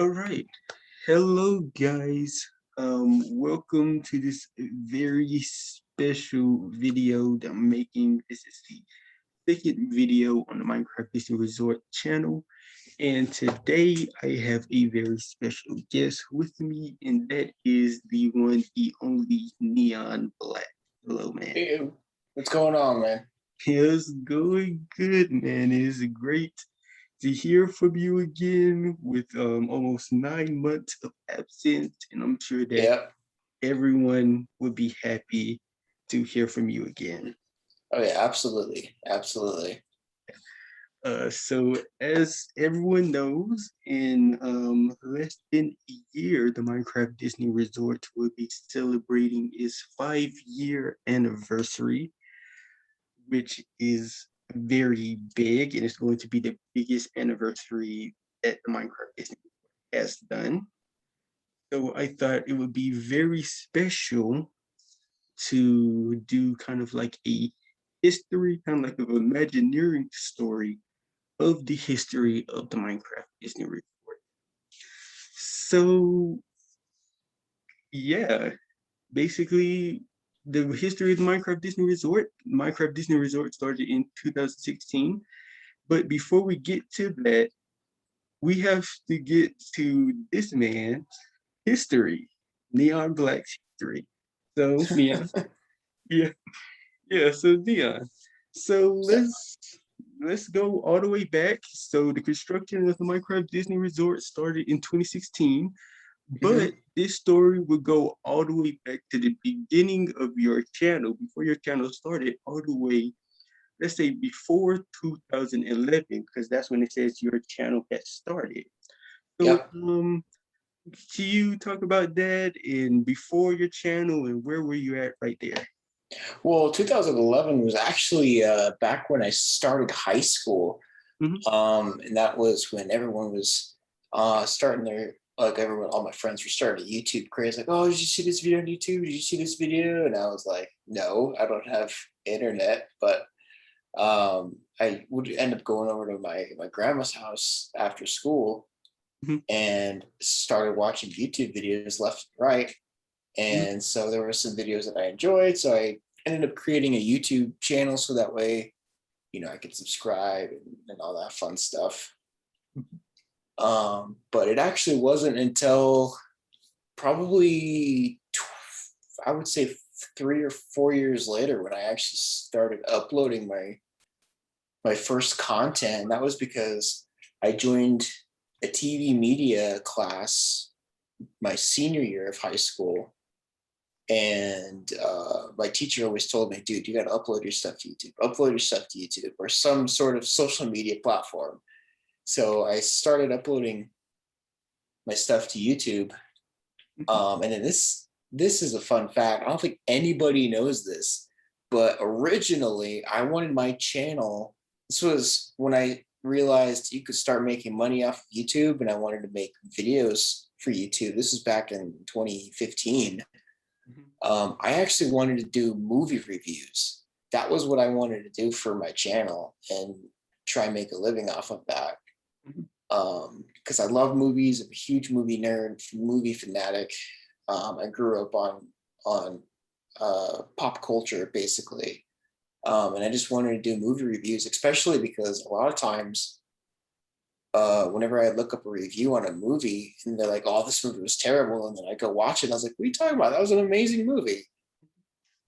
All right. Hello, guys. Welcome to this very special video that I'm making. This is the second video on the Minecraft Disney Resort channel. And today I have a very special guest with me, and that is the one, the only Neon Black. Hello, man. Hey, what's going on, man? It's going good, man. It is great to hear from you again with almost 9 months of absence, and I'm sure that Yep. everyone would be happy to hear from you again. Oh yeah, absolutely, absolutely. So, as everyone knows, in less than a year, the Minecraft Disney Resort will be celebrating its 5-year anniversary, which is very big, and it's going to be the biggest anniversary that the Minecraft Disney has done. So I thought it would be very special to do kind of like a history, kind of like an Imagineering story of the history of the Minecraft Disney Resort. So yeah, basically the history of the Minecraft Disney Resort. Minecraft Disney Resort started in 2016. But before we get to that, we have to get to this man's history, Neon Black's history. So Neon, yeah, yeah. So Neon, so So, let's go all the way back. So the construction of the Minecraft Disney Resort started in 2016, but mhm. this story would go all the way back to the beginning of your channel, before your channel started, all the way, let's say before 2011, because that's when it says your channel had started. So, Yep. can you talk about that and before your channel and where were you at right there? Well, 2011 was actually back when I started high school, Hmm. and that was when everyone was starting their everyone, all my friends were starting a YouTube craze. Like, oh, did you see this video on YouTube? Did you see this video? And I was like, no, I don't have internet, but I would end up going over to my grandma's house after school Hmm. and started watching YouTube videos left and right. Hmm. And so there were some videos that I enjoyed. So I ended up creating a YouTube channel so that way, I could subscribe and all that fun stuff. But it actually wasn't until probably, I would say 3 or 4 years later when I actually started uploading my first content. That was because I joined a TV media class my senior year of high school. And my teacher always told me, dude, you got to upload your stuff to YouTube, upload your stuff to YouTube or some sort of social media platform. So I started uploading my stuff to YouTube. And then this is a fun fact. I don't think anybody knows this, but originally I wanted my channel. This was when I realized you could start making money off of YouTube, and I wanted to make videos for YouTube. This is back in 2015. I actually wanted to do movie reviews. That was what I wanted to do for my channel and try and make a living off of that. Because I love movies. I'm a huge movie nerd, movie fanatic. I grew up on pop culture basically, and I just wanted to do movie reviews, especially because a lot of times, whenever I look up a review on a movie and they're like, "Oh, this movie was terrible," and then I go watch it, and I was like, "What are you talking about? That was an amazing movie."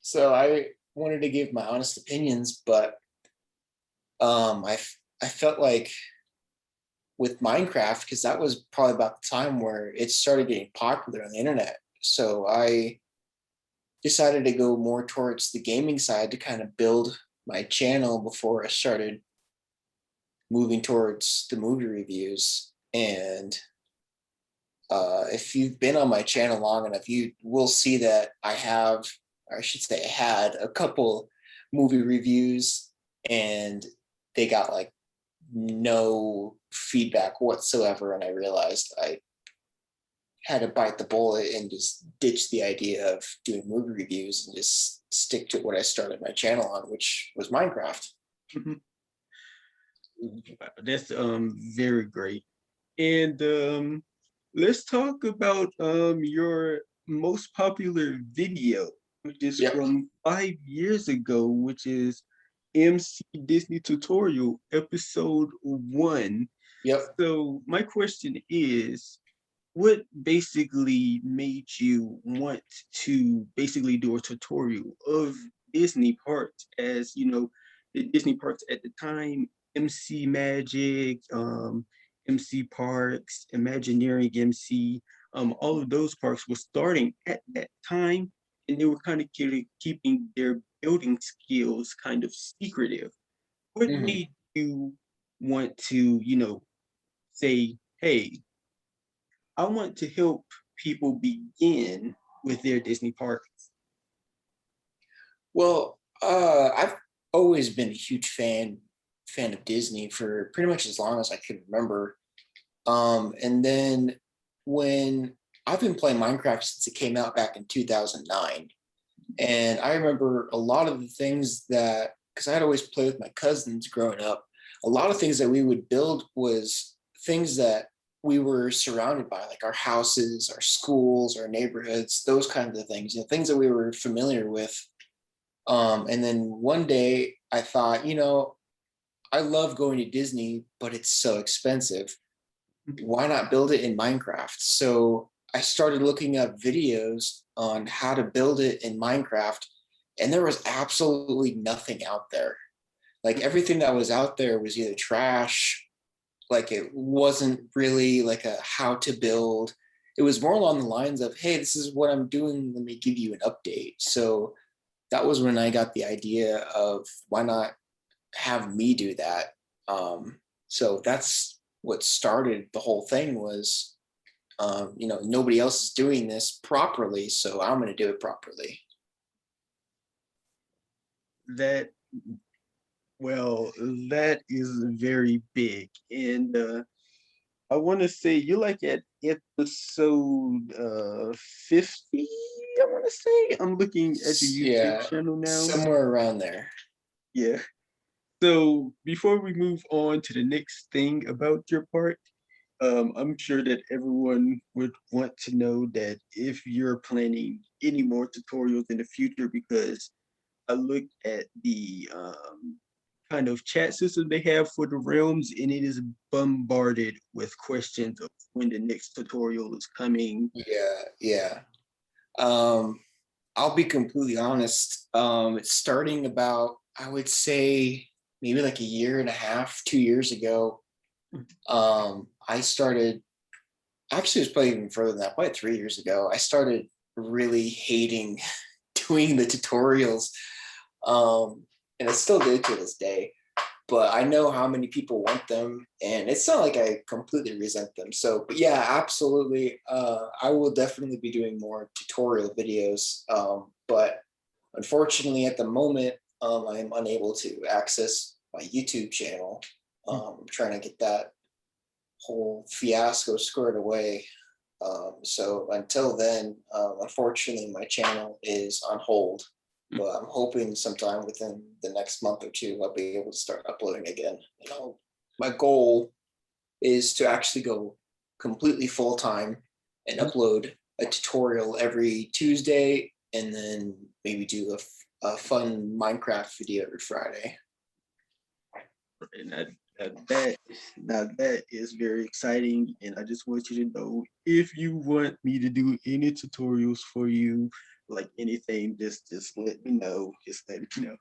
So I wanted to give my honest opinions, but I felt like with Minecraft, because that was probably about the time where it started getting popular on the internet. So I decided to go more towards the gaming side to kind of build my channel before I started moving towards the movie reviews. And if you've been on my channel long enough, you will see that I have, or I should say, I had a couple movie reviews, and they got like no feedback whatsoever. And I realized I had to bite the bullet and just ditch the idea of doing movie reviews and just stick to what I started my channel on, which was Minecraft. That's very great. And let's talk about your most popular video, which is Yep. from 5 years ago, which is MC Disney Tutorial Episode 1. Yep. So my question is, what basically made you want to basically do a tutorial of Disney parks, as you know, the Disney parks at the time, MC Magic, MC Parks, Imagineering MC, all of those parks were starting at that time, and they were kind of keeping their building skills kind of secretive. What Mhm. made you want to, say, hey, I want to help people begin with their Disney parks? Well, I've always been a huge fan of Disney for pretty much as long as I can remember. And then when I've been playing Minecraft since it came out back in 2009, and I remember a lot of the things that, because I had always played with my cousins growing up, a lot of things that we would build was things that we were surrounded by, like our houses, our schools, our neighborhoods, those kinds of things, things that we were familiar with. And then one day I thought, I love going to Disney, but it's so expensive. Why not build it in Minecraft? So I started looking up videos on how to build it in Minecraft, and there was absolutely nothing out there. Like everything that was out there was either trash, like it wasn't really like a how to build. It was more along the lines of, hey, this is what I'm doing. Let me give you an update. So that was when I got the idea of why not have me do that. So that's what started the whole thing was, nobody else is doing this properly, so I'm going to do it properly. That, well, that is very big. And I want to say you're like at episode 50, I want to say. I'm looking at your YouTube Yeah, channel now. somewhere around there. Yeah. So before we move on to the next thing about your part, I'm sure that everyone would want to know that if you're planning any more tutorials in the future, because I looked at the kind of chat system they have for the realms, and it is bombarded with questions of when the next tutorial is coming. Yeah, yeah. Um, I'll be completely honest. It's starting about, I would say, maybe like a year and a half, 2 years ago. I started, actually, it was probably even further than that, probably 3 years ago. I started really hating doing the tutorials. And I still do to this day, but I know how many people want them, and it's not like I completely resent them. So, but yeah, absolutely. I will definitely be doing more tutorial videos. But unfortunately, at the moment, I am unable to access my YouTube channel. I'm trying to get that whole fiasco squared away. So until then, unfortunately, my channel is on hold, but I'm hoping sometime within the next month or two, I'll be able to start uploading again. My goal is to actually go completely full time and upload a tutorial every Tuesday, and then maybe do a fun Minecraft video every Friday. And that now that is very exciting. And I just want you to know, if you want me to do any tutorials for you, like anything, just let me know. Just let me know.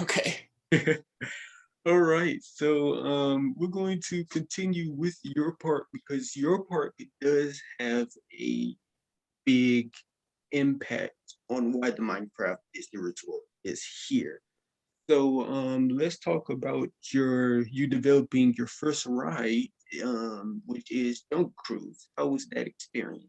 Okay. All right, so we're going to continue with your part, because your part does have a big impact on why the Minecraft Disney Resort is here. So let's talk about you developing your first ride, which is Junk Cruise. How was that experience?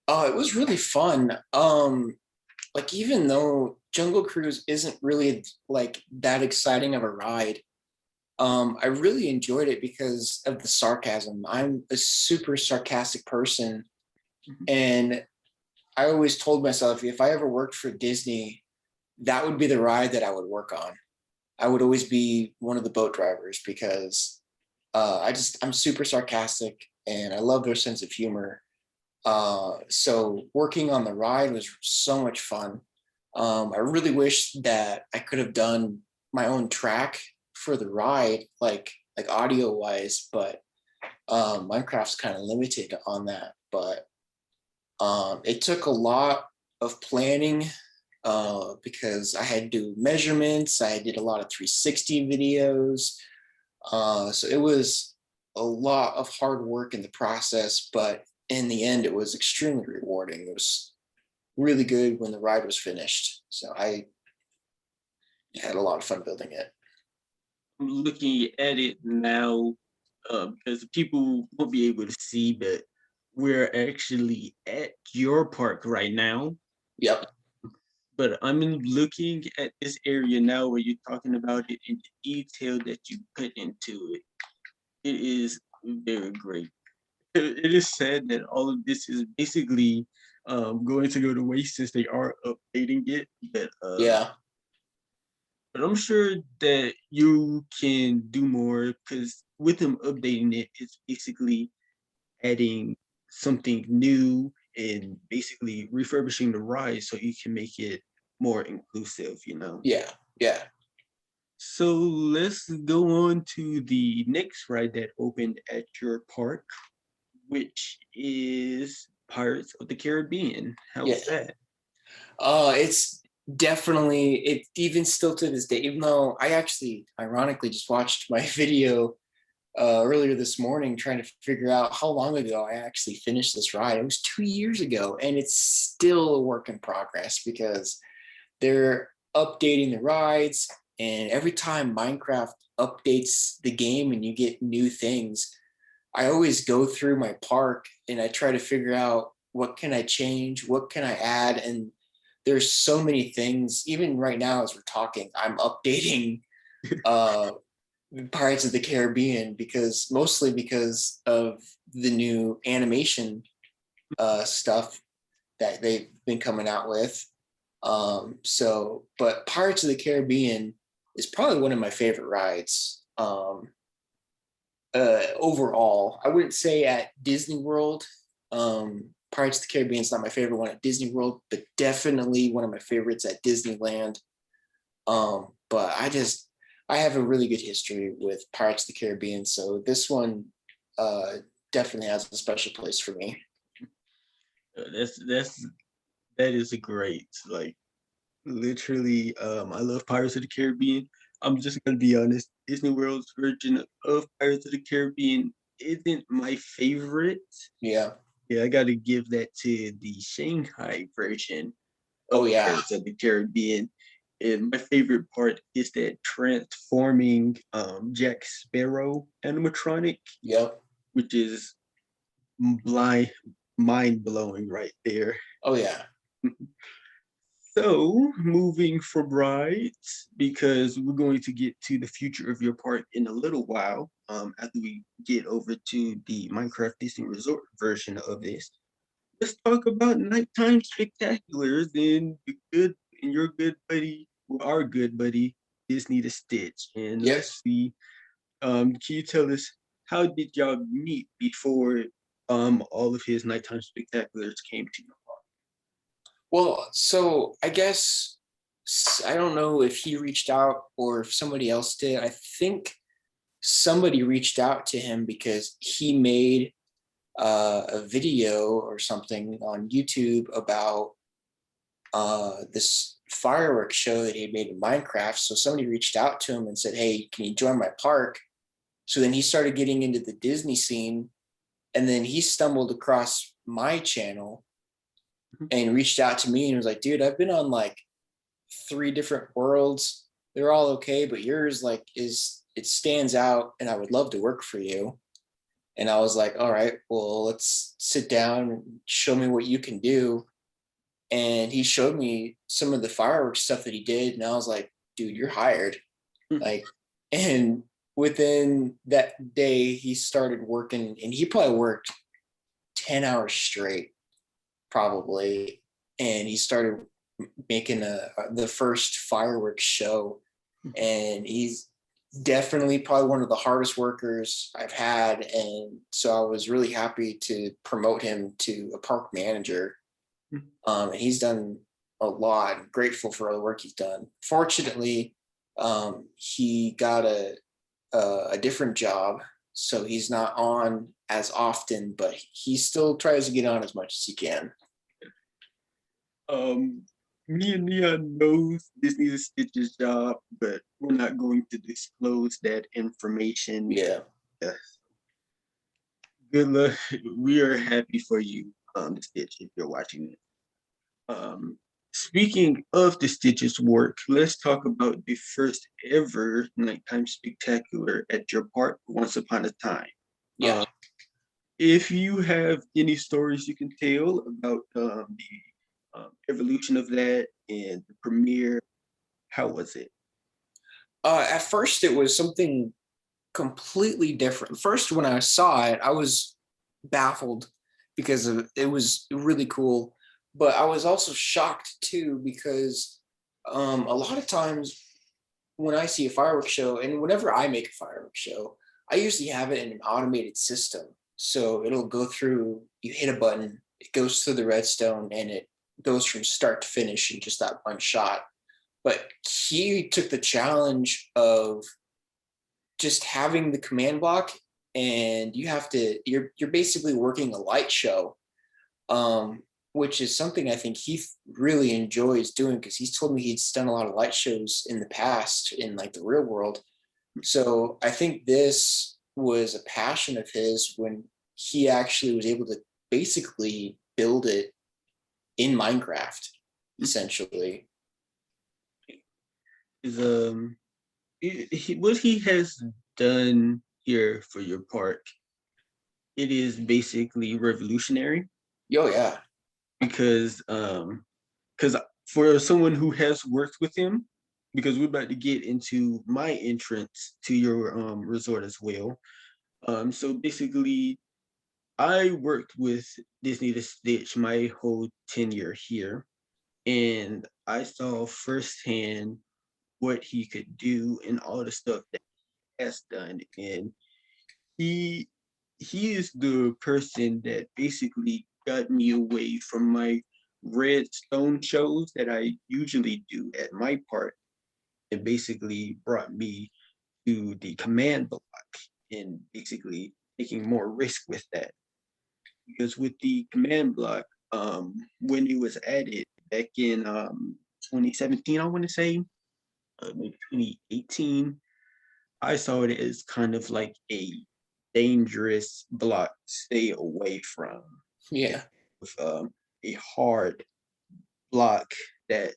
It was really fun. Like even though Jungle Cruise isn't really like that exciting of a ride, I really enjoyed it because of the sarcasm. I'm a super sarcastic person, Mhm. and I always told myself if I ever worked for Disney, that would be the ride that I would work on. I would always be one of the boat drivers because I'm super sarcastic. and I love their sense of humor. So working on the ride was so much fun. I really wish that I could have done my own track for the ride, like audio wise, but Minecraft's kind of limited on that. But it took a lot of planning because I had to do measurements. I did a lot of 360 videos. So it was a lot of hard work in the process, but in the end, it was extremely rewarding. It was really good when the ride was finished. So I had a lot of fun building it. I'm looking at it now because people won't be able to see, but we're actually at your park right now. Yep. But I'm looking at this area now where you're talking about it and the detail that you put into it. It is very great. It is sad that all of this is basically going to go to waste since they are updating it, Yeah. but I'm sure that you can do more because with them updating it, it's basically adding something new and basically refurbishing the ride so you can make it more inclusive, you know. Yeah. Yeah. So let's go on to the next ride that opened at your park, which is Pirates of the Caribbean. How Yeah. was that? It's definitely it even still to this day, even though I actually ironically just watched my video earlier this morning trying to figure out how long ago I actually finished this ride. It was 2 years ago, and it's still a work in progress because they're updating the rides, and every time Minecraft updates the game and you get new things, I always go through my park and I try to figure out what can I change, what can I add, and there's so many things. Even right now, as we're talking, I'm updating uh, Pirates of the Caribbean because mostly because of the new animation stuff that they've been coming out with. But Pirates of the Caribbean is probably one of my favorite rides. Overall, I wouldn't say at Disney World. Pirates of the Caribbean is not my favorite one at Disney World, but definitely one of my favorites at Disneyland. But I have a really good history with Pirates of the Caribbean, so this one definitely has a special place for me. That's that is a great like literally. I love Pirates of the Caribbean. I'm just gonna be honest. Disney World's version of Pirates of the Caribbean isn't my favorite. Yeah. Yeah, I got to give that to the Shanghai version Oh of yeah. Pirates of the Caribbean. And my favorite part is that transforming Jack Sparrow animatronic, Yep. which is blind mind blowing right there. Oh yeah. So, moving from rides, because we're going to get to the future of your park in a little while, after we get over to the Minecraft Disney Resort version of this. Let's talk about nighttime spectaculars and the good and your good buddy, well, our good buddy, Disney the Stitch. And Yep. let's see, can you tell us how did y'all meet before all of his nighttime spectaculars came to you? Well, so I guess I don't know if he reached out or if somebody else did. I think somebody reached out to him because he made a video or something on YouTube about this fireworks show that he made in Minecraft. So somebody reached out to him and said, "Hey, can you join my park?" So then he started getting into the Disney scene, and then he stumbled across my channel and reached out to me and was like, "Dude, I've been on like 3 different worlds. They're all okay, but yours like is it stands out, and I would love to work for you." And I was like, "All right, well, let's sit down and show me what you can do." And he showed me some of the fireworks stuff that he did, and I was like, "Dude, you're hired." Like, and within that day, he started working, and he probably worked 10 hours straight, probably. And he started making the first fireworks show, and definitely probably one of the hardest workers I've had. And so I was really happy to promote him to a park manager. And he's done a lot. I'm grateful for all the work he's done. Fortunately, he got a different job, so he's not on as often, but he still tries to get on as much as he can. Um, Me and Leon knows Disney is Stitch's job, but we're not going to disclose that information. Yeah. Yeah. Good luck. We are happy for you, Stitch, if you're watching it. Um, Speaking of the Stitches work, let's talk about the first ever nighttime spectacular at your park once upon a time. Yeah. Uh, if you have any stories you can tell about the evolution of that and the premiere, how was it? At first, it was something completely different. First, when I saw it, I was baffled because it was really cool, but I was also shocked too because a lot of times when I see a fireworks show, and whenever I make a fireworks show, I usually have it in an automated system. So it'll go through, you hit a button, it goes through the redstone, and it goes from start to finish in just that one shot. But he took the challenge of just having the command block, and you're basically working a light show, um, which is something I think he really enjoys doing because he's told me he's done a lot of light shows in the past in like the real world. So I think this was a passion of his when he actually was able to basically build it in Minecraft, essentially. Is what he has done here for your park, it is basically revolutionary Oh yeah. because for someone who has worked with him, because we're about to get into my entrance to your resort as well. So basically, I worked with Disney to Stitch my whole tenure here, and I saw firsthand what he could do and all the stuff that he has done. And he he is the person that basically got me away from my redstone shows that I usually do at my park, and basically brought me to the command block and basically taking more risk with that. Because with the command block, when it was added back in 2017, I want to say, maybe 2018, I saw it as kind of like a dangerous block to stay away from. Yeah. With a hard block that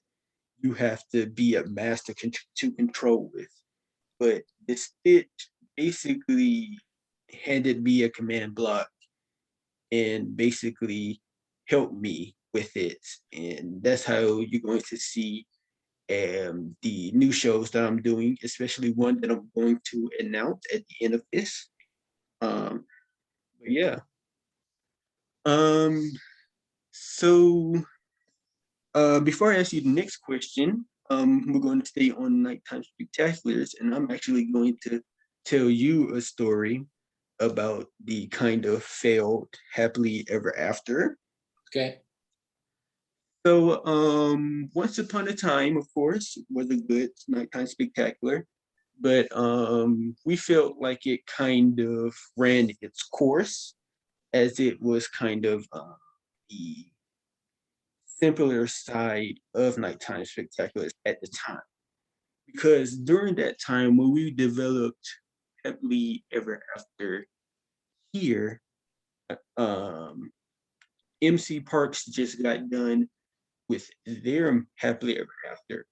you have to be a master to control with. But the Stitch basically handed me a command block and basically helped me with it. And that's how you're going to see the new shows that I'm doing, especially one that I'm going to announce at the end of this. But yeah. Um, so Before I ask you the next question, we're going to stay on nighttime spectaculars, and I'm actually going to tell you a story about the kind of failed happily ever after. Okay. So, once upon a time, of course, was a good nighttime spectacular, but we felt like it kind of ran its course as it was kind of the simpler side of nighttime spectaculars at the time. Because during that time when we developed Happily Ever After here, um, MC Parks just got done with their Happily Ever After,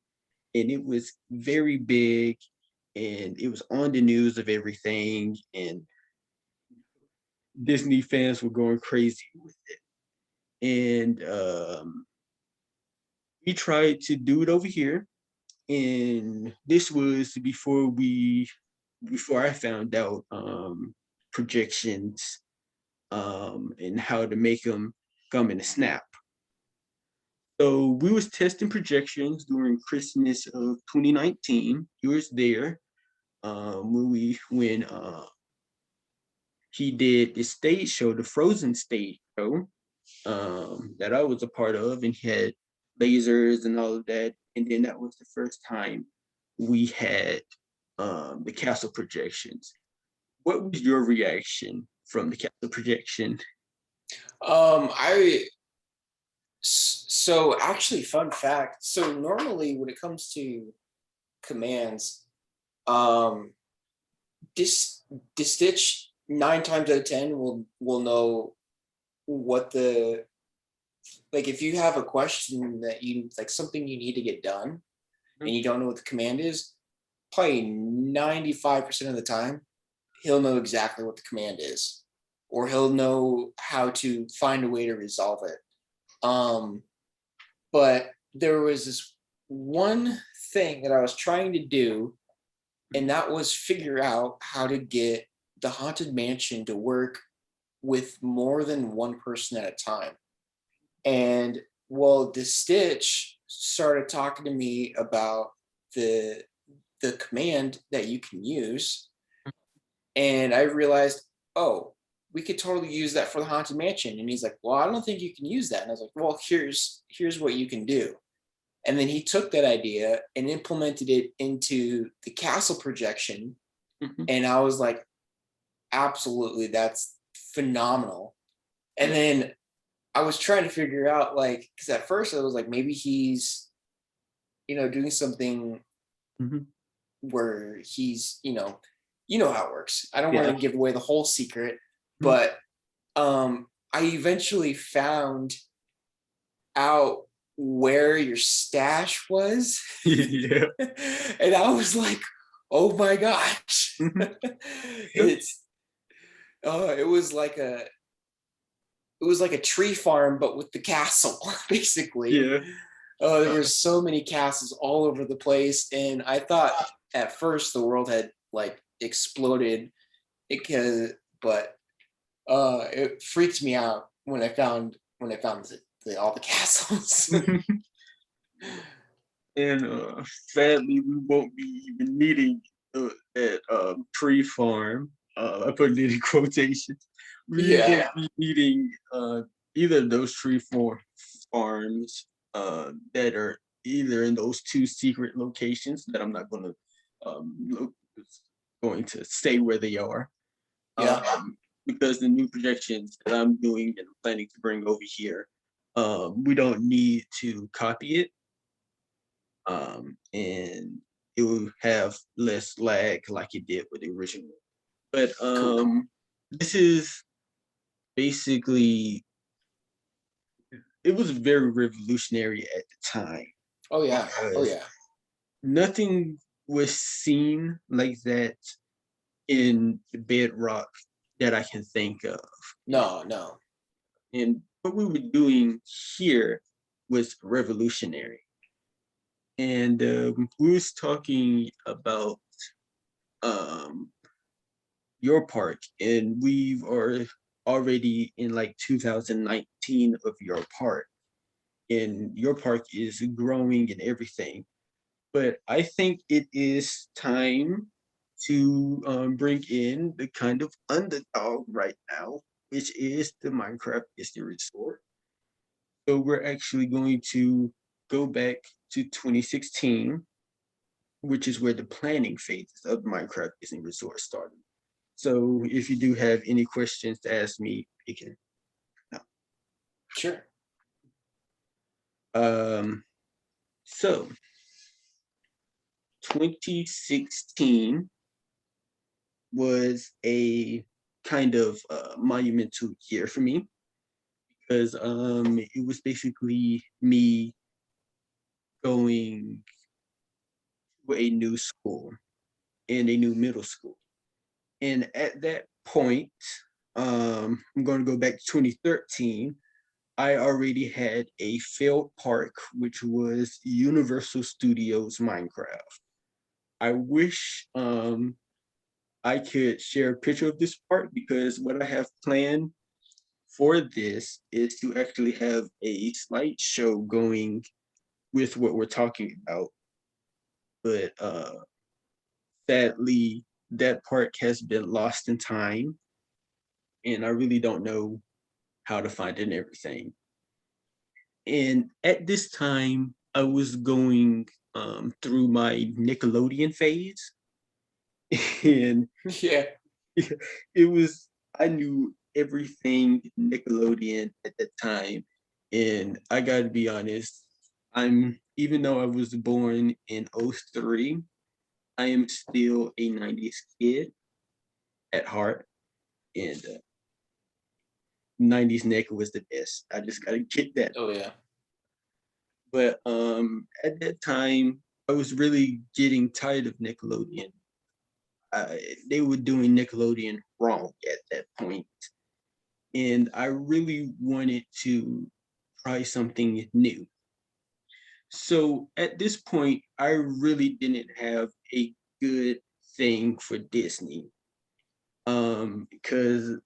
and it was very big, and it was on the news of everything, and Disney fans were going crazy with it. And we tried to do it over here, and this was before I found out projections and how to make them come in a snap. So we was testing projections during Christmas of 2019. You was there. when he did the stage show, the Frozen stage show, that I was a part of, and he had lasers and all of that. And then that was the first time we had the castle projections. What was your reaction from the castle projection? I so actually, fun fact. So normally, when it comes to commands, um, this Stitch 9 times out of 10 will know what the like if you have a question that you like something you need to get done and you don't know what the command is, probably 95% of the time he'll know exactly what the command is, or he'll know how to find a way to resolve it. Um, but there was this one thing that I was trying to do, and that was figure out how to get the Haunted Mansion to work with more than one person at a time. And well, the Stitch started talking to me about the the command that you can use, and I realized, oh, we could totally use that for the Haunted Mansion. And he's like, well, I don't think you can use that. And I was like, well, here's what you can do. And then he took that idea and implemented it into the castle projection. Mhm. And I was like, absolutely, that's phenomenal. And then I was trying to figure out, like, because at first I was like, maybe he's, doing something Mhm. where he's, you know how it works. I don't want Yeah. to give away the whole secret, Mhm. but I eventually found out where your stash was. Yeah. And I was like, oh my gosh. Mhm. Yep. it's it was like a tree farm but with the castle, basically. Yeah. There Uh, were so many castles all over the place, and I thought at first the world had like exploded because but it freaked me out when I found all the castles. and sadly, we won't be even needing that tree farm. I put it in quotations. We Yeah, won't be needing either of those farms that are either in those two secret locations that I'm not going to say where they are. yeah, Because the new projections that I'm doing and planning to bring over here, we don't need to copy it, and it will have less lag like it did with the original. But cool. this is basically it was very revolutionary at the time Oh yeah, oh because yeah. nothing was seen like that in the bedrock that I can think of. No, no. And what we were doing here was revolutionary. And we was talking about um, your park, and we've are already in like 2019 of your park, and your park is growing and everything. But I think it is time to bring in the kind of underdog right now, which is the Minecraft Disney Resort. So we're actually going to go back to 2016, which is where the planning phases of Minecraft Disney Resort started. So if you do have any questions to ask me, you can. No. Sure. Um, so 2016 was a kind of monumental year for me because it was basically me going to a new school and a new middle school. And at that point, I'm going to go back to 2013. I already had a failed park, which was Universal Studios Minecraft. I wish I could share a picture of this park because what I have planned for this is to actually have a slideshow going with what we're talking about. But sadly, that park has been lost in time, and I really don't know how to find it and everything. And at this time, I was going through my Nickelodeon phase, and Yeah. it was I knew everything Nickelodeon at that time, and I got to be honest, I'm even though I was born in '03, I am still a '90s kid at heart, and '90s Nick was the best. I just gotta get that. Oh yeah. But at that time, I was really getting tired of Nickelodeon. They were doing Nickelodeon wrong at that point, and I really wanted to try something new. So at this point, I really didn't have a good thing for Disney. Because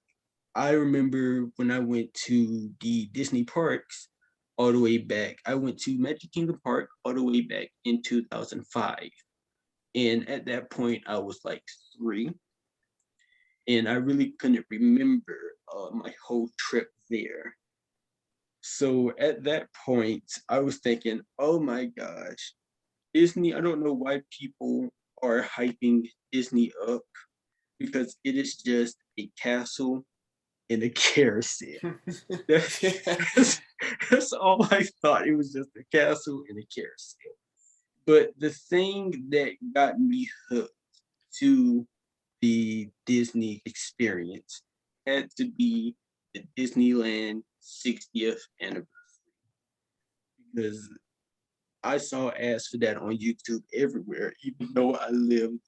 I remember when I went to the Disney parks all the way back. I went to Magic Kingdom Park all the way back in 2005. And at that point, I was like 3, and I really couldn't remember my whole trip there. So at that point, I was thinking, oh my gosh, Disney, I don't know why people are hyping Disney up because it is just a castle and a carousel. That's, that's all I thought. It was just a castle and a carousel. But the thing that got me hooked to the Disney experience had to be the Disneyland 60th anniversary because I saw ads for that on YouTube everywhere, even though I lived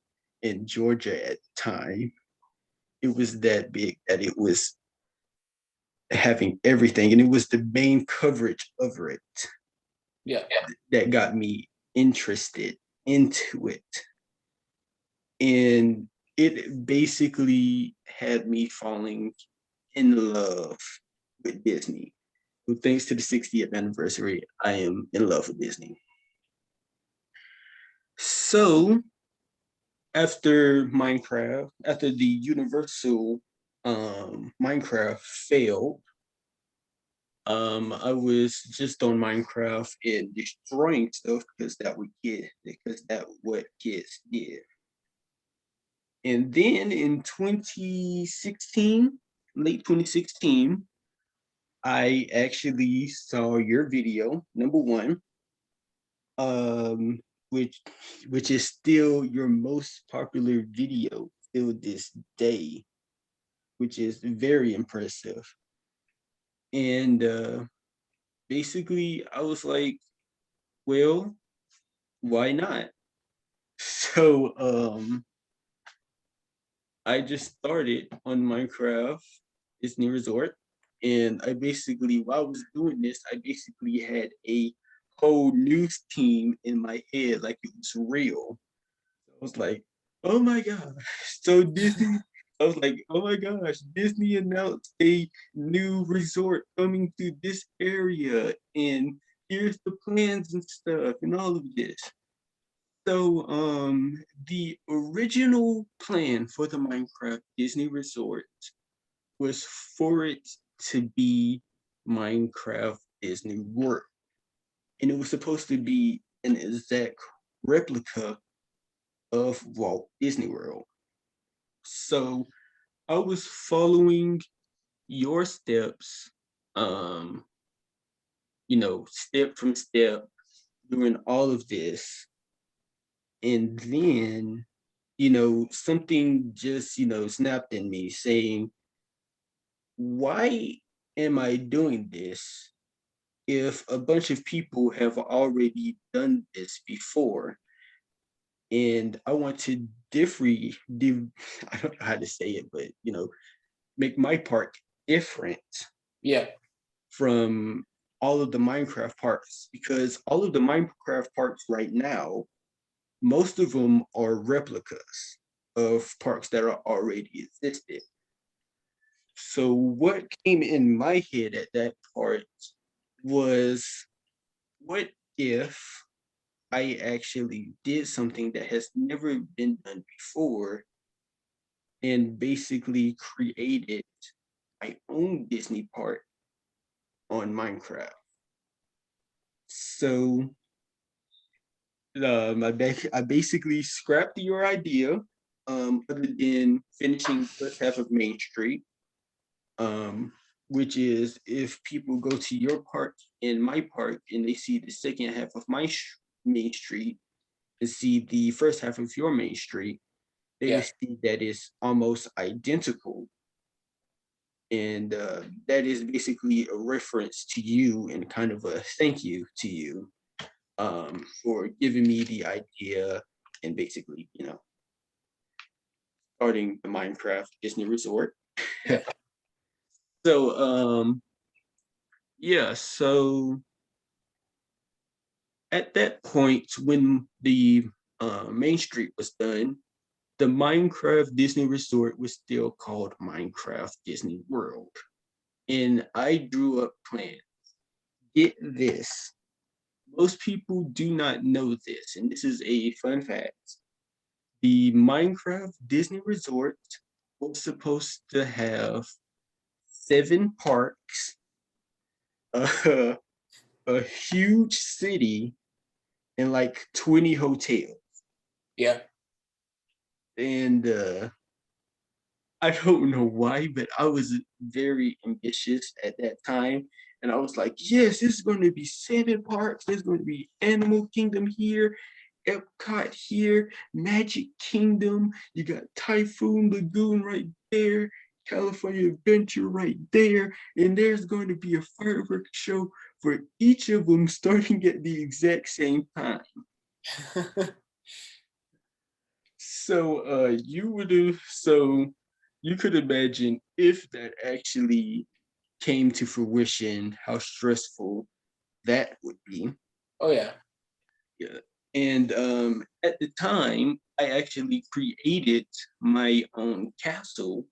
in Georgia at the time. It was that big that it was having everything, and it was the main coverage of it Yeah. that got me interested into it. And it basically had me falling in love with Disney. So thanks to the 60th anniversary, I am in love with Disney. So after the Universal Minecraft failed, I was just on Minecraft and destroying stuff because that what kids did. And then in 2016, late 2016, I actually saw your video, number one, um, which which is still your most popular video still this day, which is very impressive. And basically, I was like, well, why not? So I just started on Minecraft Disney Resort, and I basically, while I was doing this, I basically had a whole news team in my head, like it was real. I was like, oh my gosh. So Disney, I was like, oh my gosh, Disney announced a new resort coming to this area, and here's the plans and stuff, and all of this. So, the original plan for the Minecraft Disney Resort was for it to be Minecraft Disney World, and it was supposed to be an exact replica of Walt Disney World. So, I was following your steps, um, step from step, doing all of this, and then something just snapped in me saying, why am I doing this if a bunch of people have already done this before? And I want to I don't know how to say it, but make my park different Yeah. from all of the Minecraft parks, because all of the Minecraft parks right now, most of them are replicas of parks that are already existed. So what came in my head at that part was, what if I actually did something that has never been done before and basically created my own Disney park on Minecraft. So I basically scrapped your idea, other than finishing the first half of Main Street, um, which is if people go to your park and my park and they see the second half of my Main Street and see the first half of your Main Street, they Yeah. would see that it's almost identical. And that is basically a reference to you and kind of a thank you to you, for giving me the idea and basically, starting the Minecraft Disney Resort. Yeah. So, yeah, so at that point, when the Main Street was done, the Minecraft Disney Resort was still called Minecraft Disney World. And I drew up plans. Get this. Most people do not know this, and this is a fun fact. The Minecraft Disney Resort was supposed to have 7 parks, a, a huge city, and like 20 hotels. Yeah. And I don't know why, but I was very ambitious at that time. And I was like, yes, this is going to be 7 parks. There's going to be Animal Kingdom here, Epcot here, Magic Kingdom. You got Typhoon Lagoon right there, California Adventure right there. And there's going to be a fireworks show for each of them starting at the exact same time. So you could imagine if that actually came to fruition, how stressful that would be. Oh yeah. Yeah. And at the time, I actually created my own castle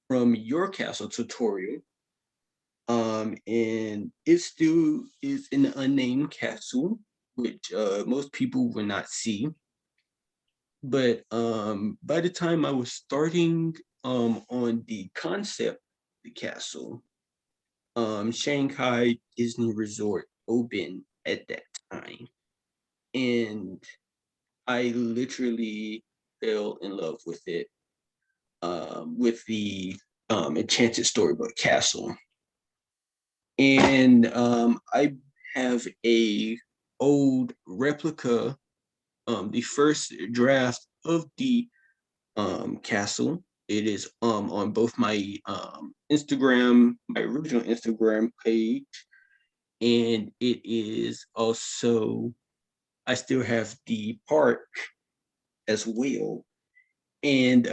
from your castle tutorial. And it still is an unnamed castle, which most people will not see. But by the time I was starting on the concept of the castle, Shanghai Disney Resort opened at that time, and I literally fell in love with it, with the Enchanted Storybook Castle, and I have a old replica, the first draft of the castle. It is on both my Instagram, my original Instagram page, and it is also, I still have the park as well. And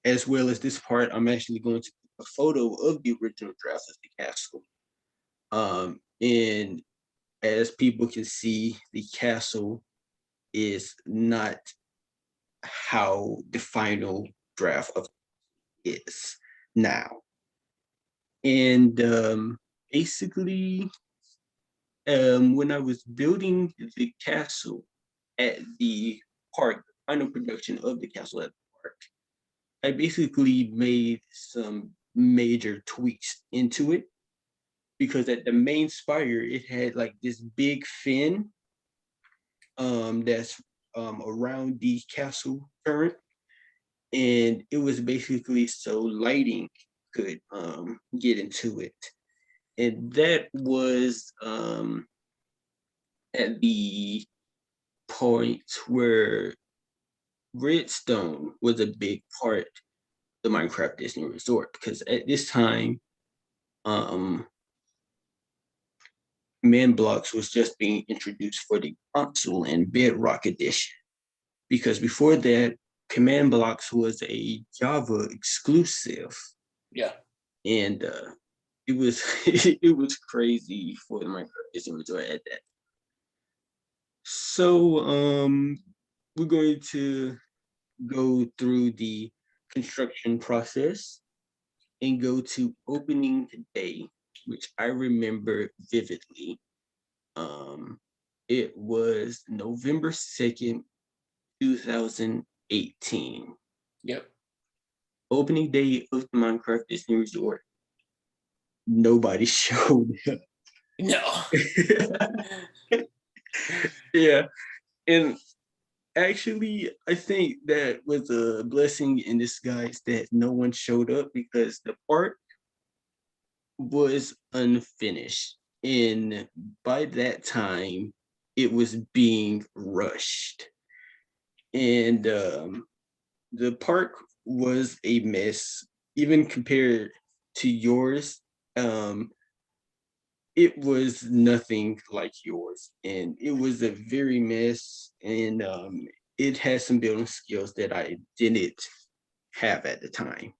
as well as this part, I'm actually going to put a photo of the original draft of the castle. And as people can see, the castle is not how the final draft of is now. And basically, when I was building the castle at the park, the final production of the castle at the park, I basically made some major tweaks into it because at the main spire, it had like this big fin, that's around the castle turret, and it was basically so lighting could get into it. And that was at the point where redstone was a big part of the Minecraft Disney Resort, because at this time, um, Man Blocks was just being introduced for the console and Bedrock Edition. Because before that, Command Blocks was a Java exclusive, Yeah. and it was it was crazy for the Minecraft Disney Resort at that. So we're going to go through the construction process and go to opening day, which I remember vividly. Um, It was November 2nd, 2018. Yep. Opening day of the Minecraft Disney Resort. Nobody showed up. No. Yeah. And actually, I think that was a blessing in disguise that no one showed up because the park was unfinished. And by that time, it was being rushed. And the park was a mess, even compared to yours. Um, it was nothing like yours, and it was a very mess. And it had some building skills that I didn't have at the time.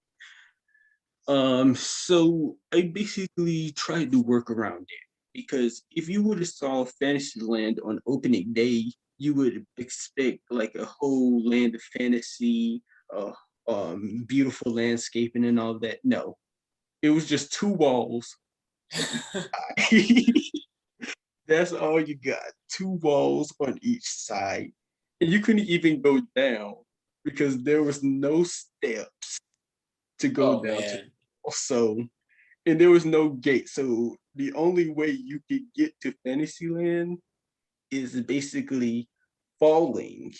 So I basically tried to work around it because if you would have saw Fantasyland on opening day, you would expect like a whole land of fantasy, uh, beautiful landscaping and all that. No, it was just two walls on each side. That's all you got. Two walls on each side. And you couldn't even go down because there was no steps to go Oh down to. man. So, and there was no gate. So the only way you could get to Fantasyland is basically falling.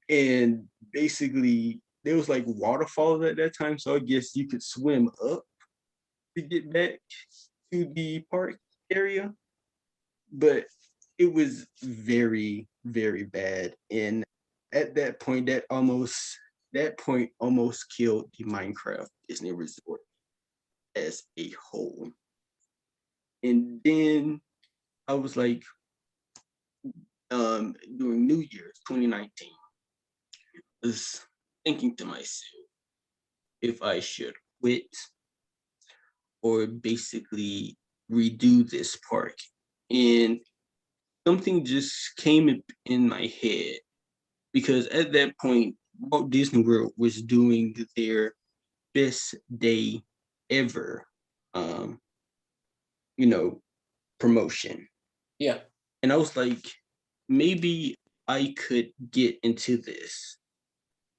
And basically there was like waterfalls at that time. So I guess you could swim up to get back to the park area. But it was very, very bad. And at that point almost killed the Minecraft Disney Resort as a whole. And then I was like, during New Year's 2019, I was thinking to myself if I should quit or basically redo this park. And something just came up in my head because at that point, Walt Disney World was doing their best day ever, um, you know, promotion. Yeah. And I was like, maybe I could get into this.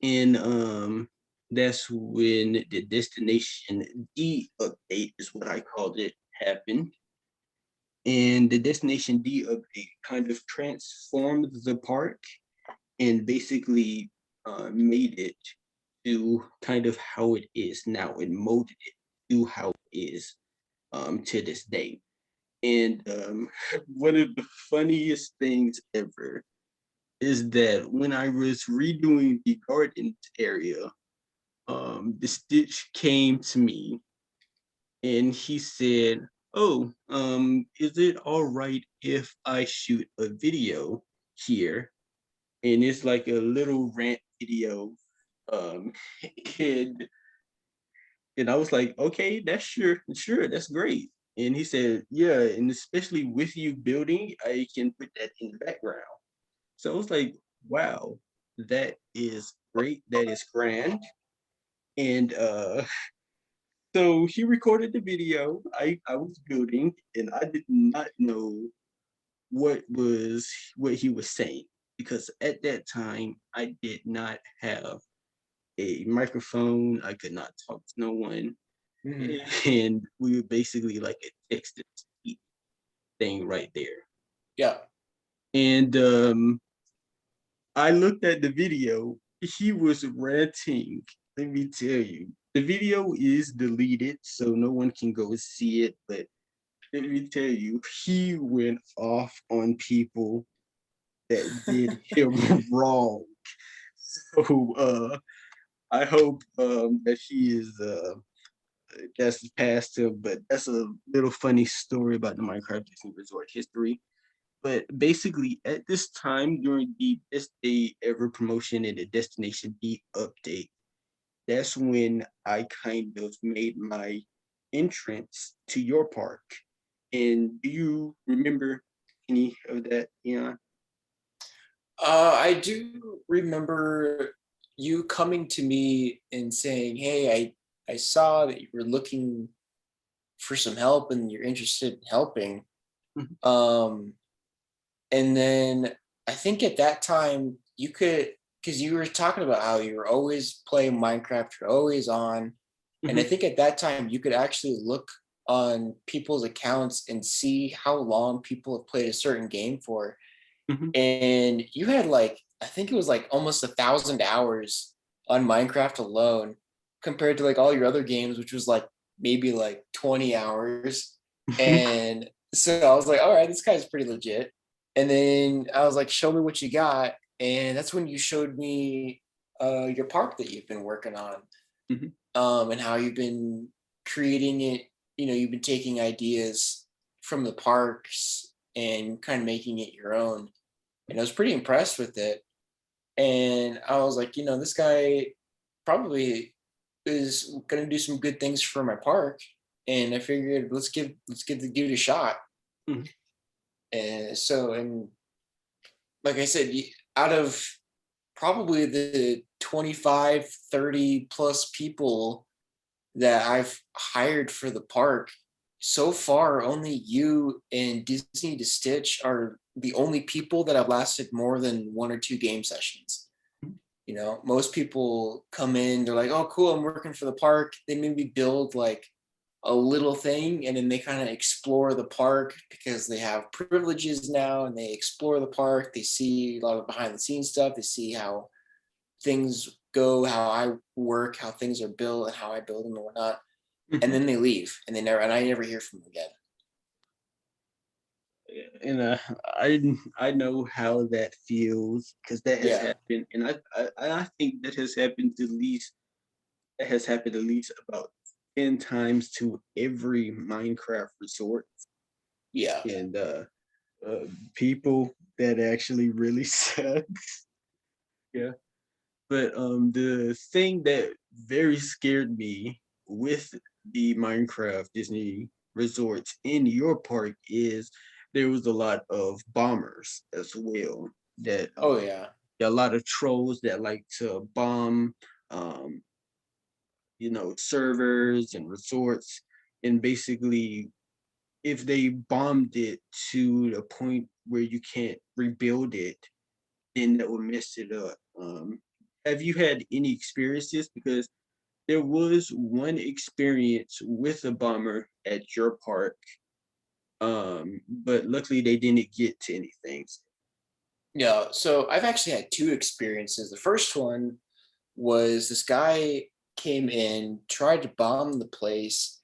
And that's when the Destination D update is what I called it happened. And the Destination D update kind of transformed the park and basically made it to kind of how it is now and molded it to how it is to this day. And one of the funniest things ever is that when I was redoing the gardens area, the Stitch came to me and he said, "Oh, is it all right if I shoot a video here?" And it's like a little rant video. Um, and and I was like, "Okay, that's sure, that's great." And he said, "Yeah, and especially with you building, I can put that in the background." So I was like, "Wow, that is great. That is grand." And so he recorded the video. I was building, and I did not know what was what he was saying because at that time I did not have a microphone. I could not talk to no one, Mhm. and we were basically like a text to speech thing right there. Yeah. And I looked at the video. He was ranting. Let me tell you, the video is deleted, so no one can go see it. But let me tell you, he went off on people that did him wrong. So I hope that he is that's past him. But that's a little funny story about the Minecraft Disney Resort history. But basically, at this time during the Best Day Ever promotion and the Destination D update, that's when I kind of made my entrance to your park. And do you remember any of that? Yeah. I do remember you coming to me and saying, "Hey, I saw that you were looking for some help and you're interested in helping." Mhm. Um, And then I think at that time you could, because you were talking about how you were always playing Minecraft, you're always on. And I Hmm. think at that time you could actually look on people's accounts and see how long people have played a certain game for. Hmm. And you had like, I think it was like almost 1,000 hours on Minecraft alone compared to like all your other games, which was like maybe like 20 hours. And so I was like, all right, this guy's pretty legit. And then I was like, show me what you got. And that's when you showed me your park that you've been working on, Hmm. and how you've been creating it. You've been taking ideas from the parks and kind of making it your own. And I was pretty impressed with it. And I was like, this guy probably is going to do some good things for my park. And I figured let's give the dude a shot. Hmm. And like I said, out of probably the 25, 30 plus people that I've hired for the park, so far only you and Disney to Stitch are the only people that have lasted more than 1 or 2 game sessions. Most people come in, they're like, oh, cool, I'm working for the park. They maybe build like a little thing and then they kind of explore the park because they have privileges now and they explore the park. They see a lot of behind the scenes stuff. They see how things go, how I work, how things are built, and how I build them and whatnot. And Hmm. then they leave and I never hear from them again. And I know how that feels because that has Yeah. happened, and I think that has happened at least about 10 times to every Minecraft resort, Yeah. and uh, people that actually really suck. Yeah, but the thing that very scared me with the Minecraft Disney resorts in your park is there was a lot of bombers as well. That Oh yeah. a lot of trolls that like to bomb, um, servers and resorts, and basically, if they bombed it to the point where you can't rebuild it, then that would mess it up. Have you had any experiences? Because there was one experience with a bomber at your park, but luckily they didn't get to anything. Yeah. So I've actually had 2 experiences. The first one was this guy came in, tried to bomb the place,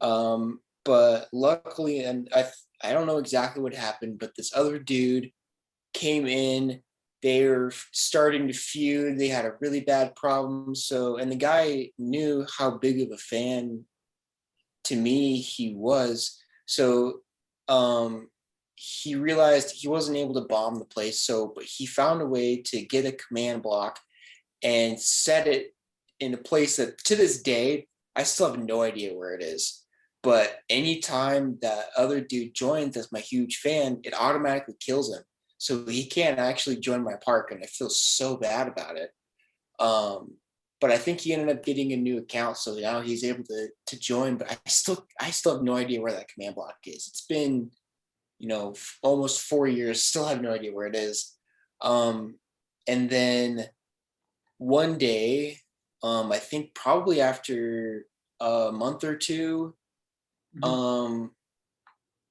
but luckily, and I don't know exactly what happened, but this other dude came in. They were starting to feud. They had a really bad problem. So, and the guy knew how big of a fan to me he was. So, he realized he wasn't able to bomb the place. So, but he found a way to get a command block and set it in a place that to this day, I still have no idea where it is. But anytime that other dude joins as my huge fan, it automatically kills him. So he can't actually join my park, and I feel so bad about it. Um, but I think he ended up getting a new account, so now he's able to join. But I still have no idea where that command block is. It's been almost 4 years, still have no idea where it is. Um, and then one day, I think probably after a month or two, Mhm, um,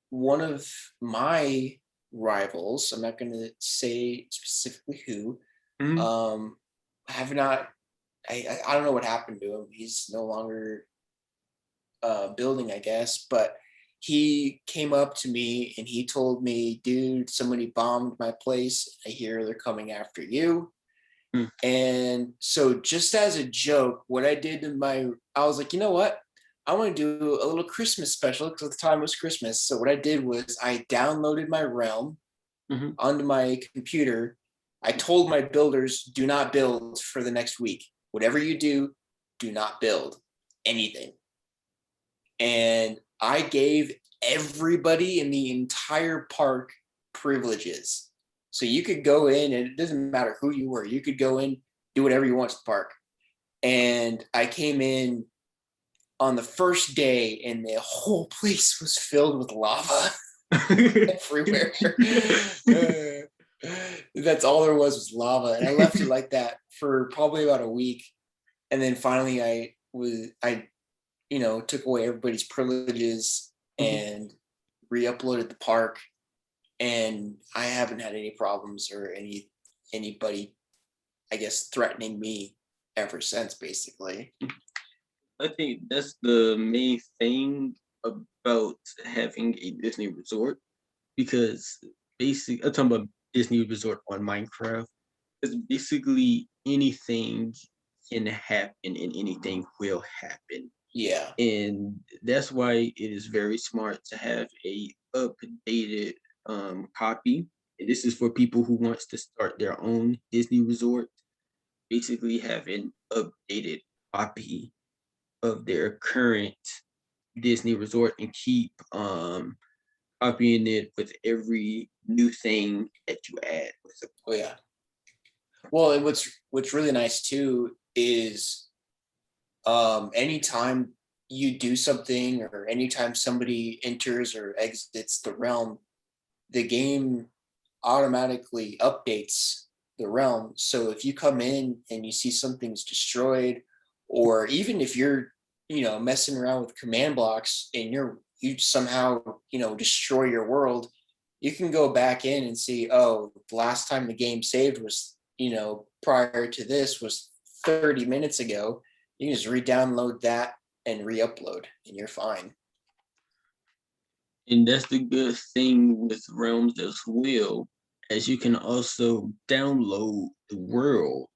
one of my rivals, I'm not going to say specifically who, mhm, um, have not, I don't know what happened to him. He's no longer building, I guess, but he came up to me and he told me, dude, somebody bombed my place. I hear they're coming after you. mm, And so, just as a joke, what I did in I was like, you know what? I want to do a little Christmas special because at the time it was Christmas. So, what I did was I downloaded my realm mhm. onto my computer. I told my builders, do not build for the next week. Whatever you do not build anything. And I gave everybody in the entire park privileges. So you could go in, and it doesn't matter who you were, you could go in, do whatever you want to the park. And I came in on the first day, and the whole place was filled with lava. everywhere. That's all there was lava, and I left it like that for probably about a week, and then finally I took away everybody's privileges Mhm. and re-uploaded the park, and I haven't had any problems or anybody, I guess, threatening me ever since, basically. I think that's the main thing about having a Disney resort because I'm talking about Disney resort on Minecraft. Because basically anything can happen and anything will happen. Yeah, And that's why it is very smart to have a updated copy. And this is for people who wants to start their own Disney resort. Basically, have an updated copy of their current Disney resort and keep copying it with every new thing that you add. oh yeah. Well, and what's really nice too is anytime you do something or anytime somebody enters or exits the realm, the game automatically updates the realm. So if you come in and you see something's destroyed, or even if you're, messing around with command blocks and you somehow, destroy your world, you can go back in and see, oh, the last time the game saved was, prior to this was 30 minutes ago. You can just re-download that and re-upload and you're fine. And that's the good thing with Realms as well, as you can also download the world.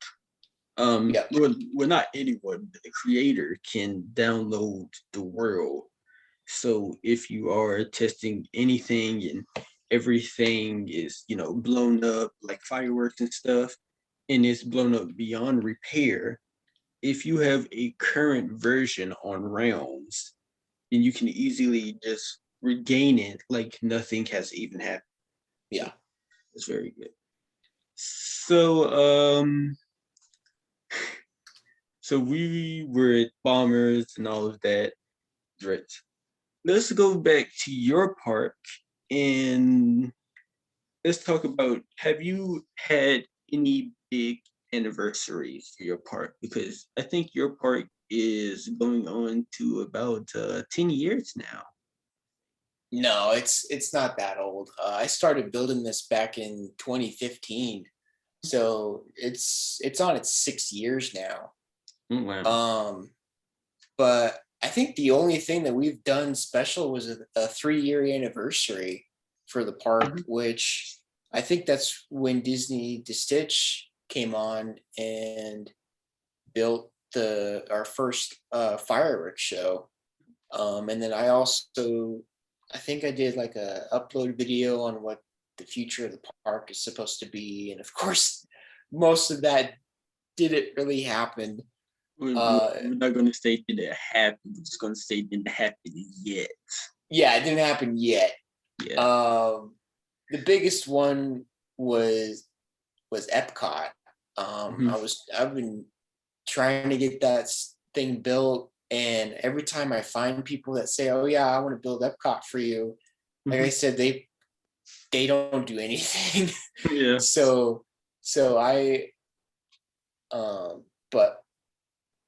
Yep. Well, not anyone, but the creator can download the world. So if you are testing anything and everything is, blown up like fireworks and stuff, and it's blown up beyond repair, if you have a current version on Realms, then you can easily just regain it like nothing has even happened. Yeah. It's very good. So so we were at bombers and all of that. Right. Let's go back to your park and let's talk about, have you had any big anniversaries for your park? Because I think your park is going on to about 10 years now. No, it's not that old. I started building this back in 2015, so it's on its 6 years now. Oh, wow. Um, but I think the only thing that we've done special was a 3 year anniversary for the park, Mhm. which I think that's when Disney to Stitch came on and built the our first fireworks show. And then I think I did like a upload video on what the future of the park is supposed to be, and of course, most of that didn't really happen. Uh, We're not going to say it didn't happen. We're just going to say it didn't happen yet. yeah, it didn't happen yet. Yeah. Um, the biggest one was Epcot. Mhm. I've been trying to get that thing built, and every time I find people that say, "Oh yeah, I want to build Epcot for you," like I Mhm. said, they don't do anything. Yeah. so so I um but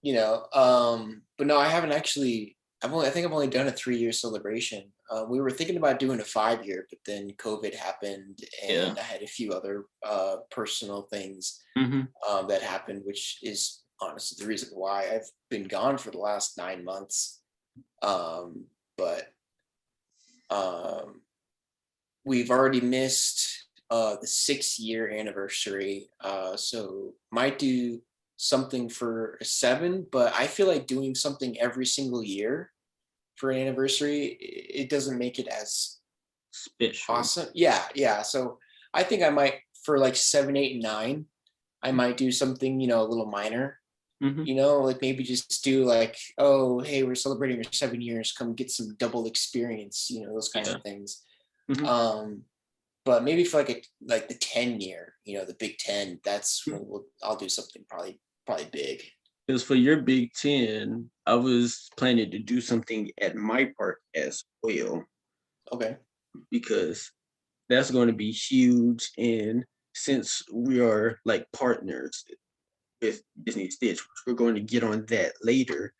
but no, I haven't actually. I think I've only done a 3 year celebration. We were thinking about doing a 5 year, but then COVID happened, Yeah. and I had a few other personal things Mhm. that happened, which is honestly the reason why I've been gone for the last 9 months. But um, we've already missed the 6 year anniversary, so might do something for a 7. But I feel like doing something every single year for an anniversary, it doesn't make it as Special. awesome. Yeah, yeah. So I think I might, for like 7, 8, and 9, I might do something, a little minor. Mhm. Like maybe just do like, oh, hey, we're celebrating our 7 years. Come get some double experience. Those kinds Yeah. of things. Mhm. Um, but maybe for like the 10 year, the Big Ten. That's when I'll do something probably big. Because for your Big Ten, I was planning to do something at my park as well. Okay. because that's going to be huge. And since we are like partners with Disney Stitch, which we're going to get on that later,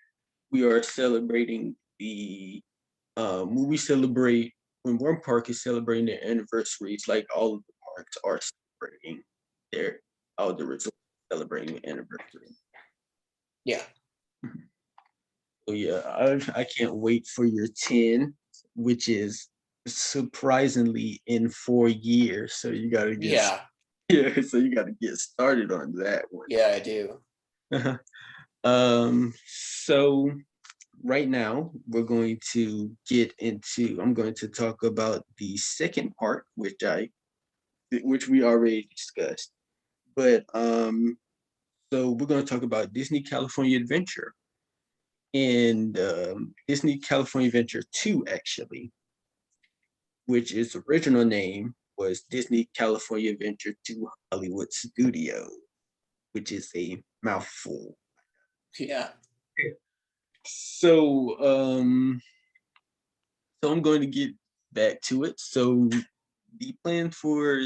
we are celebrating the when we celebrate when one park is celebrating their anniversaries, like all of the parks are celebrating their all the resorts celebrating the anniversary. Yeah. So yeah, I can't wait for your 10, which is surprisingly in 4 years. So you gotta get Yeah. yeah, so you gotta get started on that one. Yeah, I do. So right now we're going to get into I'm going to talk about the second part, which we already discussed. But so we're going to talk about Disney California Adventure and Disney California Adventure 2 actually, which its original name was Disney California Adventure 2 Hollywood Studio, which is a mouthful. Yeah. So so I'm going to get back to it. So the plan for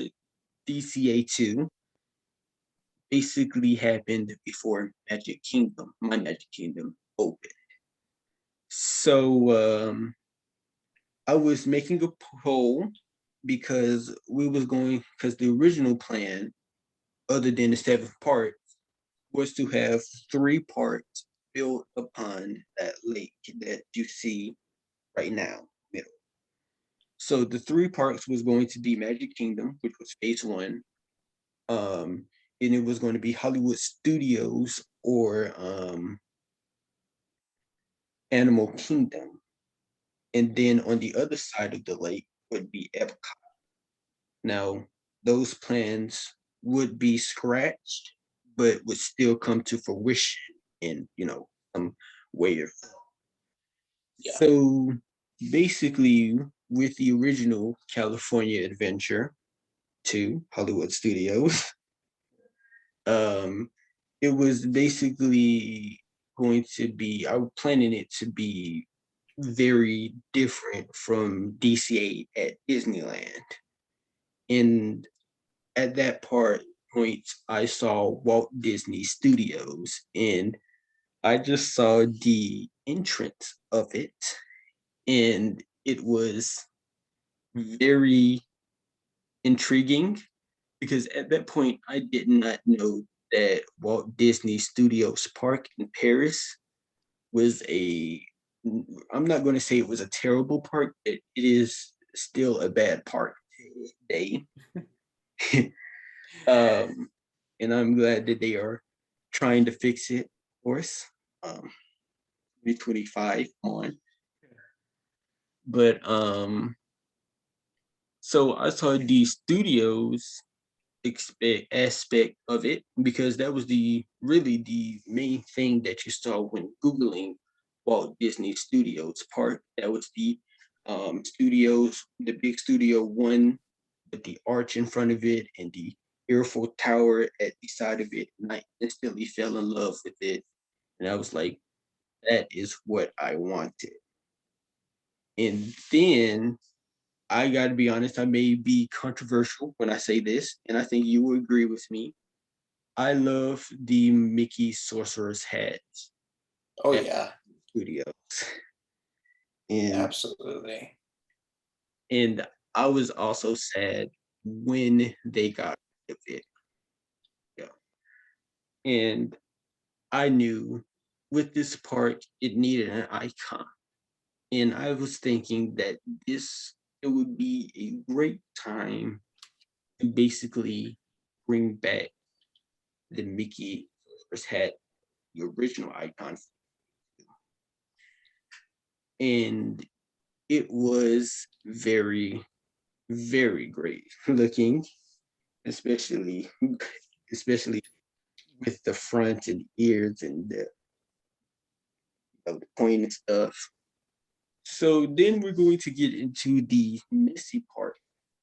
DCA2 basically happened before My Magic Kingdom opened. So I was making a poll because the original plan, other than the seventh part, was to have three parts built upon that lake that you see right now. Middle. So the three parks was going to be Magic Kingdom, which was phase one, and it was going to be Hollywood Studios or Animal Kingdom, and then on the other side of the lake would be Epcot. Now, those plans would be scratched, but would still come to fruition in, some way or form. Yeah. So basically, with the original California Adventure to Hollywood Studios, um, it was basically going to be, I was planning it to be very different from DCA at Disneyland. And at that point, I saw Walt Disney Studios, and I just saw the entrance of it, and it was very intriguing because at that point I did not know that Walt Disney Studios Park in Paris was a I'm not going to say it was a terrible park, but it is still a bad park today. um, and I'm glad that they are trying to fix it, of course. 2025 on. But so I saw the studios expect aspect of it because that was the really the main thing that you saw when Googling Walt Disney Studios Park. That was the studios, the big studio one with the arch in front of it and the Eiffel Tower at the side of it. And I instantly fell in love with it. And I was like, that is what I wanted. And then I got to be honest, I may be controversial when I say this, and I think you will agree with me. I love the Mickey Sorcerer's hats Oh at yeah. studios. And Absolutely. and I was also sad when they got rid of it. Yeah. And I knew with this park it needed an icon. And I was thinking that it would be a great time to basically bring back the Mickey had the original icon, and it was very, very great looking, especially especially with the front and ears and the point and stuff. So then we're going to get into the messy part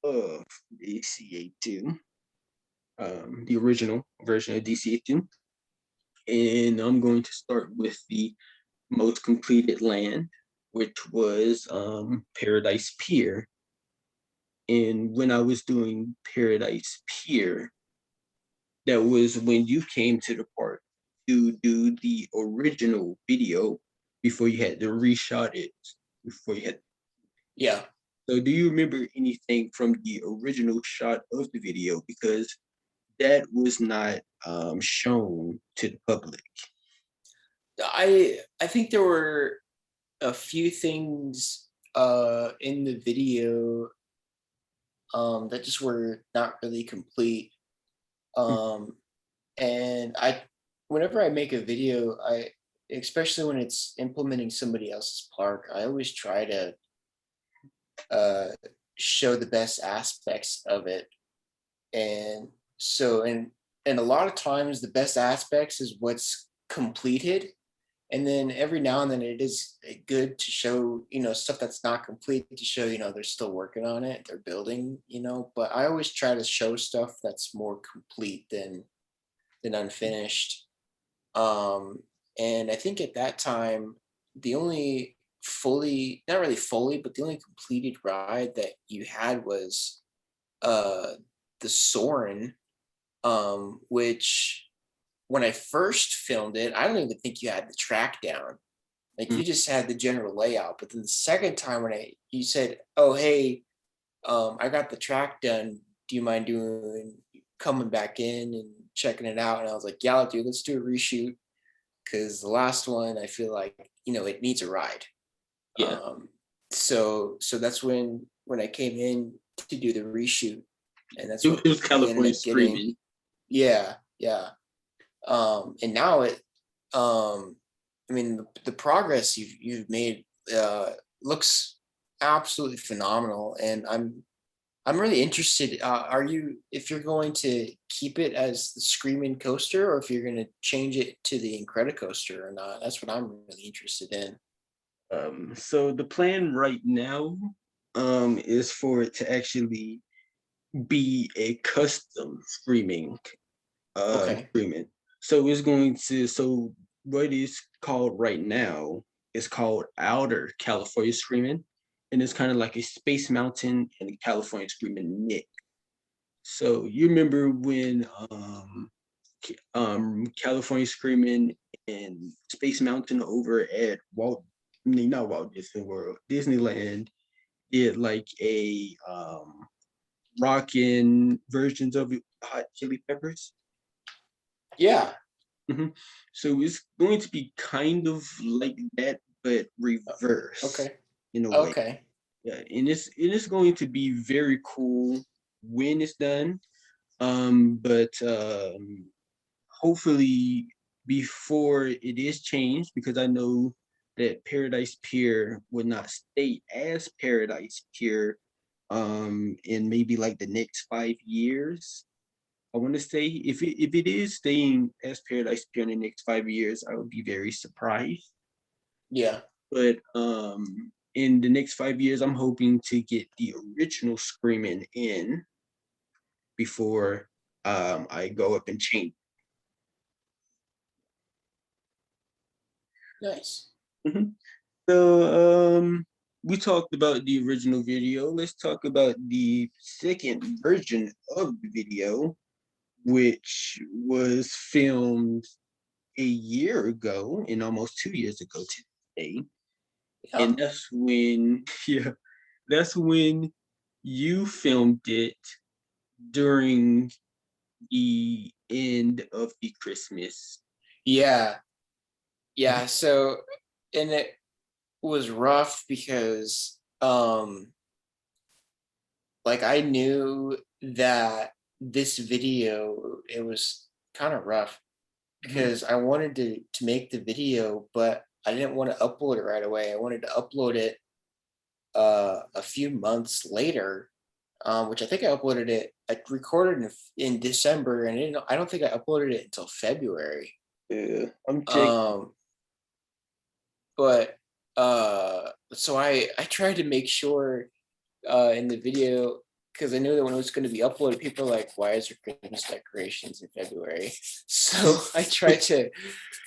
of DCA2, the original version of DCA2, and I'm going to start with the most completed land, which was Paradise Pier. And when I was doing Paradise Pier, that was when you came to the park to do the original video before you had to reshot it. Before you had Yeah. So do you remember anything from the original shot of the video? Because that was not shown to the public. I think there were a few things in the video that just were not really complete. Mm. Um and I whenever I make a video, I especially when it's implementing somebody else's park, I always try to uh show the best aspects of it. And so and a lot of times the best aspects is what's completed, and then every now and then it is good to show, stuff that's not complete, to show, they're still working on it, they're building, but I always try to show stuff that's more complete than unfinished. um and I think at that time the only fully, not really fully, but the only completed ride that you had was uh the Soren, which when I first filmed it, I don't even think you had the track down. Like Mm. you just had the general layout. But then the second time when you said, "Oh hey, I got the track done. Do you mind doing coming back in and checking it out?" And I was like, "Yeah, dude, let's do a reshoot because the last one I feel like it needs a ride." Yeah, So that's when I came in to do the reshoot, and that's it what was we ended California up getting. screaming. Yeah, yeah. And now um I mean the progress you've made looks absolutely phenomenal, and I'm really interested. Are you, if you're going to keep it as the Screaming coaster, or if you're going to change it to the Incredicoaster or not? That's what I'm really interested in. So the plan right now is for it to actually be a custom Okay. screaming. So it's going to so what is called right now is called Outer California Screaming, and it's kind of like a Space Mountain and a California Screaming mix. So you remember when California Screaming and Space Mountain over at not Walt Disney World, Disneyland did like a rockin' versions of Hot Chili Peppers. Yeah. Mhm. So it's going to be kind of like that, but reverse Okay. in a way. Okay. Yeah, and it is going to be very cool when it's done. But hopefully before it is changed, because I know that Paradise Pier will not stay as Paradise Pier in maybe like the next 5 years. I want to say if it is staying as Paradise Pier in the next 5 years, I would be very surprised. Yeah. But in the next 5 years, I'm hoping to get the original Screaming in before I go up and change. Nice. Mhm. So we talked about the original video. Let's talk about the second version of the video, which was filmed a year ago and almost 2 years ago today. Yeah. And that's when, yeah, that's when you filmed it during the end of the Christmas. Yeah. Mhm. Yeah. So, and it was rough because like I knew that this video, it was kind of rough Mhm. because I wanted to make the video, but I didn't want to upload it right away. I wanted to upload it a few months later, which I think I uploaded it. I recorded in December, and I don't think I uploaded it until February. Yeah, I'm checking. Um, but so I tried to make sure in the video, because I knew that when it was going to be uploaded, people are like, "Why is there Christmas decorations in February?" So I tried to,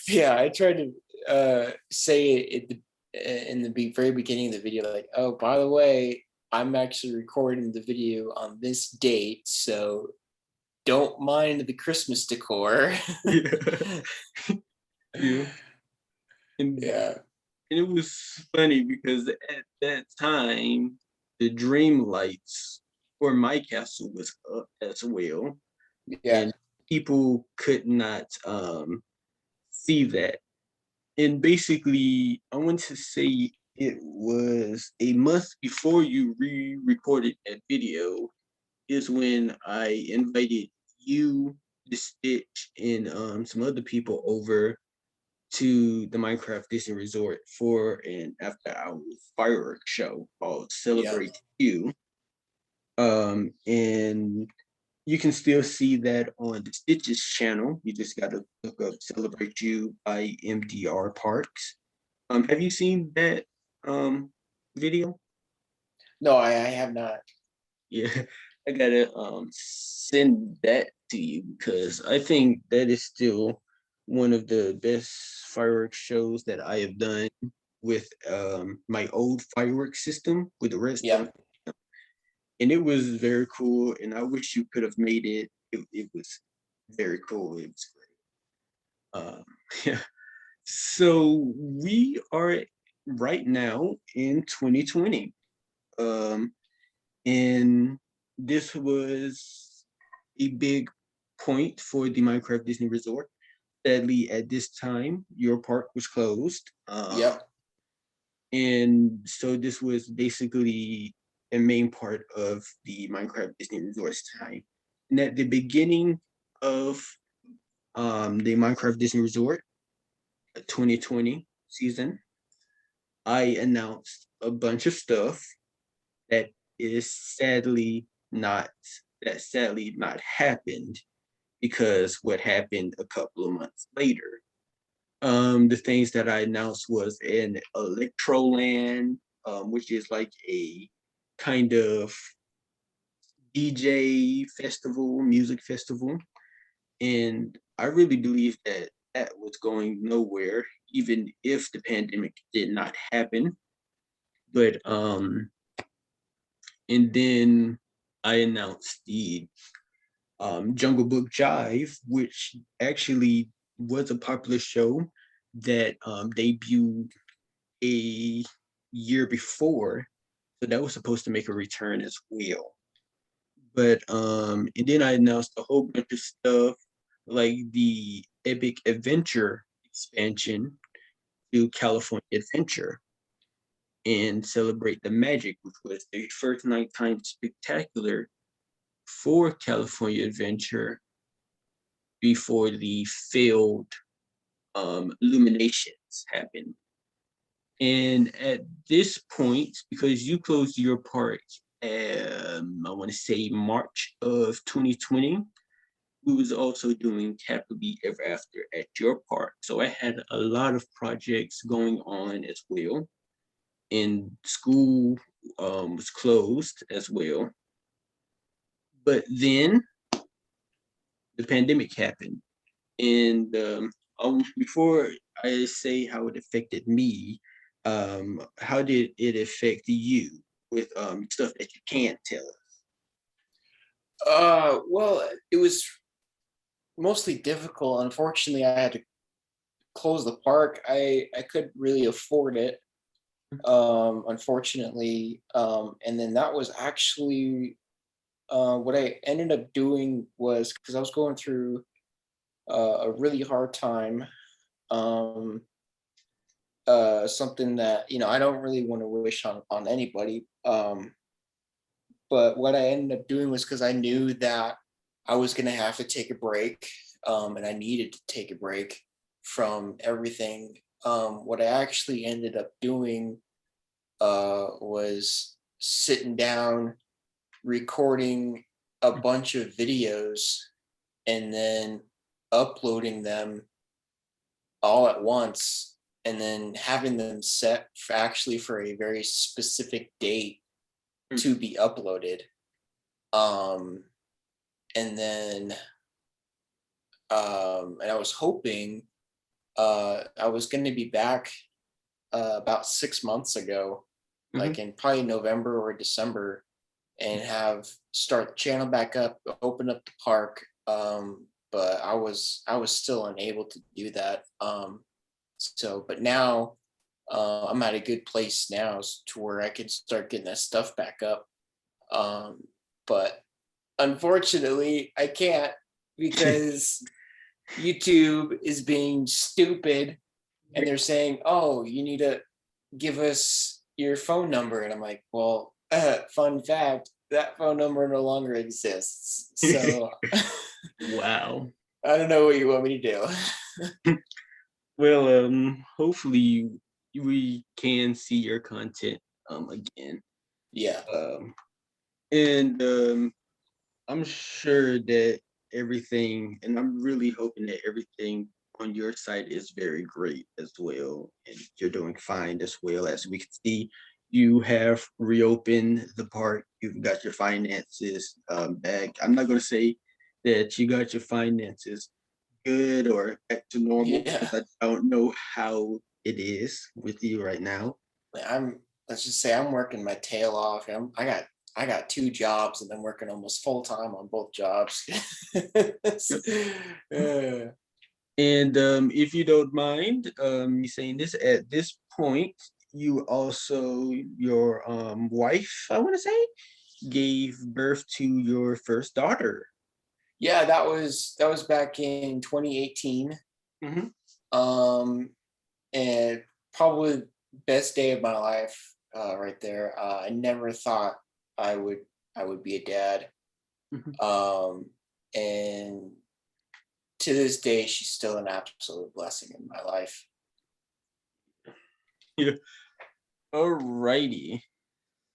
yeah, I tried to say it in the very beginning of the video, like, "Oh, by the way, I'm actually recording the video on this date, so don't mind the Christmas decor. Yeah. Yeah. And Yeah, And it was funny because at that time, the dream lights for my castle was up as well, yeah, and people could not see that. And basically, I want to say it was a month before you re-recorded that video is when I invited you, the Stitch, and some other people over to the Minecraft Disney Resort for an after-hours fireworks show called yeah. Celebrate You. And you can still see that on the Stitches channel. You just gotta look up Celebrate You by MDR Parks. Have you seen that video? No, I have not. Yeah, I gotta send that to you because I think that is still one of the best fireworks shows that I have done with my old fireworks system with the rest Yeah. of, and it was very cool. And I wish you could have made it. It was very cool. It was great. Yeah. So we are right now in 2020. Um, and this was a big point for the Minecraft Disney Resort. Sadly, at this time, your park was closed, Yep. and so this was basically a main part of the Minecraft Disney Resort's time. And at the beginning of the Minecraft Disney Resort 2020 season, I announced a bunch of stuff that is not sadly not happened because what happened a couple of months later. The things that I announced was an Electroland, which is like a kind of DJ festival, music festival, and I really believe that that was going nowhere, even if the pandemic did not happen. But and then I announced the Jungle Book Jive, which actually was a popular show that debuted a year before. So that was supposed to make a return as well. But and then I announced a whole bunch of stuff like the Epic Adventure expansion to California Adventure and Celebrate the Magic, which was the first nighttime spectacular for California Adventure before the failed illuminations happened. And at this point, because you closed your park, I want to say March of 2020, we was also doing Happily Ever After at your park. So I had a lot of projects going on as well. And school was closed as well. But then the pandemic happened. And before I say how it affected me, how did it affect you with stuff that you can't tell us? Well, it was mostly difficult. Unfortunately, I had to close the park. I couldn't really afford it. Unfortunately, and then that was actually what I ended up doing was because I was going through a really hard time. Um, Something that I don't really want to wish on anybody. But what I ended up doing was because I knew that I was gonna have to take a break, and I needed to take a break from everything. What I actually ended up doing was sitting down, recording a bunch of videos, and then uploading them all at once, and then having them set for a very specific date Mm. to be uploaded. Um, and then and I was hoping I was going to be back about 6 months ago, Mhm. like in probably November or December, and have start the channel back up, open up the park. But I was still unable to do that. So, but now I'm at a good place now to where I can start getting that stuff back up. But unfortunately, I can't because YouTube is being stupid and they're saying, "Oh, you need to give us your phone number." And I'm like, "Well, fun fact, that phone number no longer exists." So Wow. I don't know what you want me to do. Well, hopefully we can see your content again. Yeah. Um, and I'm sure that everything, and I'm really hoping that everything on your side is very great as well, and you're doing fine as well. As we can see, you have reopened the park. You've got your finances back. I'm not going to say that you got your finances good or back to normal Yeah. because I don't know how it is with you right now. I'm let's just say I'm working my tail off. I got two jobs and I'm working almost full time on both jobs. Yep. Uh, And if you don't mind me saying this, at this point, you also, your wife, I want to say, gave birth to your first daughter. yeah, that was back in 2018. Hmm. Um, and probably best day of my life, right there. I never thought I would I would be a dad. Hmm. Um, and to this day, she's still an absolute blessing in my life. Yeah. Alrighty.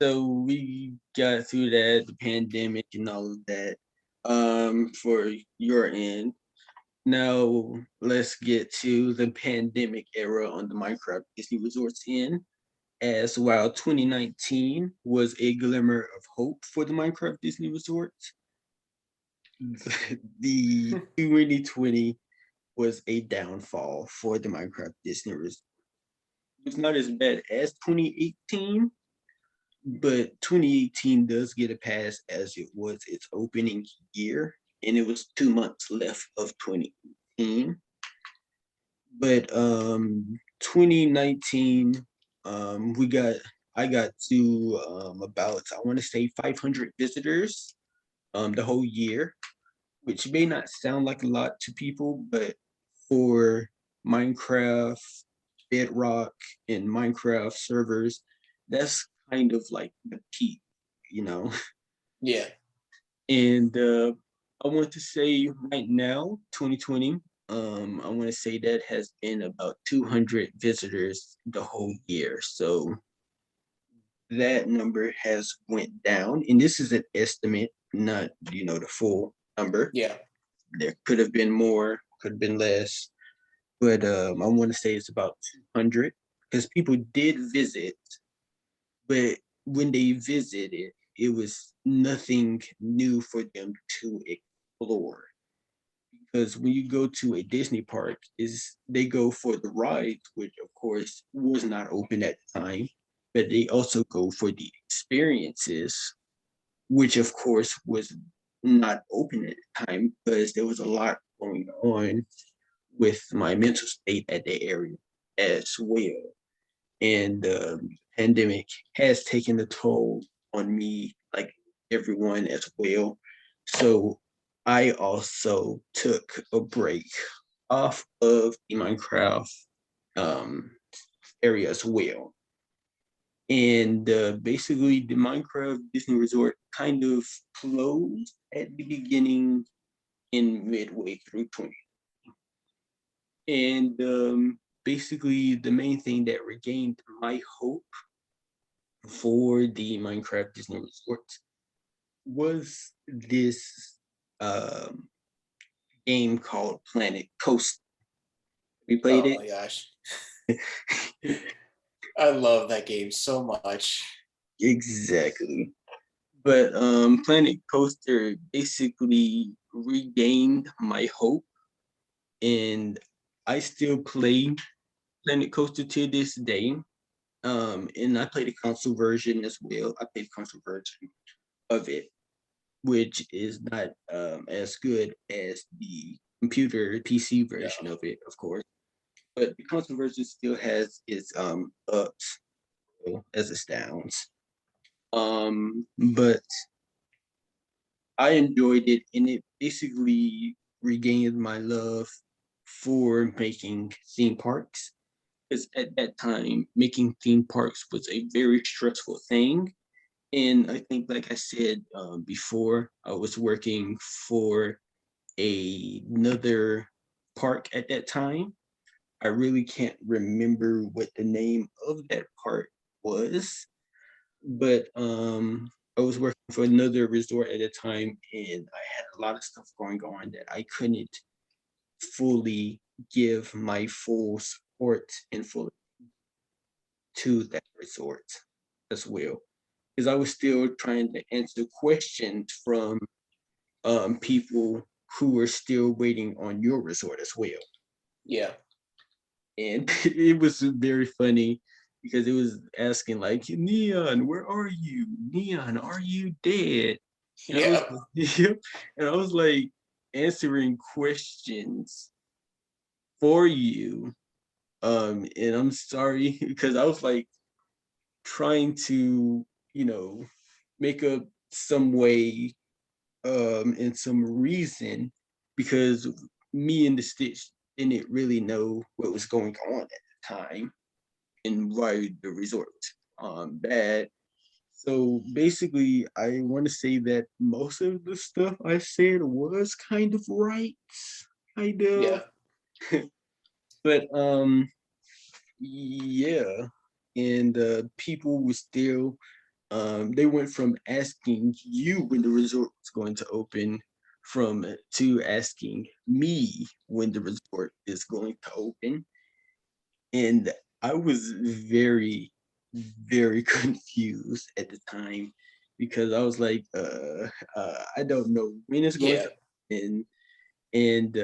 So we got through that, the pandemic and all of that, for your end. Now let's get to the pandemic era on the Minecraft Disney Resorts end. As while 2019 was a glimmer of hope for the Minecraft Disney Resorts, the 2020 was a downfall for the Minecraft Disney Resort. It's not as bad as 2018, but 2018 does get a pass as it was its opening year, and it was 2 months left of 2018. But 2019, we got I got to about, I want to say, 500 visitors the whole year, which may not sound like a lot to people, but for Minecraft, Bedrock, and Minecraft servers, that's kind of like the peak, you know. Yeah, And I want to say right now, 2020, I want to say that has been about 200 visitors the whole year. So that number has went down, and this is an estimate, not the full number. yeah, There could have been more, could have been less, but I want to say it's about 200 because people did visit, but when they visited, it was nothing new for them to explore. Because when you go to a Disney park, is they go for the rides, which of course was not open at the time, but they also go for the experiences, which of course was not open at the time because there was a lot going on with my mental state at the area as well. And the pandemic has taken a toll on me, like everyone as well. So I also took a break off of the Minecraft um, area as well. And basically, the Minecraft Disney Resort kind of closed at the beginning and midway through 20. And basically, the main thing that regained my hope for the Minecraft Disney Resort was this um, game called Planet Coast. We played oh it. my gosh, I love that game so much. Exactly. But Planet Coaster basically regained my hope, and I still play Planet Coaster to this day. And I played the console version as well. I played the console version of it, which is not as good as the computer PC No. version of it, of course. But the console version still has its ups as it downs. But I enjoyed it, and it basically regained my love for making theme parks. Because at that time, making theme parks was a very stressful thing. And I think, like I said before, I was working for another park at that time. I really can't remember what the name of that park was, but I was working for another resort at the time, and I had a lot of stuff going on that I couldn't fully give my full support and full to that resort as well, because I was still trying to answer questions from people who were still waiting on your resort as well. Yeah. And it was very funny because it was asking like, Neon, where are you? Neon, are you dead? And I was Yeah. yep, and I was like answering questions for you. And I'm sorry because I was like trying to, you know, make up some way and some reason, because me and the Stitch didn't really know what was going on at the time and why the resort was bad. So basically, I want to say that most of the stuff I said was kind of right, kind of, Yeah. but yeah, and people were still they went from asking you when the resort was going to open from to asking me when the resort is going to open. And I was very, very confused at the time because I was like, I don't know when it's going Yeah. to end. And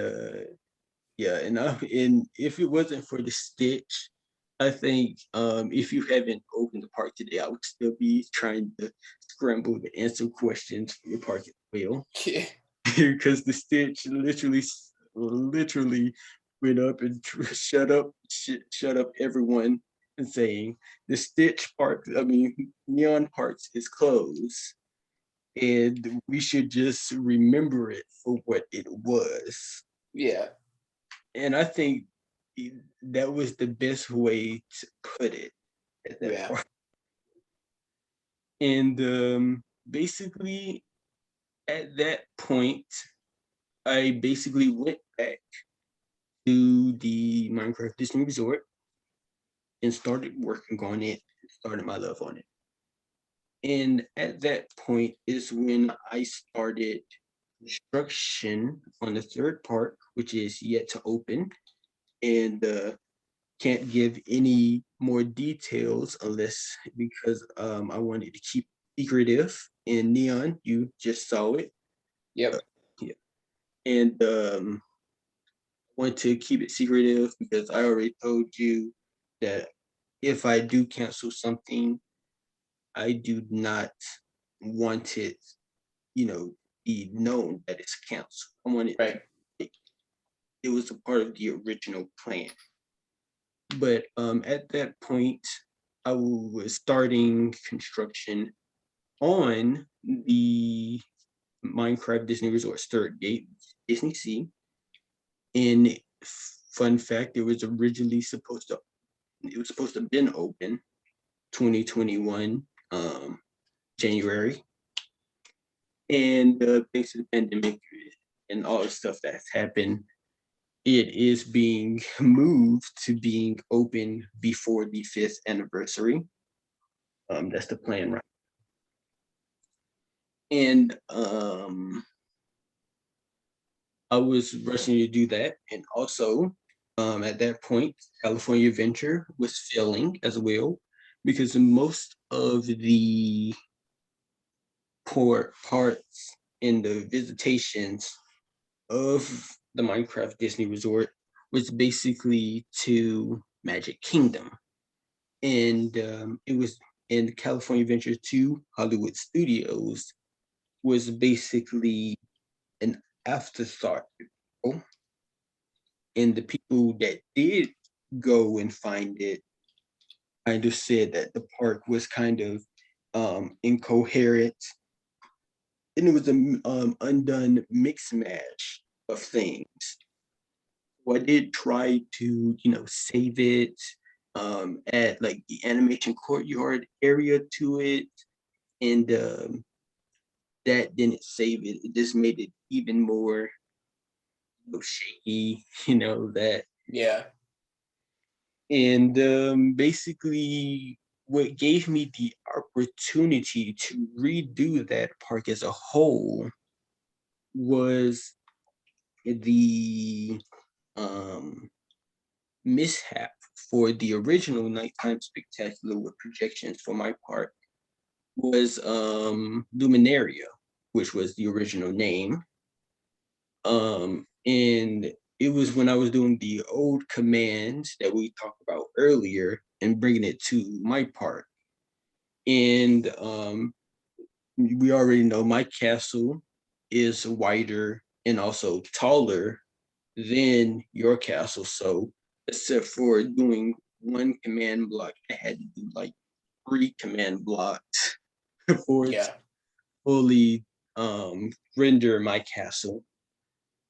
yeah, and if it wasn't for the Stitch, I think if you haven't opened the park today, I would still be trying to scramble to answer questions for your park as well. Yeah. Because the Stitch literally went up and shut up everyone and saying the Stitch Park, I mean Neon Parks is closed, and we should just remember it for what it was. Yeah. And I think that was the best way to put it at that Yeah. point. And basically, at that point, I basically went back to the Minecraft Disney Resort and started working on it, started my love on it. And at that point is when I started construction on the third park, which is yet to open. And can't give any more details unless because I wanted to keep secretive. In Neon, you just saw it. Uh, Yep. yeah. And want to keep it secretive because I already told you that if I do cancel something, I do not want it, be known that it's canceled. I want it to Right. be, it was a part of the original plan. But at that point, I was starting construction on the Minecraft Disney Resort's third gate, Disney Sea. And fun fact, it was supposed to have been open 2021 January, and thanks to the pandemic and all the stuff that's happened, it is being moved to being open before the fifth anniversary. That's the plan, right? And I was rushing to do that, and also at that point, California Adventure was failing as well because most of the port parts and the visitations of the Minecraft Disney Resort was basically to Magic Kingdom. and it was in California Adventure 2 Hollywood Studios was basically an afterthought. And the people that did go and find it kind of said that the park was kind of incoherent, and it was a undone mix match of things. So I did try to, save it, add like the animation courtyard area to it, and that didn't save it. It just made it even more, shaky, that. Yeah. And basically, what gave me the opportunity to redo that park as a whole was the um, mishap for the original nighttime spectacular with projections for my park was Luminaria, which was the original name. And it was when I was doing the old commands that we talked about earlier and bringing it to my park. And we already know my castle is wider and also taller than your castle. So, except for doing one command block, I had to do like three command blocks for it to Yeah. fully render my castle.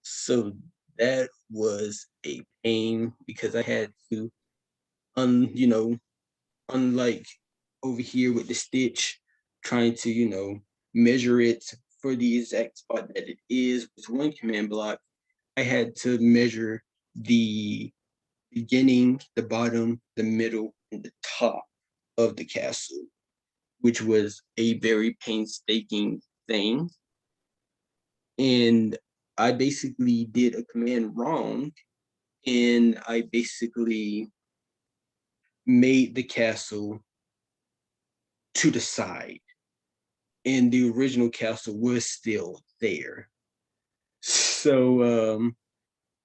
So that was a pain because I had to unlike over here with the stitch, trying to, measure it for the exact spot that it is with one command block. I had to measure the beginning, the bottom, the middle, and the top of the castle, which was a very painstaking thing. And I basically did a command wrong, and I basically made the castle to the side, and the original castle was still there. So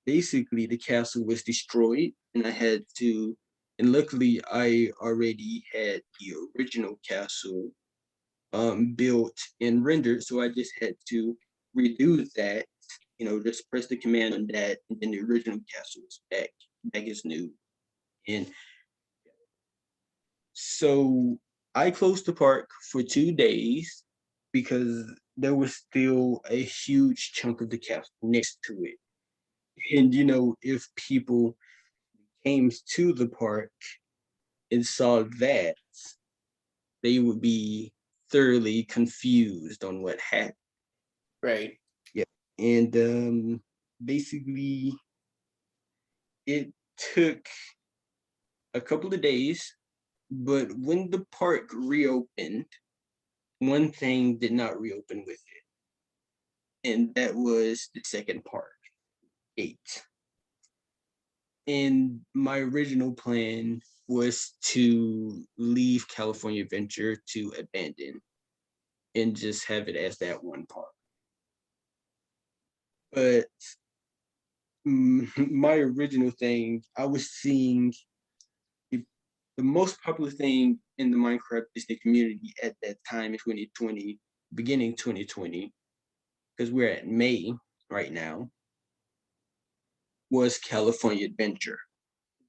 basically, the castle was destroyed, and I had to. And luckily, I already had the original castle built and rendered, so I just had to redo that. Just press the command on that, and then the original castle is back as new. And so I closed the park for 2 days because there was still a huge chunk of the castle next to it. And if people came to the park and saw that, they would be thoroughly confused on what happened. Right. Yeah. And basically, it took a couple of days, but when the park reopened, one thing did not reopen with it, and that was the second park, 8. And my original plan was to leave California Adventure to abandon and just have it as that one park. But my original thing, I was seeing the, the most popular thing in the Minecraft Disney community at that time in 2020, beginning 2020, because we're at May right now, was California Adventure.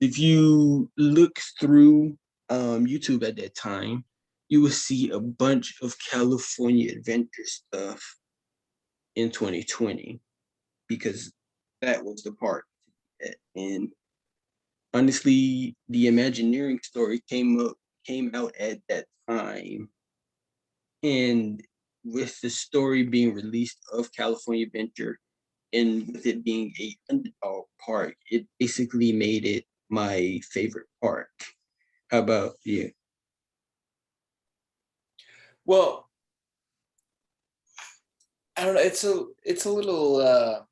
If you look through YouTube at that time, you will see a bunch of California Adventure stuff in 2020 because that was the part. And honestly, the Imagineering story came out at that time, and with the story being released of California Adventure, and with it being a underdog park, it basically made it my favorite park. How about you? Well, I don't know. It's a little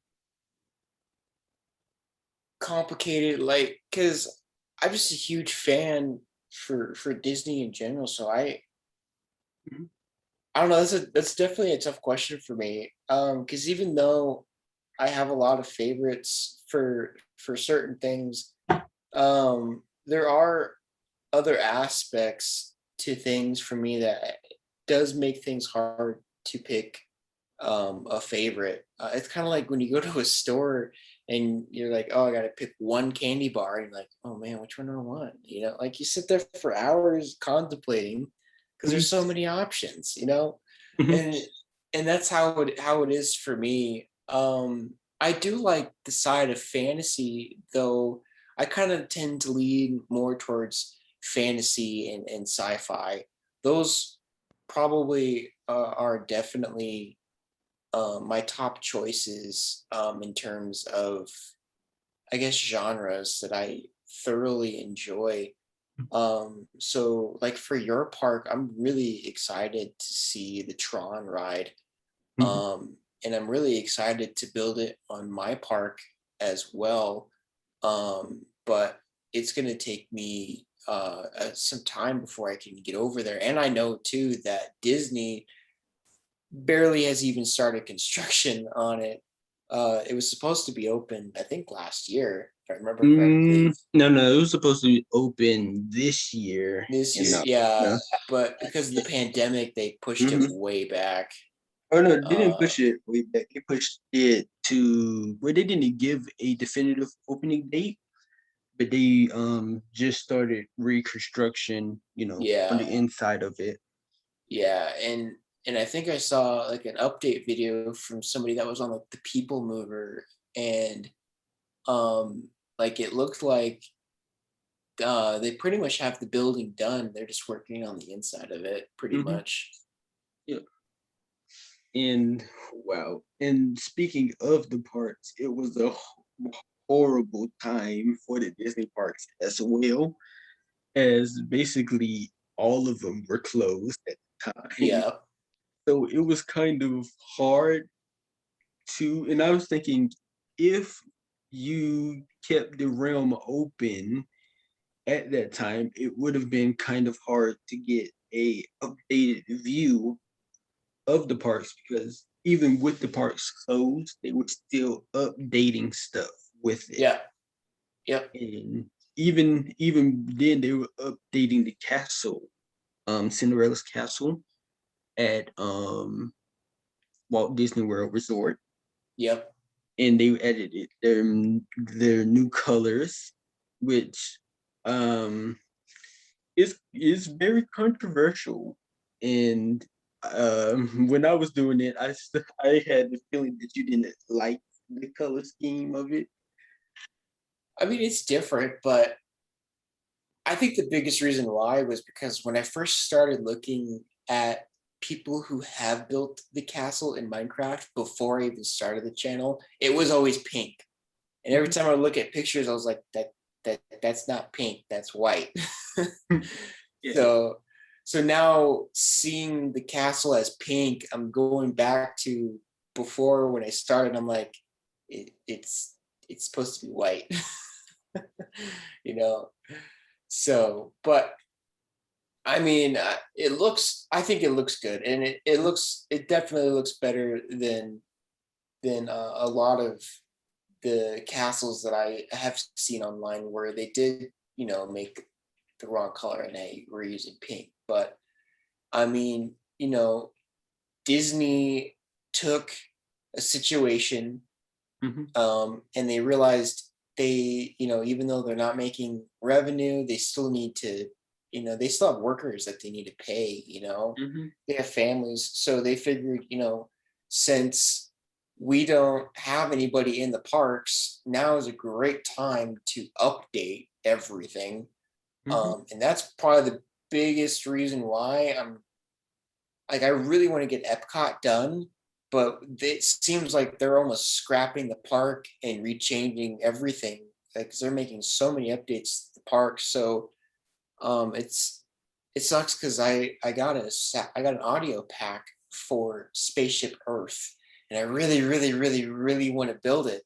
complicated, like, because I'm just a huge fan for Disney in general. So Mhm. I don't know. That's definitely a tough question for me. Because even though I have a lot of favorites for certain things, there are other aspects to things for me that does make things hard to pick a favorite. It's kind of like when you go to a store and you're like, oh, I got to pick one candy bar. And you're like, oh man, which one do I want? You know, like you sit there for hours contemplating because there's Mhm, so many options, you know? mhm, And that's how it is for me. I do like the side of fantasy, though I kind of tend to lean more towards fantasy and sci-fi. Those probably are definitely my top choices in terms of, I guess, genres that I thoroughly enjoy. So, like for your park, I'm really excited to see the Tron ride, mhm. um, and I'm really excited to build it on my park as well. But it's going to take me some time before I can get over there, and I know too that Disney barely has even started construction on it. It was supposed to be open, I think, last year, if I remember correctly. No, no, it was supposed to be open this year, This and year, yeah, no. but because of the pandemic, they pushed it Mhm. way back. Oh no, they didn't Uh, push it way back. They pushed it to where they didn't give a definitive opening date, but they just started reconstruction, on yeah, the inside of it. yeah, and I think I saw like an update video from somebody that was on like the People Mover, and um, like it looked like they pretty much have the building done. They're just working on the inside of it, pretty Hmm. much. Yeah. And wow. And speaking of the parks, it was a horrible time for the Disney parks as well, as basically all of them were closed at the time. Yeah, So it was kind of hard to, and I was thinking, if you kept the realm open at that time, it would have been kind of hard to get a updated view of the parks, because even with the parks closed, they were still updating stuff with it. yeah, yep, And even then they were updating the castle, Cinderella's castle at Walt Disney World Resort, yep. and they added their new colors, which um is very controversial. And when I was doing it, I had the feeling that you didn't like the color scheme of it. I mean, it's different, but I think the biggest reason why was because when I first started looking at people who have built the castle in Minecraft before I even started the channel, it was always pink. And every Mhm. time I would look at pictures, I was like, that's not pink, that's white. Yeah. so so now seeing the castle as pink, I'm going back to before when I started. I'm like, it's supposed to be white, you know. So, but I mean, it looks. I think it looks good, and it looks. It definitely looks better than a lot of the castles that I have seen online, where they did, make the wrong color and they were using pink. But I mean, Disney took a situation, Mhm. and they realized they, even though they're not making revenue, they still need to, they still have workers that they need to pay, Mhm. they have families. So they figured, since we don't have anybody in the parks, now is a great time to update everything. Mhm. And that's probably the biggest reason why I'm like, I really want to get Epcot done, but it seems like they're almost scrapping the park and rechanging everything. Like, 'cause they're making so many updates to the park. So it sucks because I got an audio pack for Spaceship Earth, and I really, really, really, really want to build it.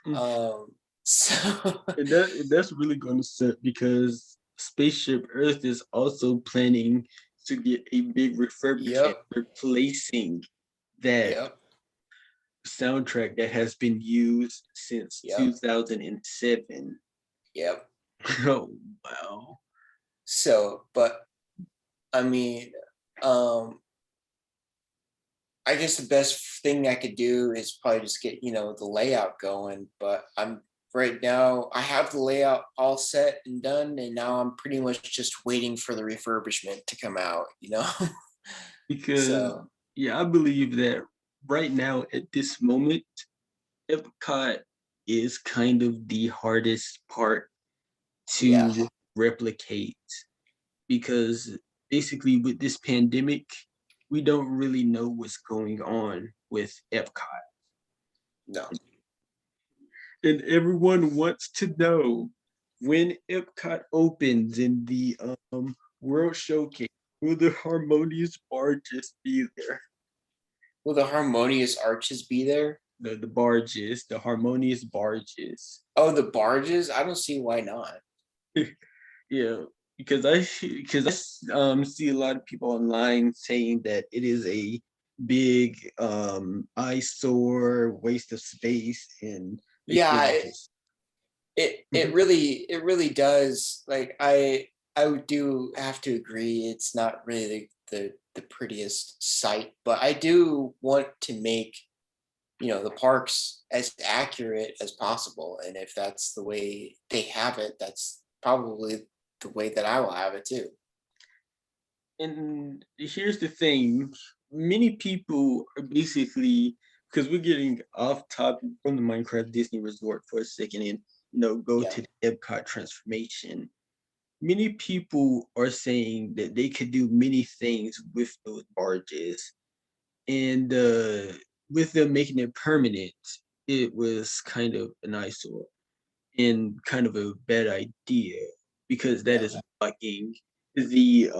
Mm. So And that's really going to suck, because Spaceship Earth is also planning to get a big refurbishment, yep, replacing that yep, soundtrack that has been used since yep, 2007. yep. Oh, wow. So, but I mean, um, I guess the best thing I could do is probably just get, the layout going. But I'm right now, I have the layout all set and done, and now I'm pretty much just waiting for the refurbishment to come out. Because So, yeah, I believe that right now at this moment, Epcot is kind of the hardest part yeah, to replicate because basically with this pandemic, we don't really know what's going on with Epcot. no. And everyone wants to know when Epcot opens in the World Showcase, will the harmonious barges be there? Will the harmonious arches be there? The barges, the harmonious barges. Oh, the barges? I don't see why not. Yeah, because I see a lot of people online saying that it is a big eyesore, waste of space, and they feel Yeah, like it, it's it it Mhm. really it really does. Like I do have to agree, it's not really the prettiest sight, but I do want to make the parks as accurate as possible, and if that's the way they have it, that's probably the way that I will have it too. And here's the thing, many people are basically because we're getting off topic from the Minecraft Disney Resort for a second and go Yeah, to the Epcot transformation. Many people are saying that they could do many things with those barges. And with them making it permanent, it was kind of an eyesore and kind of a bad idea because that yeah, is blocking the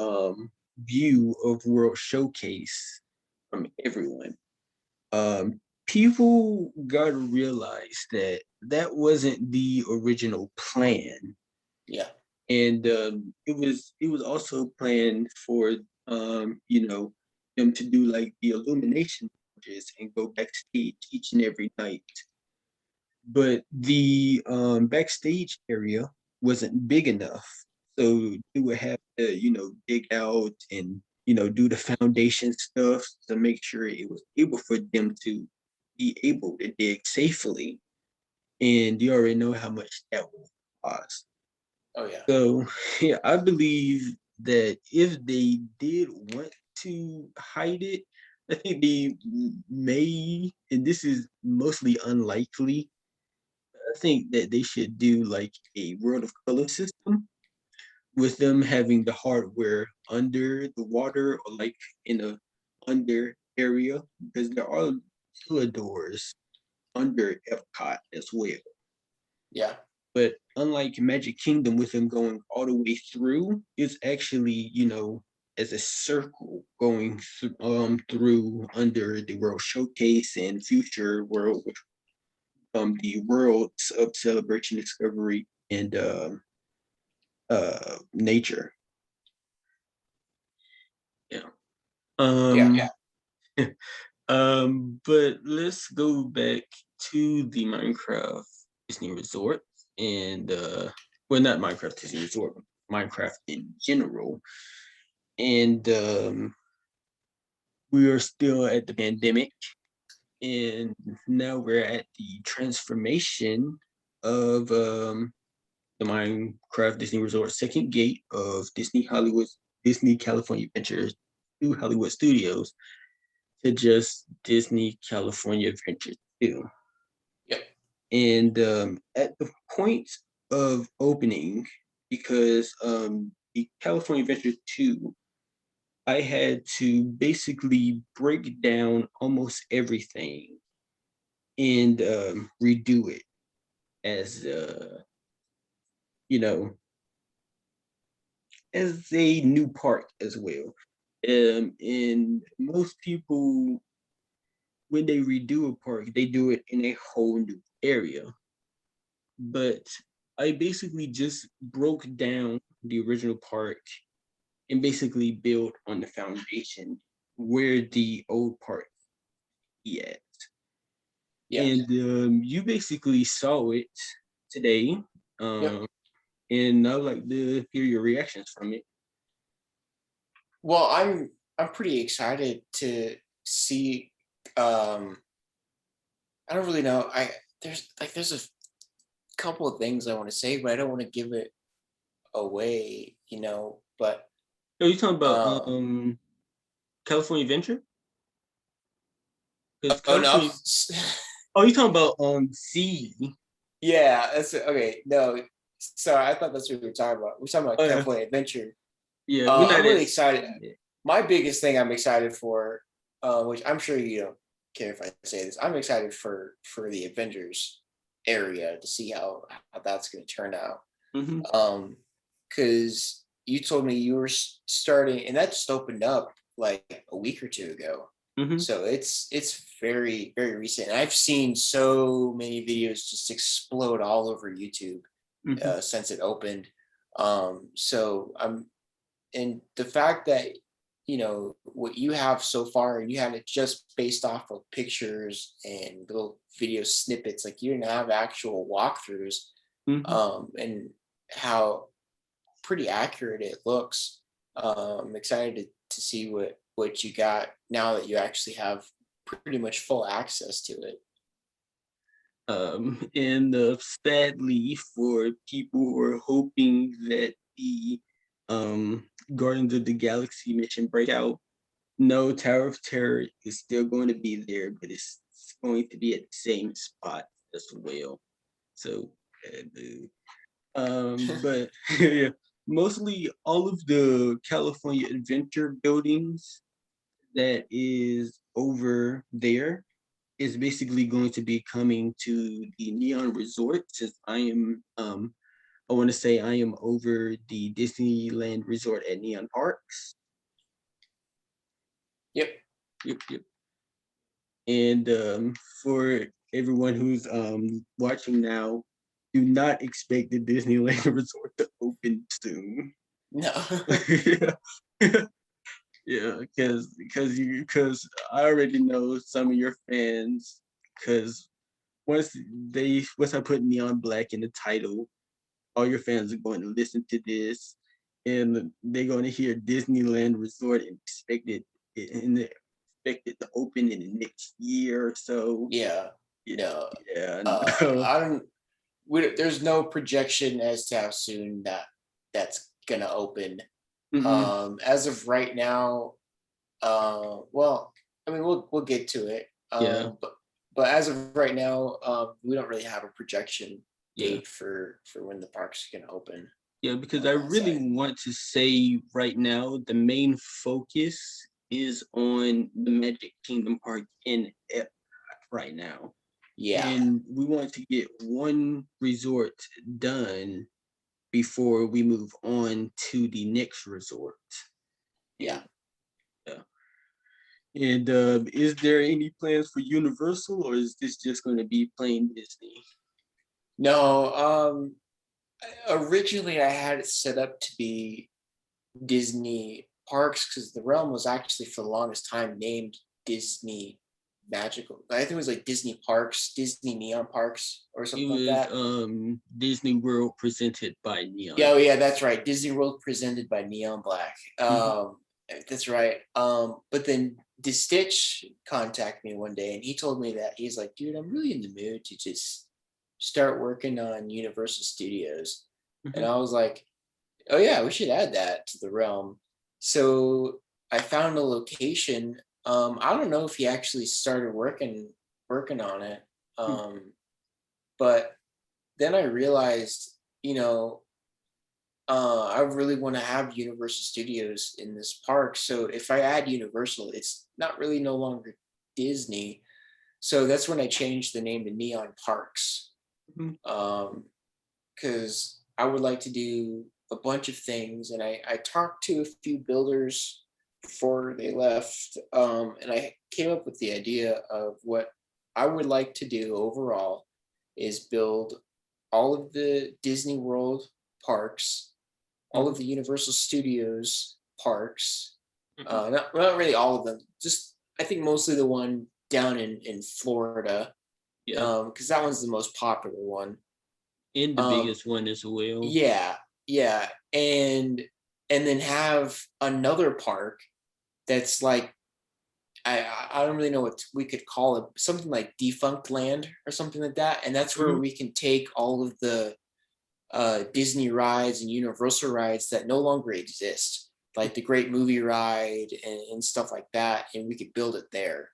view of World Showcase from everyone. People got to realize that that wasn't the original plan, yeah, and it was also planned for them to do like the illumination images and go backstage each and every night. But the backstage area wasn't big enough, so they would have to dig out and do the foundation stuff to make sure it was able for them to be able to dig safely. And you already know how much that will cost. oh yeah, So yeah, I believe that if they did want to hide it, I think they may, and this is mostly unlikely. I think that they should do like a World of Color system with them having the hardware under the water or like in a under area because there are killer doors under Epcot as well. yeah, But unlike Magic Kingdom, with them going all the way through, it's actually, as a circle going through under the World Showcase and Future World, which the Worlds of Celebration, Discovery, and Nature. Yeah. yeah, Um, but let's go back to the Minecraft Disney Resort and well, not Minecraft Disney Resort, but Minecraft in general. And we are still at the pandemic, and now we're at the transformation of the Minecraft Disney Resort second gate of Disney California Adventures to Hollywood Studios to just Disney California Adventures 2. yeah, And at the point of opening, because the California Adventure 2, I had to basically break down almost everything and redo it as, you know, as a new park as well. And most people, when they redo a park, they do it in a whole new area. But I basically just broke down the original park and basically built on the foundation where the old park is at. yeah, And you basically saw it today. yep, Um, and I would like to hear your reactions from it. Well, I'm pretty excited to see. Um, I don't really know. There's a couple of things I want to say, but I don't want to give it away, But So you talking about um, California Adventure? Because oh no, California. Oh, you talking about C? yeah, that's okay. No, sorry, I thought that's what we were talking about. We're talking about Oh yeah, California Adventure. yeah. We're I'm not at really C excited. yet. My biggest thing I'm excited for, which I'm sure you don't care if I say this, I'm excited for the Avengers area to see how that's going to turn out. Mm-hmm. Because you told me you were starting, and that just opened up like a week or two ago. Mm-hmm. So it's very very recent. And I've seen so many videos just explode all over YouTube Mm-hmm. since it opened. So I'm and the fact that what you have so far, and you had it just based off of pictures and little video snippets, like you didn't have actual walkthroughs, Mm-hmm. and how pretty accurate it looks. I'm excited to see what you got now that you actually have pretty much full access to it. And sadly, for people who are hoping that the Guardians of the Galaxy mission breakout, no, Tower of Terror is still going to be there, but it's going to be at the same spot as well. So, boo. But yeah, mostly all of the California Adventure buildings that is over there is basically going to be coming to the Neon Resort, since I want to say I am over the Disneyland Resort at Neon Parks. Yep. Yep, yep. And for everyone who's watching now, do not expect the Disneyland Resort to open soon. No. Yeah, yeah, because I already know some of your fans. Because once I put Neon Black in the title, all your fans are going to listen to this, and they're going to hear Disneyland Resort and expect it to open in the next year or so. Yeah. Yeah, No. yeah, no. I don't. There's no projection as to how soon that's gonna open. Mm-hmm. As of right now, well, I mean, we'll get to it. Yeah, But as of right now, we don't really have a projection yeah, date for when the park's gonna open yeah. Because I on that really side. want to say right now, the main focus is on the Magic Kingdom Park in Epcot right now, Yeah, and we want to get one resort done before we move on to the next resort. yeah. And yeah. And is there any plans for Universal, or is this just going to be plain Disney? No, originally I had it set up to be Disney parks because the realm was actually for the longest time named Disney Magical. I think it was like Disney Parks, Disney Neon Parks, or It something like was that. Disney World presented by Yeah, Neon. oh yeah, that's right. Disney World presented by Neon Black. Mm-hmm. That's right. But then Stitch contacted me one day and he told me that he's like, dude, I'm really in the mood to just start working on Universal Studios. And Mm-hmm. I was like, oh yeah, we should add that to the realm. So I found a location. I don't know if he actually started working on it. But then I realized, I really want to have Universal Studios in this park. So if I add Universal, it's not really no longer Disney. So that's when I changed the name to Neon Parks. Mm-hmm. Because I would like to do a bunch of things. And I talked to a few builders before they left. And I came up with the idea of what I would like to do overall is build all of the Disney World parks, all Mm-hmm. of the Universal Studios parks. Mm-hmm. Not really all of them. Just I think mostly the one down in Florida, Yeah. because that one's the most popular one. And the Um, biggest one as well. yeah, yeah, and then have another park that's like I don't really know what we could call it, something like defunct land or something like that, and that's where Mhm. we can take all of the Disney rides and Universal rides that no longer exist, like the Great Movie Ride and stuff like that, and we could build it there,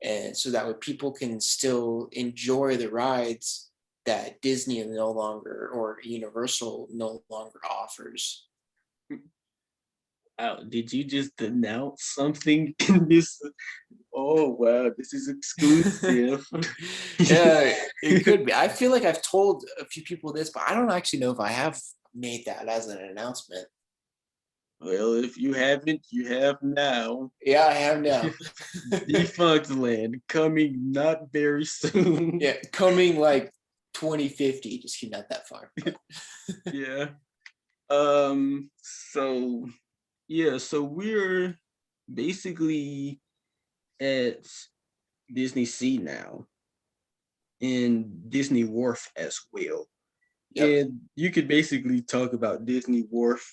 and so that way people can still enjoy the rides that Disney no longer or Universal no longer offers. Wow, did you just announce something in this? Oh wow, this is exclusive. Yeah, it could be. I feel like I've told a few people this, but I don't actually know if I have made that as an announcement. Well, if you haven't, you have now. Yeah, I have now. Defunct Land coming not very soon. Yeah, coming like 2050, just kidding, not that far. But Yeah. So yeah, so we're basically at Disney Sea now and Disney Wharf as well. yep. And you could basically talk about Disney Wharf,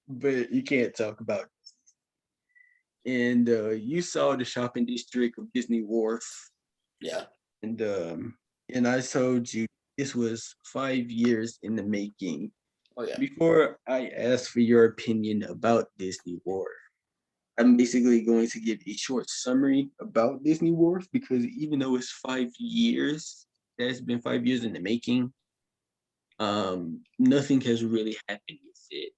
but you can't talk about. And you saw the shopping district of Disney Wharf, Yeah. and I told you this was 5 years in the making. Oh yeah. Before I ask for your opinion about Disney Wharf, I'm basically going to give a short summary about Disney Wharf because even though it's 5 years, that's been 5 years in the making. Nothing has really happened with it.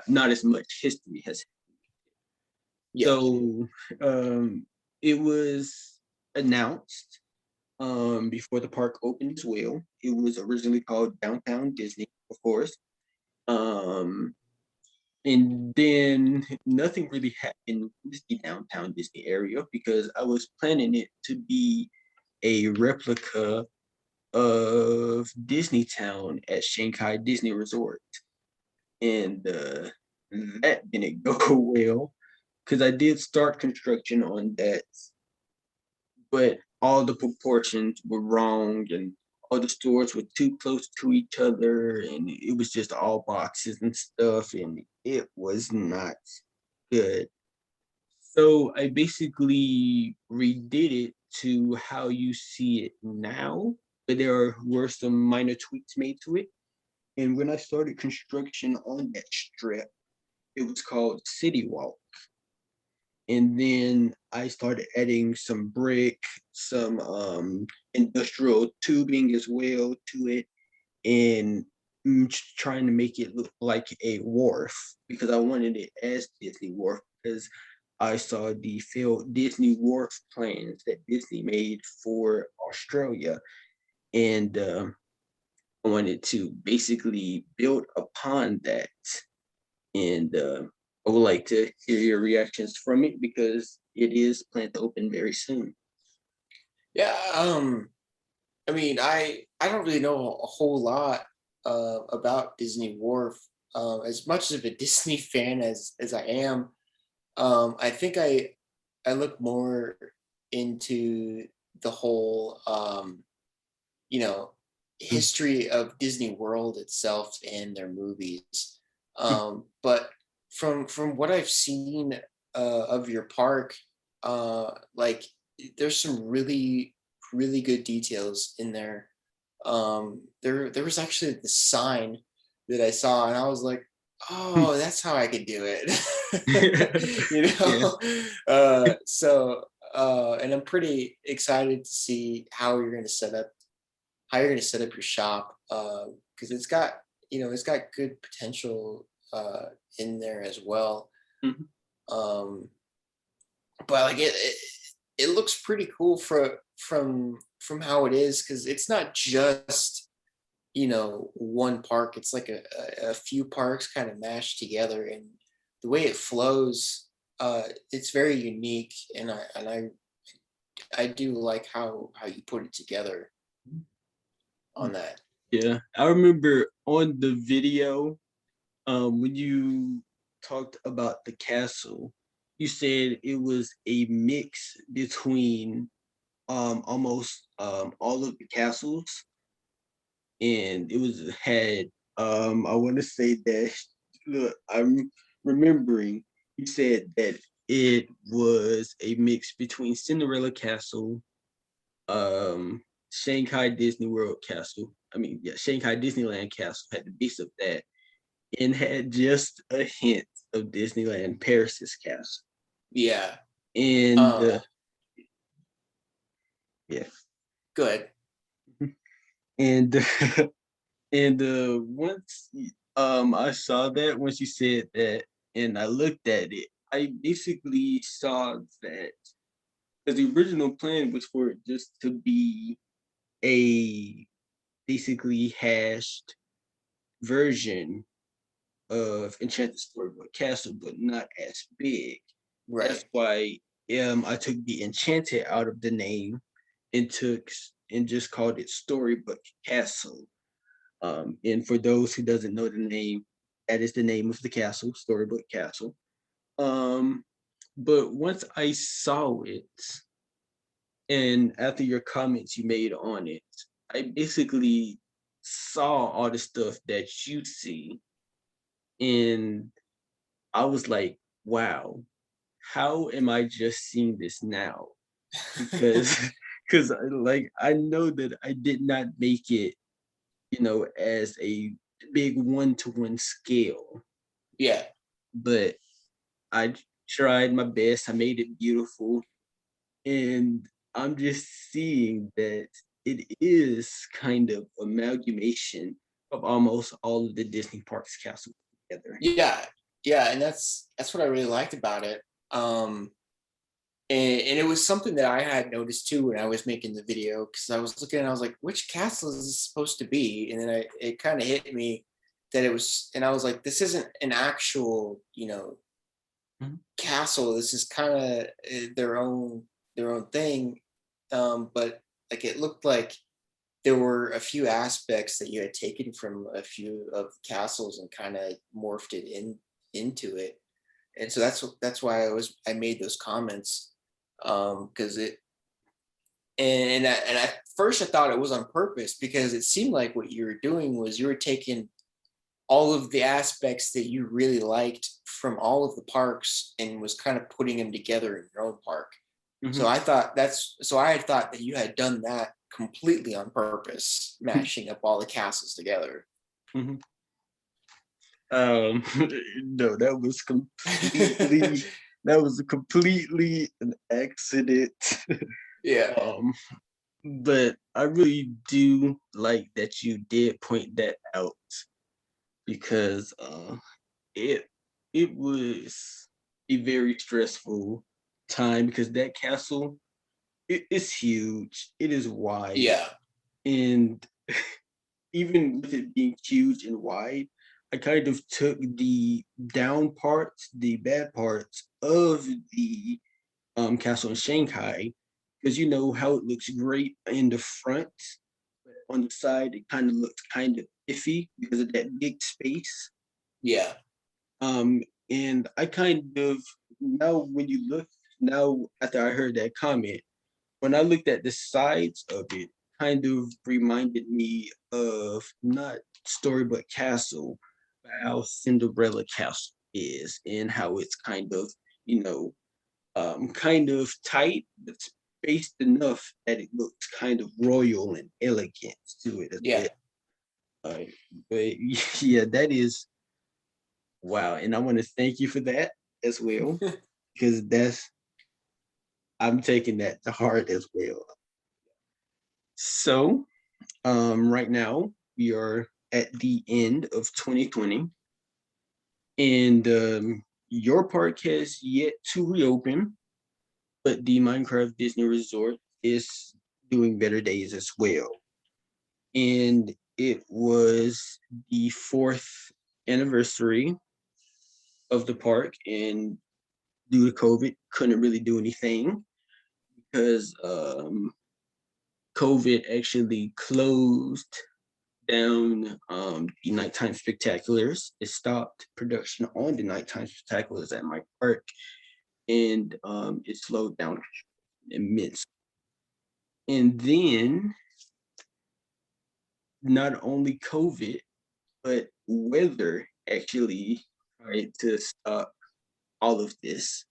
Not as much history has. Yeah. So it was announced before the park opened as well. It was originally called Downtown Disney, of course. Um, and then nothing really happened with the Downtown Disney area because I was planning it to be a replica of Disney Town at Shanghai Disney Resort. And that didn't go well because I did start construction on that, but all the proportions were wrong and all the stores were too close to each other and it was just all boxes and stuff and it was not good. So I basically redid it to how you see it now, but were some minor tweaks made to it. And when I started construction on that strip, it was called City Walk. And then I started adding some brick, some industrial tubing as well to it, and trying to make it look like a wharf because I wanted it as Disney Wharf because I saw the failed Disney Wharf plans that Disney made for Australia, and I wanted to basically build upon that. And I would like to hear your reactions from it because it is planned to open very soon. Yeah. I mean, I don't really know a whole lot about Disney Wharf. As much of a Disney fan as I am, I think I look more into the whole you know history of Disney World itself and their movies. But from what I've seen of your park, like there's some really good details in there. There was actually the sign that I saw, and I was like, oh, that's how I could do it. you Yeah. know. So and I'm pretty excited to see how you're going to set up your shop because it's got good potential in there as well. Mhm. Um, but like it looks pretty cool from how it is because it's not just one park. It's like a few parks kind of mashed together, and the way it flows, it's very unique, and I do like how you put it together on that. Yeah. I remember on the video, when you talked about the castle, you said it was a mix between almost all of the castles. and it was had I want to say that, look, I'm remembering you said that it was a mix between Cinderella Castle, Shanghai Disney World Castle. I mean, yeah, Shanghai Disneyland Castle had the base of that, and had just a hint of Disneyland Paris's castle. Yeah. And Uh, yeah, good. and and once I saw that, once you said that, and I looked at it, I basically saw that because the original plan was for it just to be a basically hashed version of Enchanted Storybook Castle, but not as big. That's Right. why I took the Enchanted out of the name and took and just called it Storybook Castle. And for those who doesn't know the name, that is the name of the castle, Storybook Castle. Um, but once I saw it, and after your comments you made on it, I basically saw all the stuff that you see, and I was like, wow, how am I just seeing this now? Because because like I know that I did not make it, as a big one-to-one scale, Yeah. but I tried my best. I made it beautiful, and I'm just seeing that it is kind of amalgamation of almost all of the Disney parks castles together. Yeah. Yeah. And that's what I really liked about it. Um, and it was something that I had noticed too when I was making the video because I was looking and I was like, which castle is this supposed to be? And then it kind of hit me that it was, and I was like, this isn't an actual, Mhm, castle. This is kind of their own thing. But like it looked like there were a few aspects that you had taken from a few of the castles and kind of morphed it into it. And so that's why I made those comments because it and at first I thought it was on purpose because it seemed like what you were doing was you were taking all of the aspects that you really liked from all of the parks and was kind of putting them together in your own park. So mhm, I had thought that you had done that completely on purpose, mashing up all the castles together. mhm. Um, no, that was completely an accident. Yeah. um, but I really do like that you did point that out, because it it was a very stressful time, because that castle, it is huge, it is wide, Yeah. and even with it being huge and wide, I kind of took the down parts, the bad parts of the castle in Shanghai, because you know how it looks great in the front, but on the side it kind of looks kind of iffy because of that big space. Yeah. Um, and I kind of, now when you look, now after I heard that comment, when I looked at the sides of it, kind of reminded me of not Storybook Castle, but how Cinderella Castle is, and how it's kind of, you know, kind of tight, but spaced enough that it looks kind of royal and elegant to it as well. Yeah. Uh, but yeah, that is wow, and I want to thank you for that as well, because that's, I'm taking that to heart as well. So, right now we are at the end of 2020, and your park has yet to reopen, but the Minecraft Disney Resort is doing better days as well. And it was the fourth anniversary of the park, and due to COVID, couldn't really do anything because COVID actually closed down the nighttime spectaculars. It stopped production on the nighttime spectaculars at my park, and it slowed down immensely. And then not only COVID, but weather actually tried to stop all of this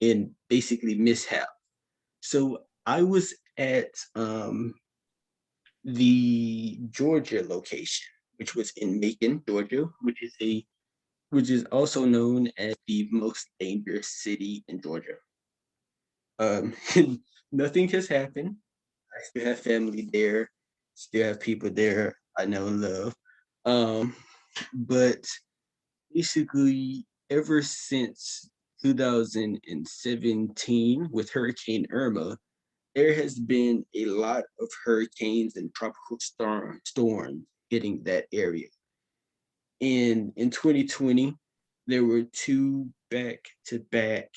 and basically mishap. So I was at the Georgia location, which was in Macon, Georgia, which is also known as the most dangerous city in Georgia. Um, nothing has happened. I still have family there, still have people there I know and love. Um, but basically, ever since 2017 with Hurricane Irma, there has been a lot of hurricanes and tropical storms hitting that area. And in 2020, there were two back-to-back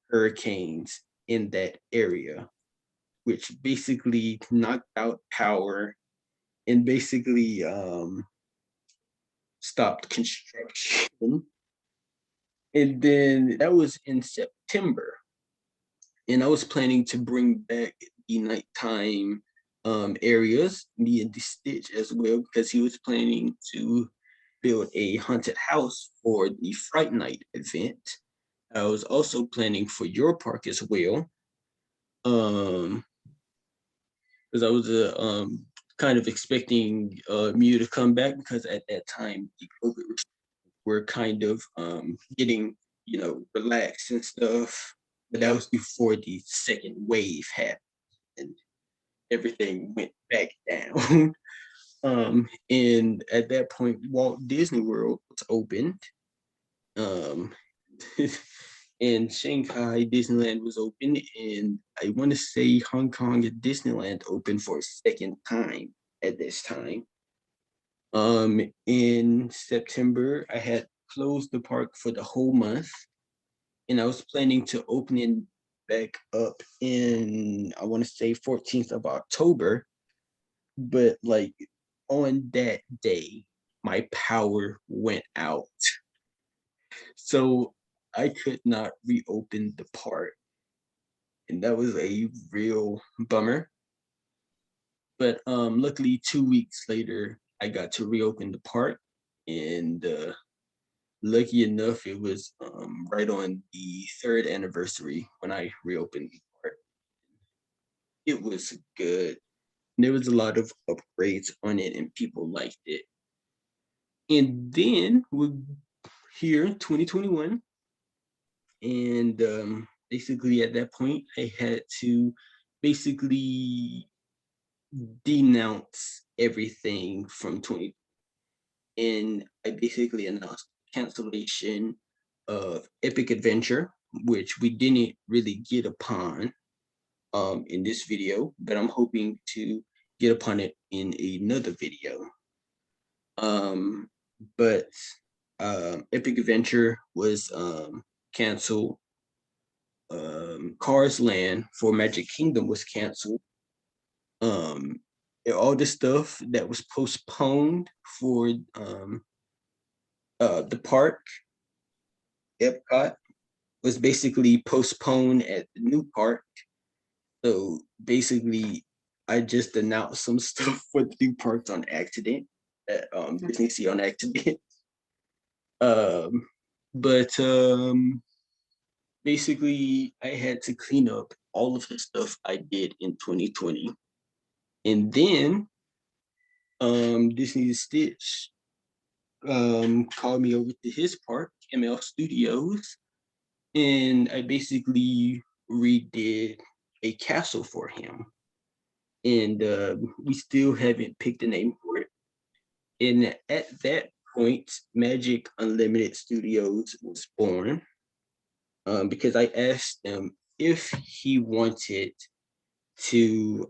hurricanes in that area, which basically knocked out power and basically stopped construction. And then that was in September. And I was planning to bring back the nighttime areas, me and the Stitch as well, because he was planning to build a haunted house for the Fright Night event. I was also planning for your park as well, um, because I was kind of expecting Mew to come back because at that time the COVID were kind of getting relaxed and stuff. But that Yep. was before the second wave happened and everything went back down. And at that point, Walt Disney World was opened. Um, and Shanghai Disneyland was open, and I want to say Hong Kong Disneyland opened for a second time at this time. In September, I had closed the park for the whole month, and I was planning to open it back up in I want to say 14th of October, but like on that day, my power went out, so I could not reopen the park, and that was a real bummer. But luckily, 2 weeks later, I got to reopen the park, and lucky enough, it was right on the third anniversary when I reopened the park. It was good. There was a lot of upgrades on it, and people liked it. And then we're here, 2021, and basically at that point, I had to basically denounce everything from 20, and I basically announced cancellation of Epic Adventure, which we didn't really get upon in this video, but I'm hoping to get upon it in another video. Um, but Epic Adventure was canceled. Cars Land for Magic Kingdom was canceled. Um, all the stuff that was postponed for the park, Epcot, was basically postponed at the new park. So basically, I just announced some stuff for the new parks on accident at Disney Sea on accident. Um, but basically, I had to clean up all of the stuff I did in 2020, and then Disney Stitch called me over to his park, ML Studios, and I basically redid a castle for him. And we still haven't picked a name for it. And at that point, Magic Unlimited Studios was born because I asked him if he wanted to,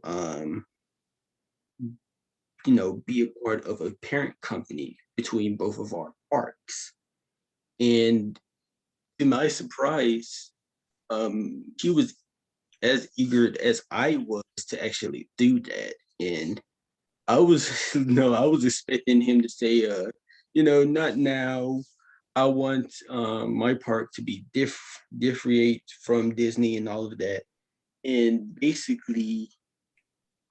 be a part of a parent company between both of our parks. And to my surprise, he was as eager as I was to actually do that. And I was no, I was expecting him to say, not now. I want my park to be differentiate from Disney and all of that. And basically,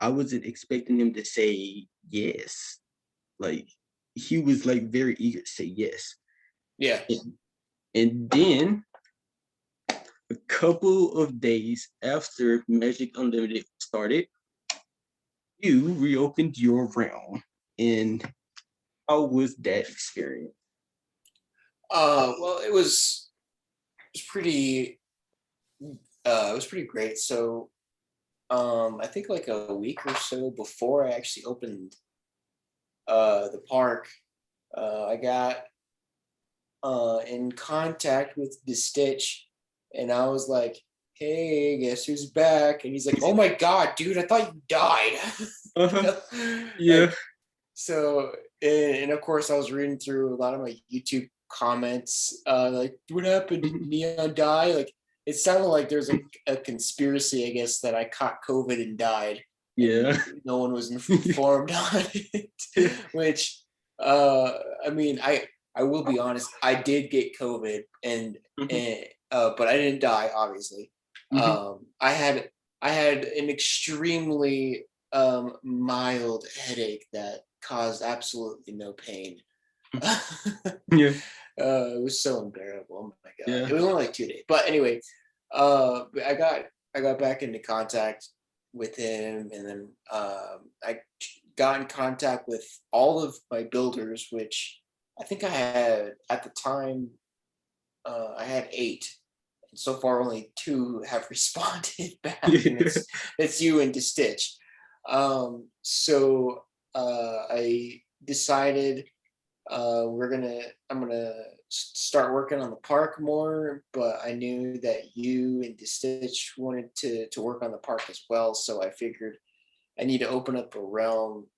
I wasn't expecting him to say yes. like he was like very eager to say yes. Yeah. And then a couple of days after Magic Unlimited started, you reopened your realm. And how was that experience? Well, it was pretty it was pretty great. So I think like a week or so before I actually opened the park, I got in contact with the Stitch, and I was like, "Hey, guess who's back?" And he's like, "Oh my god, dude, I thought you died." You Uh-huh. know? Yeah. Like, so, and of course, I was reading through a lot of my YouTube comments, like, "What happened? Did Mhm. Neon die?" Like, it sounded like there's a conspiracy, I guess, that I caught COVID and died, and Yeah. no one was informed on it. Which, uh, I mean, I will be honest, I did get COVID, Mhm. and but I didn't die, obviously. Mhm. I had an extremely mild headache that caused absolutely no pain. Yeah. It was so unbearable. Oh my god! Yeah. It was only like 2 days, but anyway, I got back into contact with him, and then I got in contact with all of my builders, which I think I had at the time. I had 8, and so far only 2 have responded back, and Yeah. it's you and Stitch. So I decided I'm gonna start working on the park more, but I knew that you and Stitch wanted to work on the park as well, so I figured I need to open up a realm.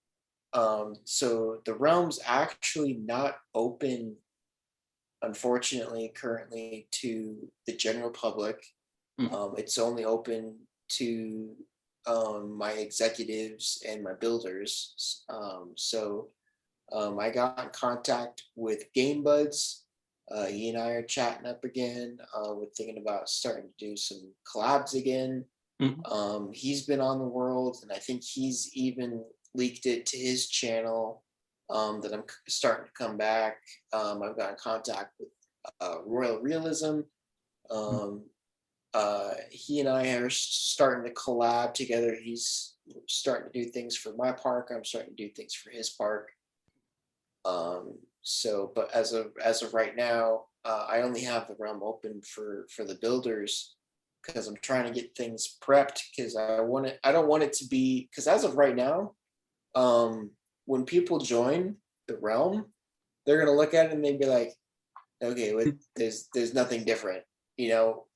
So the realm's actually not open, unfortunately, currently to the general public. Mm. It's only open to my executives and my builders. So I got in contact with Game Buds. He and I are chatting up again. We're thinking about starting to do some collabs again. Mhm. He's been on the world, and I think he's even leaked it to his channel, that I'm starting to come back. I've got in contact with Royal Realism. Um, he and I are starting to collab together. He's starting to do things for my park. I'm starting to do things for his park. But as of right now, I only have the realm open for the builders because I'm trying to get things prepped because I don't want it to be because as of right now, when people join the realm, they're gonna look at it and they'd be like, okay, there's nothing different. You know,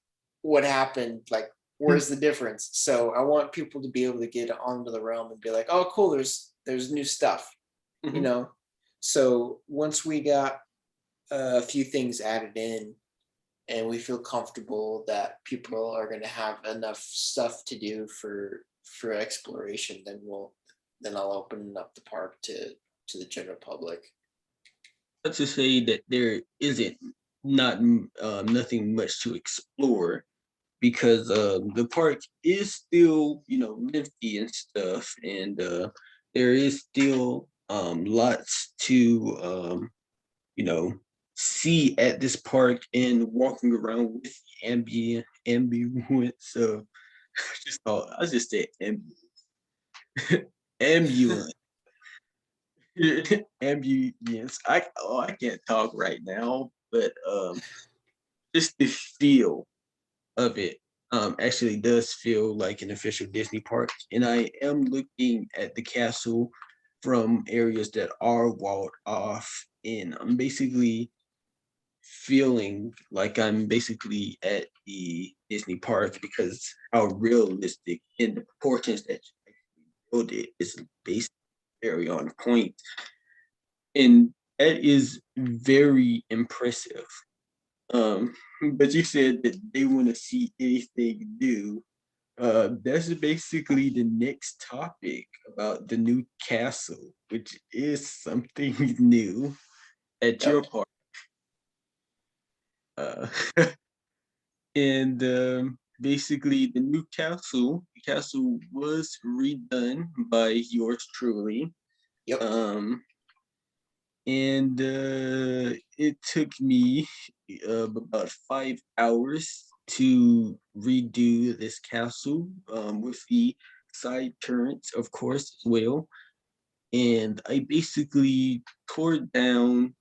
what happened? Like, where's the difference? So I want people to be able to get onto the realm and be like, oh, cool, there's new stuff. You Mhm. know, so once we got a few things added in and we feel comfortable that people are going to have enough stuff to do for exploration, then I'll open up the park to the general public. Not to say that there isn't not nothing much to explore because the park is still nifty and stuff, and there is still lots to you know see at this park and walking around with the ambience of I just said ambulance ambience. I can't talk right now, but just the feel of it actually does feel like an official Disney park. And I am looking at the castle from areas that are walled off, and I'm basically feeling like I'm basically at the Disney park because how realistic in the proportions that you actually build it is based very on point. And that is very impressive. Um, but you said that they want to see anything new. That's basically the next topic about the new castle, which is something new at your Yep. park. Uh, and basically, the castle was redone by yours truly. Yep. Um, and it took me about 5 hours to redo this castle, with the side turrets, of course, as well. And I basically tore down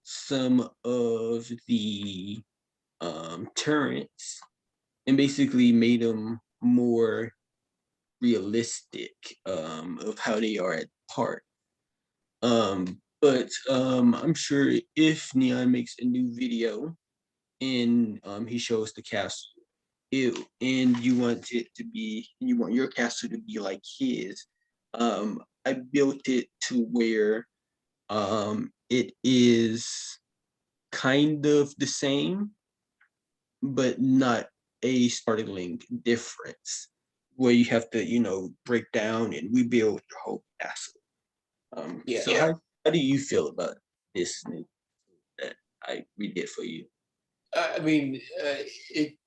some of the turrets and basically made them more realistic, of how they are at part. But I'm sure if Neon makes a new video and he shows the castle, and you want it to be, you want your castle to be like his, I built it to where it is kind of the same, but not a startling difference where you have to, break down and rebuild your whole castle. Yeah. So how do you feel about this new that I redid for you? I mean, it.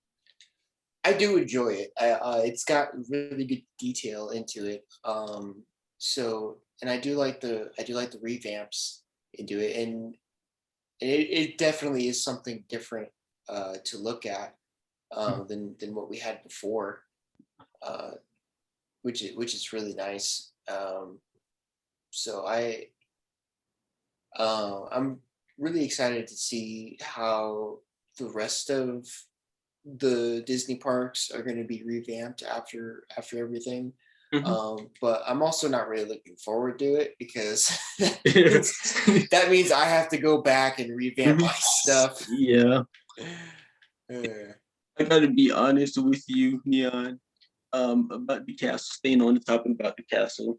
I do enjoy it. It's got really good detail into it. And I do like the revamps into it, and it definitely is something different to look at than what we had before, uh, which is really nice. So I'm really excited to see how the rest of the Disney parks are going to be revamped after everything. Mhm. But I'm also not really looking forward to it because that means I have to go back and revamp Mhm. my stuff. Yeah, Uh, I gotta be honest with you, Neon. About the castle, staying on the topic about the castle.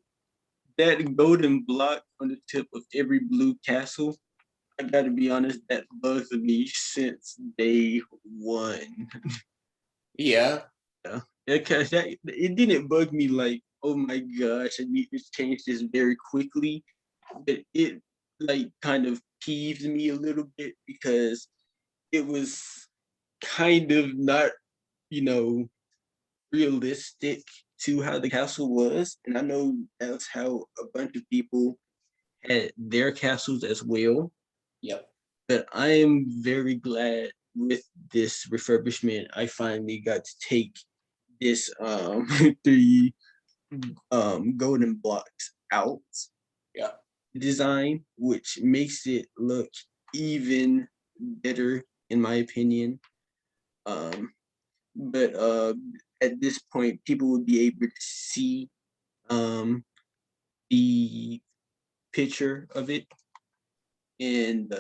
That golden block on the tip of every blue castle, I gotta be honest, that bugs me since day one. yeah, Yeah, because it didn't bug me like, oh my gosh, I need to change this very quickly. But it like kind of peeved me a little bit because it was kind of not, you know, realistic to how the castle was. And I know that's how a bunch of people had their castles as well. yep, But I am very glad with this refurbishment. I finally got to take this three golden blocks out yeah, design, which makes it look even better in my opinion. Um, but at this point, people would be able to see um, the picture of it, and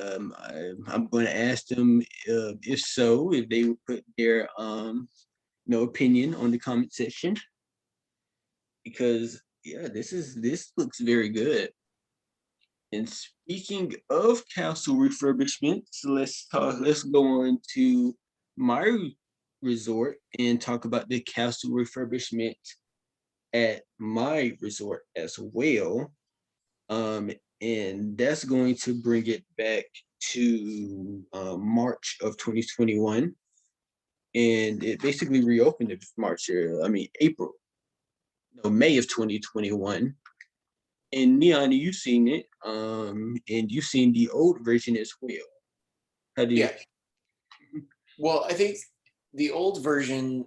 I'm going to ask them if so, if they would put their opinion on the comment section, because yeah, this looks very good. And speaking of castle refurbishments, let's go on to my resort and talk about the castle refurbishment at my resort as well. Um, and that's going to bring it back to March of 2021. And it basically reopened in March, I mean, April, no, May of 2021. And Neon, you've seen it, and you've seen the old version as well. How do you? yeah. Well, I think the old version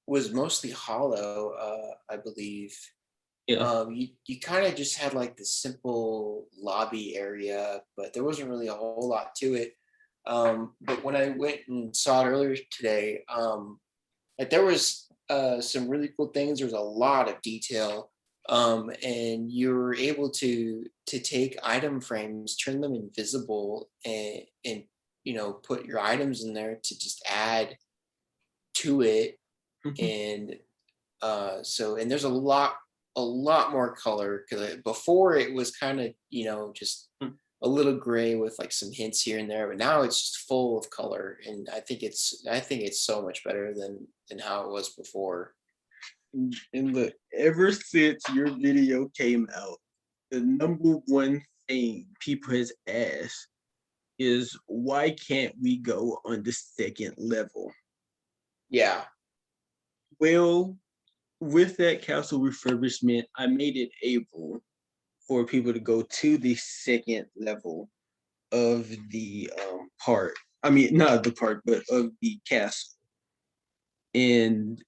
was mostly hollow, I believe. Yeah. You kind of just had like the simple lobby area, but there wasn't really a whole lot to it. But when I went and saw it earlier today, like there was some really cool things. There was a lot of detail, and you were able to take item frames, turn them invisible, and put your items in there to just add to it. Mhm. And and there's a lot more color because before it was kind of just a little gray with like some hints here and there, but now it's just full of color, and I think it's so much better than how it was before. And look, ever since your video came out, the number one thing people has asked is why can't we go on the second level? Yeah, Well, with that castle refurbishment, I made it able for people to go to the second level. of the park. I mean, not the park, but of the castle. And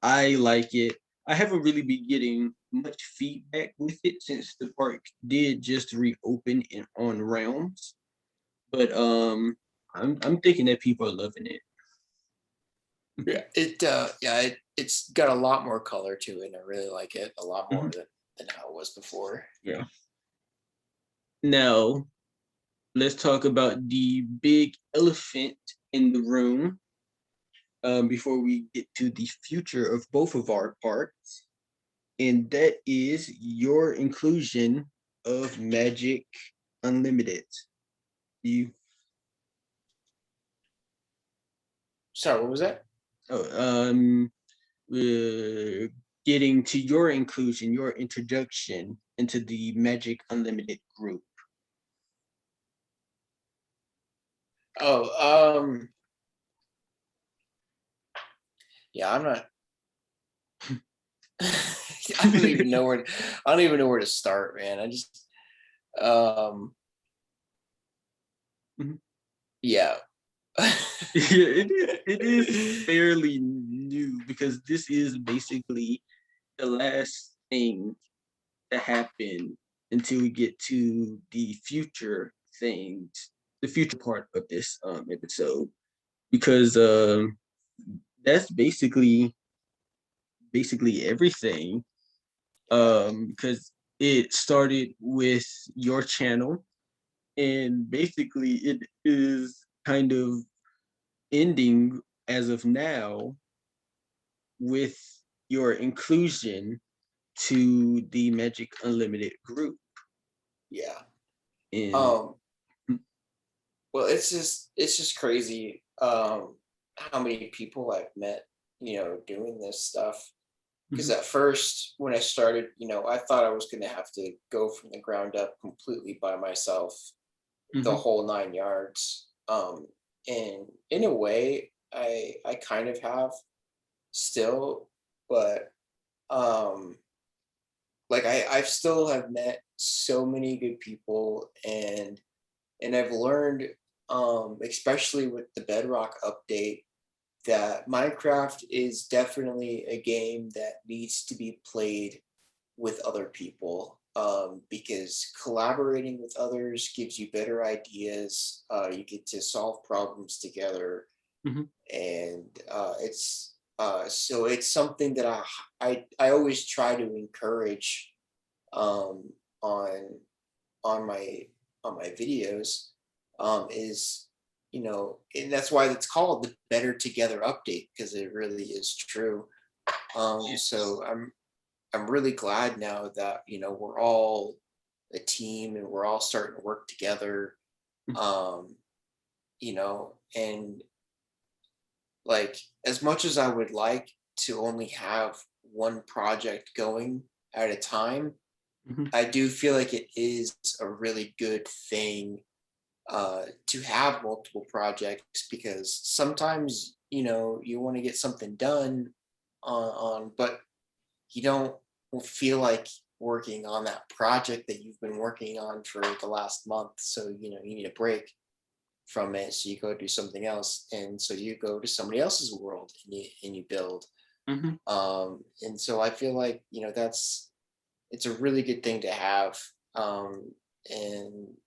I like it. I haven't really been getting much feedback with it since the park did just reopen in on Realms. But I'm thinking that people are loving it. Yeah, it's got a lot more color to it, and I really like it a lot more Mhm. than how it was before. Yeah. Now let's talk about the big elephant in the room. Before we get to the future of both of our parks, and that is your inclusion of Magic Unlimited. You Sorry, what was that? oh, getting to your inclusion, your introduction into the Magic Unlimited group. Oh, yeah, I'm not. I don't even know where. I don't even know where to start, man. I just, um, Mhm. yeah. Yeah, it is fairly new because this is basically the last thing to happen until we get to the future things, the future part of this episode, because that's basically everything. Yeah, Because it started with your channel, and basically it is kind of ending as of now with your inclusion to the Magic Unlimited group. yeah. And Um, well, it's just crazy. How many people I've met, doing this stuff. Because Mhm, at first, when I started, I thought I was going to have to go from the ground up completely by myself, the mhm, whole 9 yards. And in a way, I kind of have still, but um, like I still have met so many good people, and I've learned, especially with the Bedrock update, that Minecraft is definitely a game that needs to be played with other people, because collaborating with others gives you better ideas. You get to solve problems together, mhm. and it's something that I always try to encourage, um, on on my on my videos, is, and that's why it's called the Better Together update, because it really is true. Yes. So I'm really glad now that, we're all a team and we're all starting to work together. Mhm, Um, and like, as much as I would like to only have one project going at a time, mhm. I do feel like it is a really good thing, to have multiple projects, because sometimes, you want to get something done but you don't feel like working on that project that you've been working on for the last month. So, you need a break from it. So you go do something else. And so you go to somebody else's world, and you build. Mhm. And so I feel like, it's a really good thing to have. And,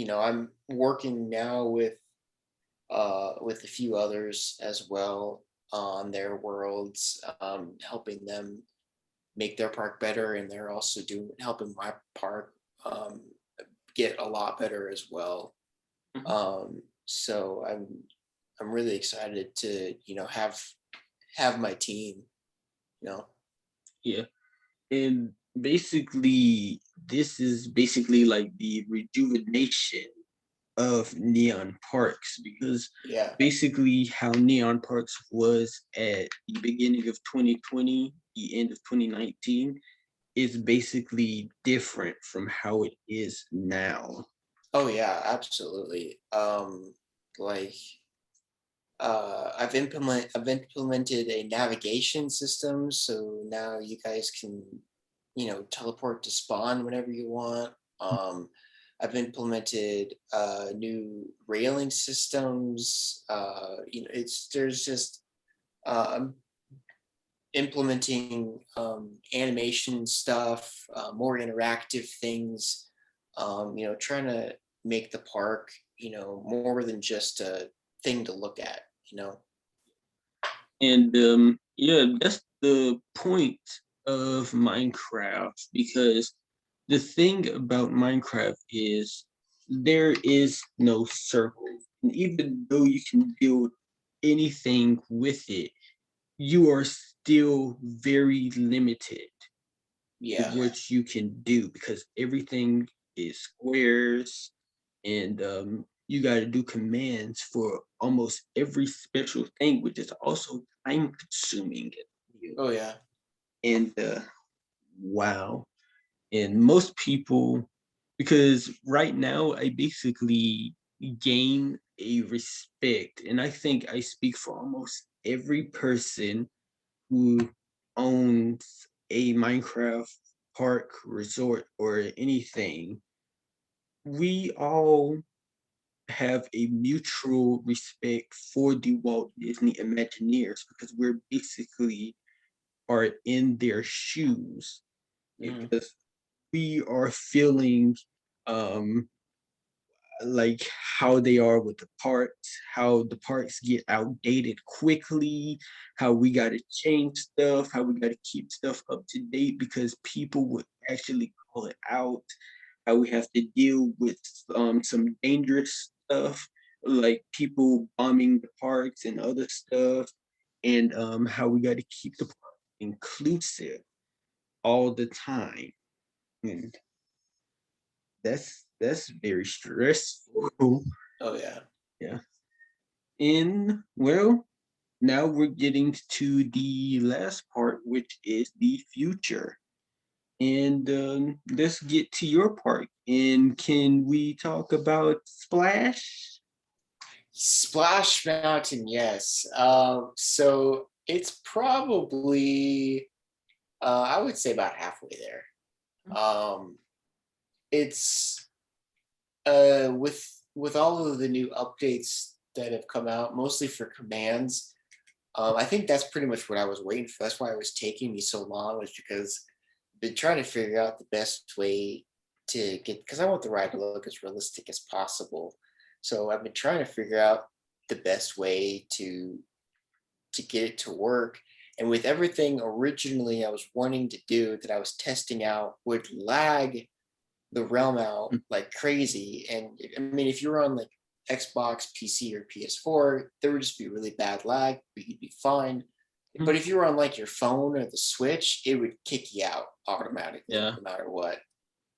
I'm working now with a few others as well on their worlds, helping them make their park better, and they're also doing helping my park, um, get a lot better as well. Mhm. So I'm really excited to, have my team. You know, Yeah. And basically, this is basically like the rejuvenation of Neon Parks because yeah. basically how Neon Parks was at the beginning of 2020, the end of 2019, is basically different from how it is now. Oh yeah, absolutely. Like, I've implemented a navigation system, so now you guys can, teleport to spawn whenever you want. I've implemented new railing systems. It's there's just I'm implementing animation stuff, more interactive things. Trying to make the park, more than just a thing to look at. You know. And yeah, that's the point of Minecraft, because the thing about Minecraft is there is no circle. And even though you can build anything with it, you are still very limited with Yeah. what you can do, because everything is squares, and you got to do commands for almost every special thing, which is also time consuming. Oh yeah. And wow. And most people, because right now I basically gain a respect, and I think I speak for almost every person who owns a Minecraft park, resort, or anything. We all have a mutual respect for the Walt Disney Imagineers, because we're basically are in their shoes, Mhm. because we are feeling um like how they are with the parks, how the parks get outdated quickly, how we got to change stuff, how we got to keep stuff up to date because people would actually call it out, how we have to deal with some dangerous stuff like people bombing the parks and other stuff, and how we got to keep the park inclusive all the time. And that's very stressful. Oh yeah. Yeah. And well, now we're getting to the last part, which is the future. And let's get to your part. And can we talk about Splash? Splash Mountain, yes. So it's probably, I would say about halfway there. Um, it's with all of the new updates that have come out, mostly for commands. I think that's pretty much what I was waiting for. That's why it was taking me so long, was because I've been trying to figure out the best way to get, because I want the ride to look as realistic as possible. So I've been trying to figure out the best way to get it to work. And with everything originally I was wanting to do that I was testing out would lag the realm out like crazy. And I mean, if you were on like Xbox, PC, or PS4, there would just be really bad lag, but you'd be fine. But Mhm. if you were on like your phone or the Switch, it would kick you out automatically, Yeah. no matter what.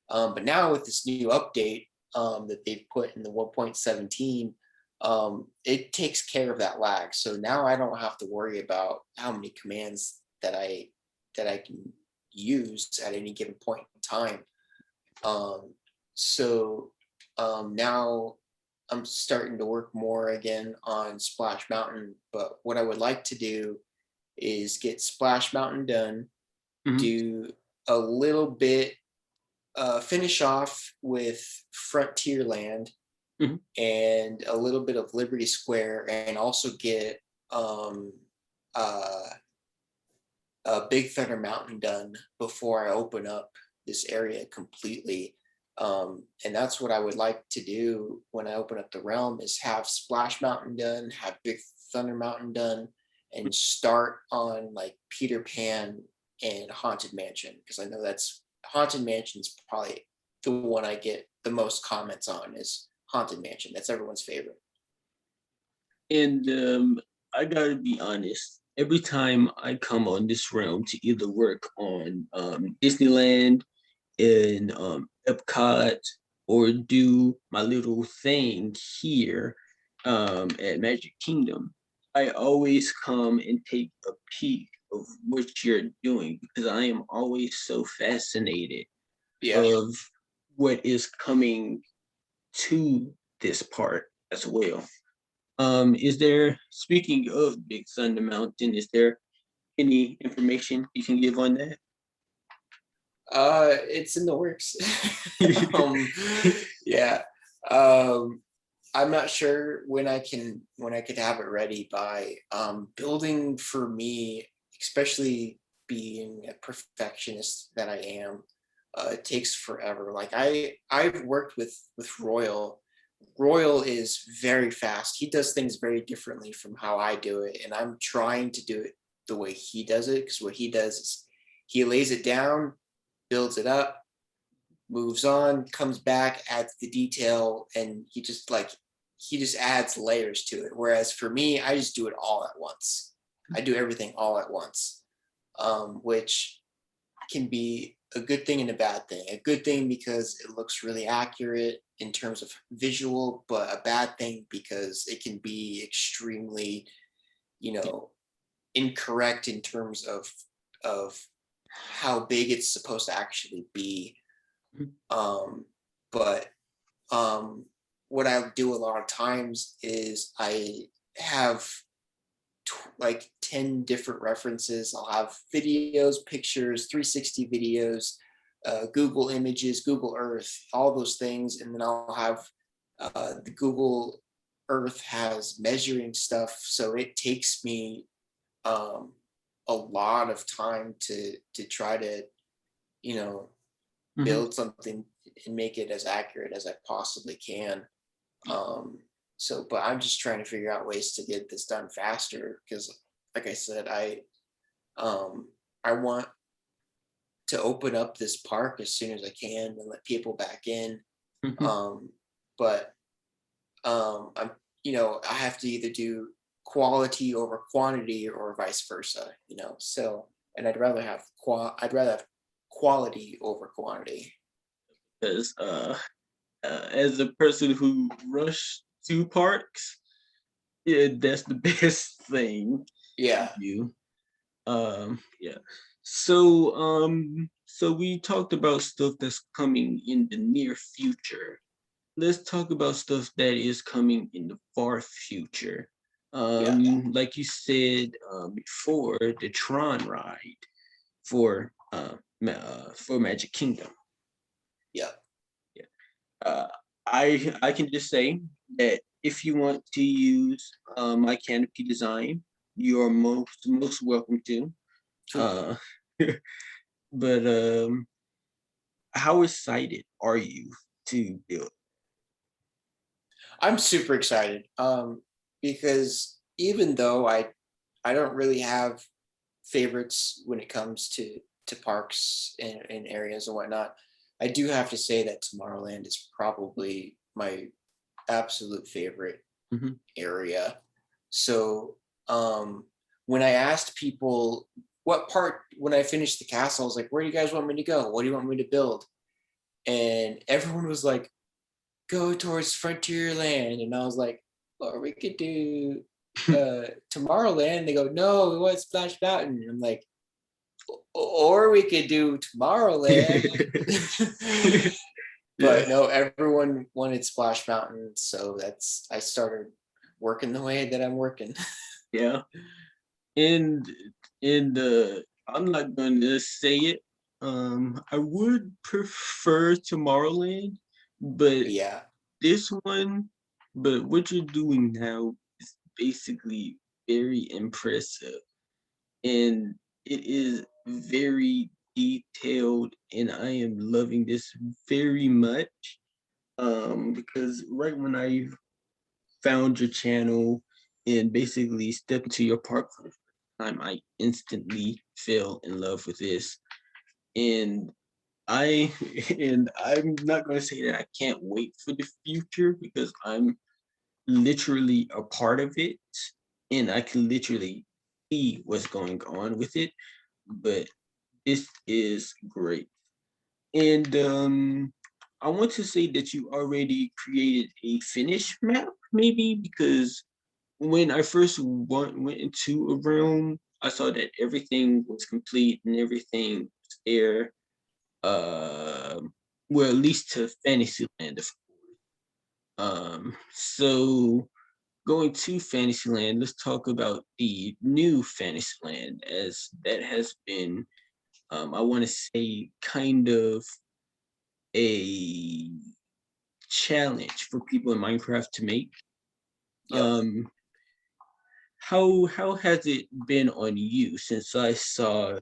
But now with this new update that they've put in the 1.17, it takes care of that lag. So now I don't have to worry about how many commands that I can use at any given point in time. Um, so now I'm starting to work more again on Splash Mountain. But what I would like to do is get Splash Mountain done, Mhm. do a little bit, finish off with Frontierland Mhm. and a little bit of Liberty Square, and also get um, uh, Big Thunder Mountain done before I open up this area completely. And that's what I would like to do when I open up the realm, is have Splash Mountain done, have Big Thunder Mountain done, and start on like Peter Pan and Haunted Mansion, because I know that's Haunted Mansion's probably the one I get the most comments on, is Haunted Mansion. That's everyone's favorite. And I gotta be honest. Every time I come on this realm to either work on Disneyland in Epcot, or do my little thing here at Magic Kingdom, I always come and take a peek of what you're doing, because I am always so fascinated Yeah. of what is coming to this part as well. Is there, speaking of Big Thunder Mountain, is there any information you can give on that? It's in the works. um, yeah. Um, I'm not sure when I could have it ready by. Building for me, especially being a perfectionist that I am, it takes forever. Like I've worked with Royal. Royal is very fast. He does things very differently from how I do it, and I'm trying to do it the way he does it, because what he does is he lays it down, builds it up, moves on, comes back, adds the detail, and he just adds layers to it. Whereas for me, I just do it all at once. I do everything all at once, which can be a good thing and a bad thing. A good thing because it looks really accurate in terms of visual, but a bad thing because it can be extremely, you know, incorrect in terms of how big it's supposed to actually be. Um, but um, what I do a lot of times is I have like 10 different references. I'll have videos, pictures, 360 videos, Google Images, Google Earth, all those things. And then I'll have the Google Earth has measuring stuff. So it takes me um, a lot of time to try to, you know, Mhm. build something and make it as accurate as I possibly can. Um, so, but I'm just trying to figure out ways to get this done faster because, like I said, um, I want to open up this park as soon as I can and let people back in. Mhm. Um, but I'm, I have to either do quality over quantity or vice versa. So, and I'd rather have quality over quantity. Because as a person who rushed to parks, yeah, that's the best thing to Yeah, do. Yeah. So we talked about stuff that's coming in the near future. Let's talk about stuff that is coming in the far future. yeah, Like you said before, the Tron ride for for Magic Kingdom. yeah. Yeah. Uh, I can just say that if you want to use my canopy design, you are most welcome to. Uh, but how excited are you to build? I'm super excited because even though I don't really have favorites when it comes to parks and areas and whatnot, I do have to say that Tomorrowland is probably my absolute favorite Mhm. area. So when I asked people what part, when I finished the castle, I was like, where do you guys want me to go? What do you want me to build? And everyone was like, go towards Frontierland. And I was like, or we could do Tomorrowland. They go, no, we want Splash Mountain. And I'm like, or we could do Tomorrowland. Yeah, But no, everyone wanted Splash Mountain. So I started working the way that I'm working. yeah. And I'm not going to say it. I would prefer Tomorrowland, but Yeah. this one, but what you're doing now is basically very impressive, and it is very detailed, and I am loving this very much. Because right when I found your channel and basically stepped into your park for the first time, I instantly fell in love with this. And I and I'm not gonna say that I can't wait for the future because I'm literally a part of it and I can literally see what's going on with it. But this is great. And I want to say that you already created a finish map, maybe because when I first went into a room, I saw that everything was complete and everything was there. Well, at least to Fantasyland, of course. So going to Fantasyland, let's talk about the new Fantasyland as that has been I want to say kind of a challenge for people in Minecraft to make. Yep. Um, how has it been on you since I saw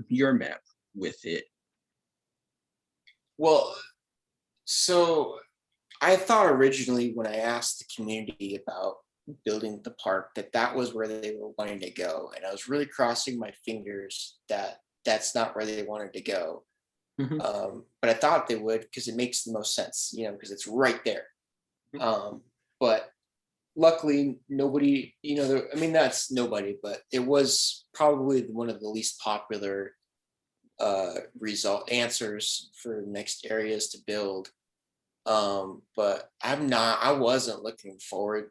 your map with it? Well, so I thought originally when I asked the community about building the park that that was where they were wanting to go, and I was really crossing my fingers that that's not where they wanted to go. Mhm, But I thought they would because it makes the most sense, because it's right there. mhm, But luckily, nobody, I mean, that's nobody, but it was probably one of the least popular result answers for next areas to build. But I wasn't looking forward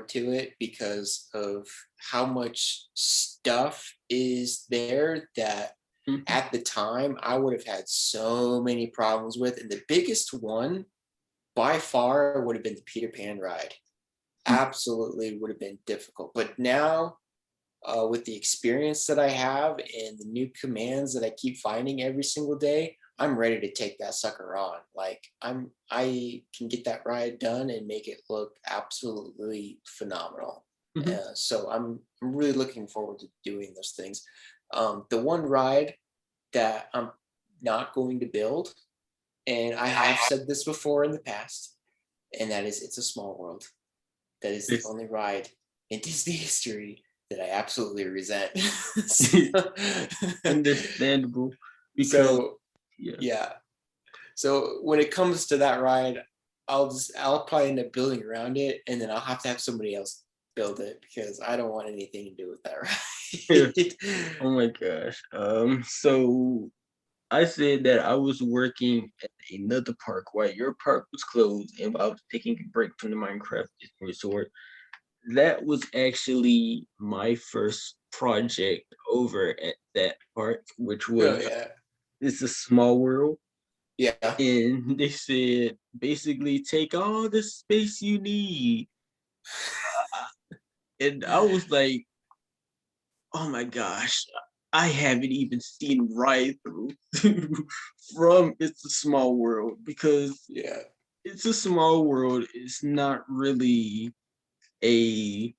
to it because of how much stuff is there that mhm, at the time I would have had so many problems with. And the biggest one by far would have been the Peter Pan ride. mhm. Absolutely would have been difficult. But now, with the experience that I have and the new commands that I keep finding every single day, I'm ready to take that sucker on. Like I can get that ride done and make it look absolutely phenomenal. Mhm. So I'm really looking forward to doing those things. The one ride that I'm not going to build, and I have said this before in the past, and that is It's a Small World. That is the It's only ride in Disney history that I absolutely resent. understandable because So yeah. yeah. So when it comes to that ride, I'll probably end up building around it, and then I'll have to have somebody else build it because I don't want anything to do with that ride. Oh my gosh. So I said that I was working at another park while your park was closed and I was taking a break from the Minecraft Disney Resort. That was actually my first project over at that park, which Oh was yeah. It's a Small World. Yeah. And they said basically take all the space you need. And I was like, oh my gosh, I haven't even seen right through from It's a Small World because Yeah. It's a Small World is not really a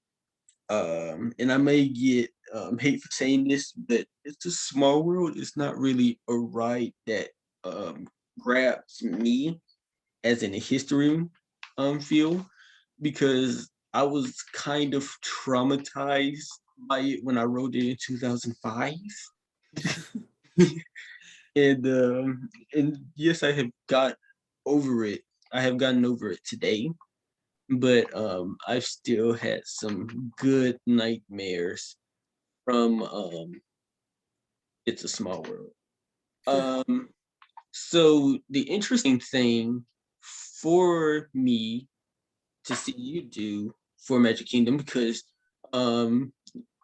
and I may get hate for saying this, but It's a Small World is not really a ride that um grabs me as in a history feel because I was kind of traumatized by it when I wrote it in 2005. And yes, I have got over it. I have gotten over it today, but I've still had some good nightmares from It's a Small World. Um, so the interesting thing for me to see you do for Magic Kingdom because um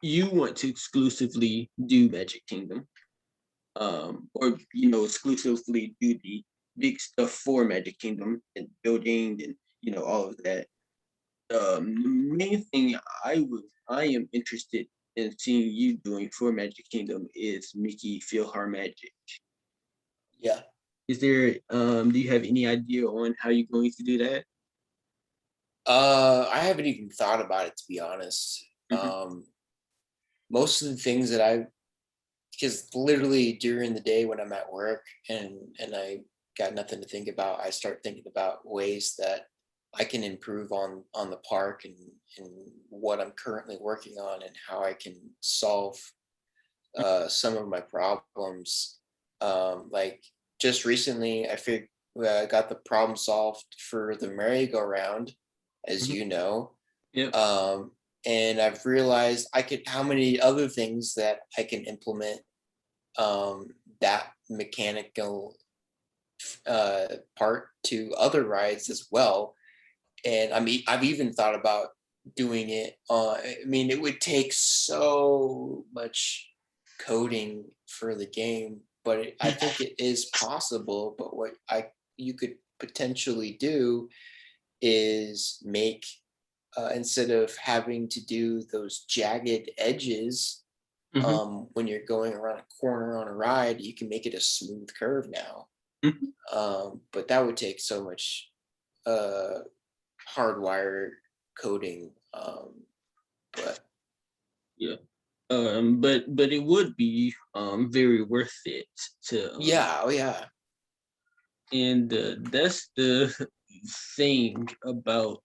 you want to exclusively do Magic Kingdom, or exclusively do the big stuff for Magic Kingdom and building and all of that. The main thing I am interested in seeing you doing for Magic Kingdom is Mickey Philhar Magic. Yeah. Is there do you have any idea on how you're going to do that? I haven't even thought about it, to be honest. Mhm, Most of the things that I because literally during the day when I'm at work and I got nothing to think about, I start thinking about ways that I can improve on the park and what I'm currently working on and how I can solve some of my problems. Like just recently, I got the problem solved for the merry-go-round, as mhm, you know. yep. Um, and I've realized I could how many other things that I can implement um, that mechanical part to other rides as well. And I've even thought about doing it. I mean, it would take so much coding for the game, but I think it is possible. But what I you could potentially do is make instead of having to do those jagged edges Mhm, When you're going around a corner on a ride, you can make it a smooth curve now. mhm, But that would take so much uh, hardwire coding. But yeah. But it would be very worth it to yeah, oh yeah, and that's the thing about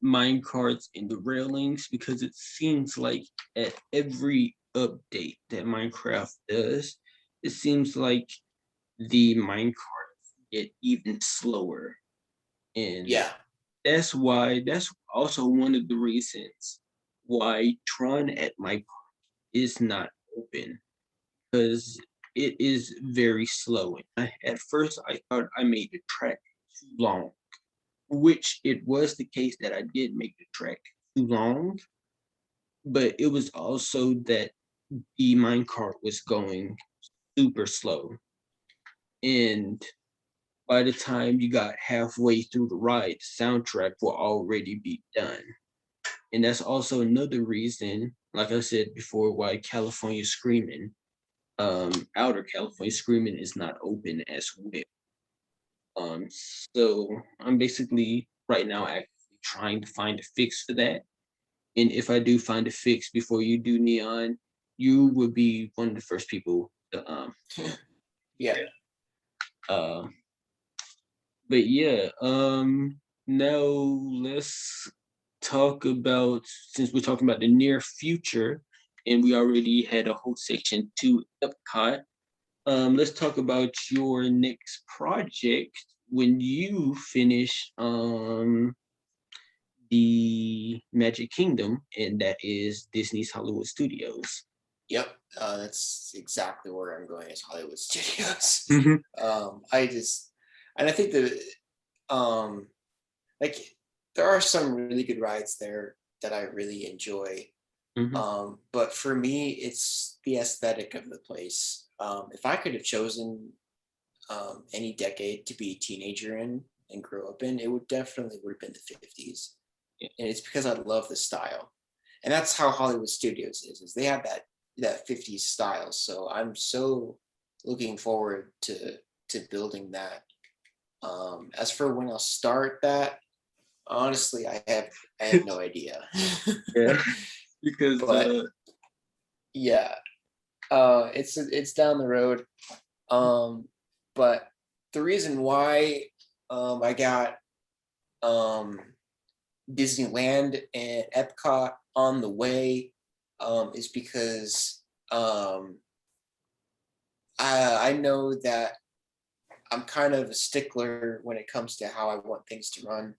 mine carts and the railings because it seems like at every update that Minecraft does, it seems like the mine carts get even slower. And yeah, that's also one of the reasons why Tron at my park is not open because it is very slow. At first, I thought I made the track too long, which it was the case that I did make the track too long, but it was also that the minecart was going super slow. And by the time you got halfway through the ride, the soundtrack will already be done. And that's also another reason, like I said before, why California Screaming, Outer California Screaming is not open as well. So I'm basically right now actually trying to find a fix for that. And if I do find a fix before you do Neon, you would be one of the first people to yeah. uh but yeah, now let's talk about since we're talking about the near future and we already had a whole section to Epcot. Let's talk about your next project when you finish the Magic Kingdom, and that is Disney's Hollywood Studios. Yep, that's exactly where I'm going as Hollywood Studios. Mhm, I just, and I think that, um, like, there are some really good rides there that I really enjoy. mhm, But for me, it's the aesthetic of the place. If I could have chosen any decade to be a teenager in and grow up in, it would have been the 50s, yeah, and it's because I love the style, and that's how Hollywood Studios is they have that 50s style. So I'm so looking forward to building that. As for when I'll start that, honestly, I have no idea. yeah. Because But yeah, it's down the road. But the reason why I got um, Disneyland and Epcot on the way is because I know that I'm kind of a stickler when it comes to how I want things to run,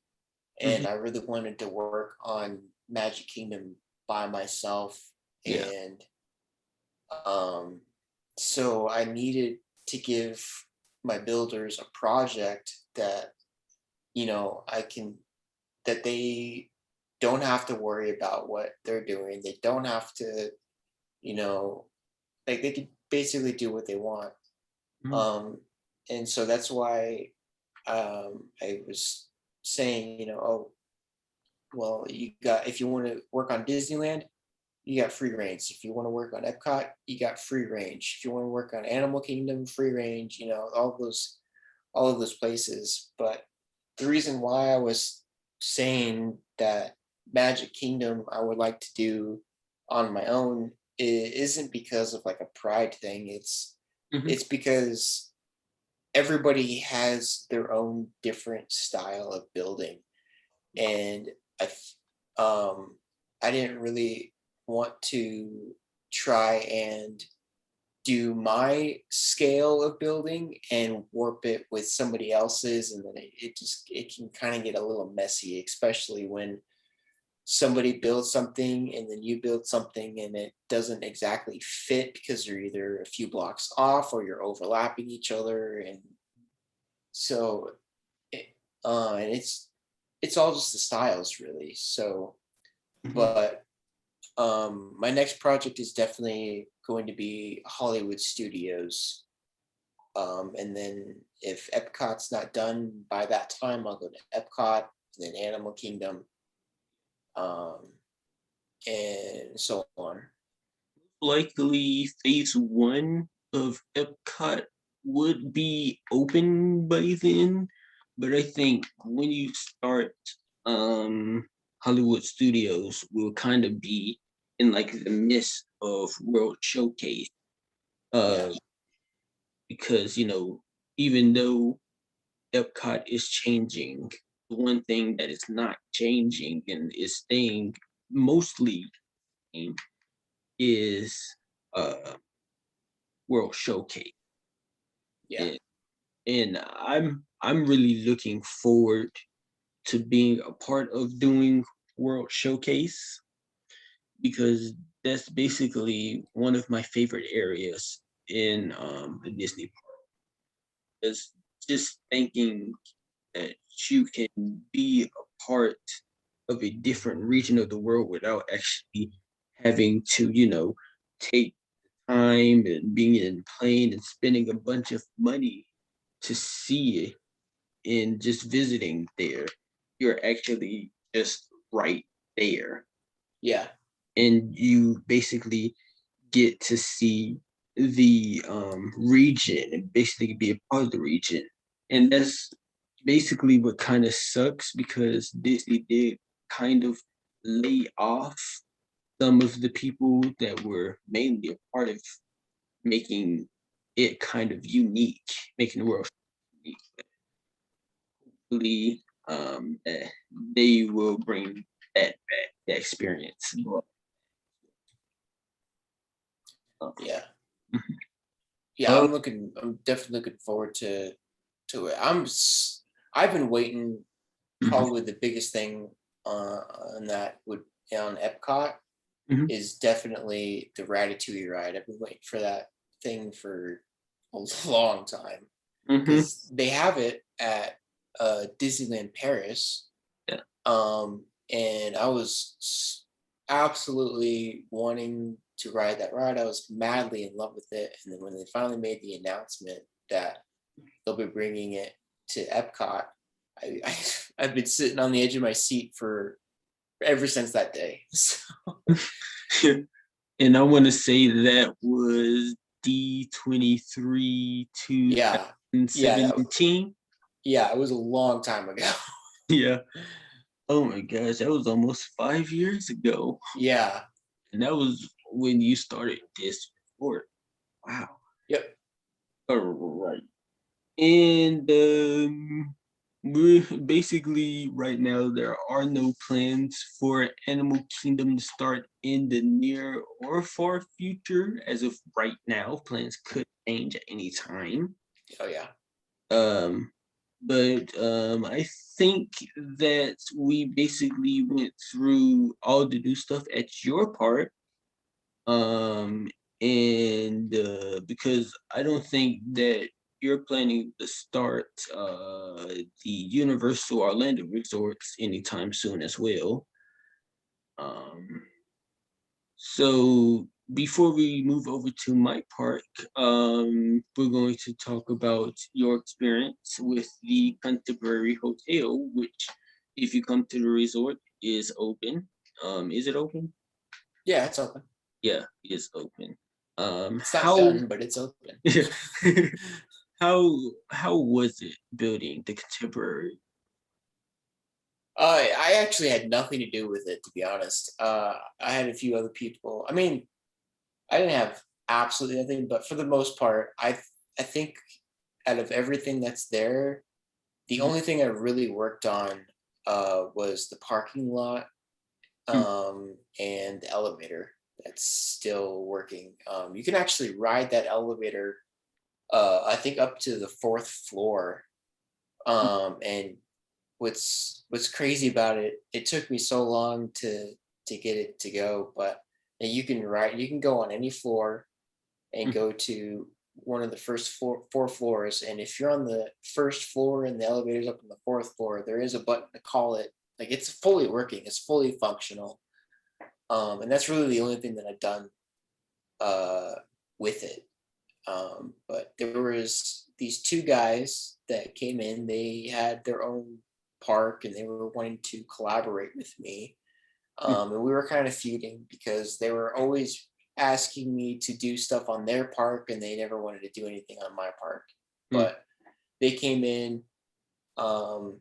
and mhm, I really wanted to work on Magic Kingdom by myself, yeah, and um, so I needed to give my builders a project that I can that they don't have to worry about what they're doing. They don't have to, you know, like they could basically do what they want. mhm, Um, and so that's why I was saying, oh, well, you got if you want to work on Disneyland, you got free range. If you want to work on Epcot, you got free range. If you want to work on Animal Kingdom, free range. All of those places. But the reason why I was saying that Magic Kingdom I would like to do on my own isn't because of like a pride thing. mhm, It's because everybody has their own different style of building, and I um I didn't really want to try and do my scale of building and warp it with somebody else's, and then it can kind of get a little messy, especially when somebody builds something and then you build something and it doesn't exactly fit because you're either a few blocks off or you're overlapping each other, and so it, and it's all just the styles really. So mhm. but my next project is definitely going to be Hollywood Studios. And then if Epcot's not done by that time, I'll go to Epcot, and then Animal Kingdom, um, and so on. likely phase one of Epcot would be open by then, but I think when you start Hollywood Studios will kind of be in like the midst of World Showcase. Yeah, Uh because even though Epcot is changing, the one thing that is not changing and is staying mostly same is uh World Showcase. yeah, And, and I'm really looking forward to being a part of doing World Showcase because that's basically one of my favorite areas in the Disney park. Is just thinking that you can be a part of a different region of the world without actually having to, take time and being in plane and spending a bunch of money to see it and just visiting there. You're actually just right there. yeah, And you basically get to see the region and basically be a part of the region. And that's basically what kind of sucks because Disney did kind of lay off some of the people that were mainly a part of making it kind of unique, making the world unique. Hopefully, that they will bring that back, that experience. yeah, Mhm. yeah. Uh, I'm definitely looking forward to it. I've been waiting. mhm, Probably the biggest thing on that would on Epcot mhm, is definitely the Ratatouille ride. I've been waiting for that thing for a long time mhm, because they have it at Disneyland Paris. yeah, And I was absolutely wanting to ride that ride. I was madly in love with it. And then when they finally made the announcement that they'll be bringing it to Epcot, I've been sitting on the edge of my seat for ever since that day. So, and I want to say that was D23 yeah, yeah, 2017. yeah, it was a long time ago. Yeah. Oh my gosh, that was almost 5 years ago. Yeah, And that was when you started this sport. Wow. yep, All right. And we're basically right now there are no plans for Animal Kingdom to start in the near or far future. As of right now, plans could change at any time. oh yeah, Um, but I think that we basically went through all the new stuff at your part. Um, and because I don't think that you're planning to start the Universal Orlando resorts anytime soon as well. Um, so before we move over to my park, we're going to talk about your experience with the Contemporary Hotel, which, if you come to the resort, is open. Is it open? yeah. It's open. Yeah, it's open. It's not How done, but it's open. how how was it building the Contemporary? I actually had nothing to do with it, to be honest. I had a few other people. I mean, I didn't have absolutely nothing, but for the most part, I think out of everything that's there, the Mhm, only thing I really worked on was the parking lot mhm, and the elevator that's still working. You can actually ride that elevator, I think, up to the fourth floor. And what's crazy about it, it took me so long to get it to go, but you can go on any floor and mhm, go to one of the first four floors. And if you're on the first floor and the elevator's up on the fourth floor, there is a button to call it. Like, it's fully working, it's fully functional. And that's really the only thing that I've done uh, with it. But there was these two guys that came in. They had their own park and they were wanting to collaborate with me. mhm, And we were kind of feuding because they were always asking me to do stuff on their park, and they never wanted to do anything on my park. Mm. But they came in, um,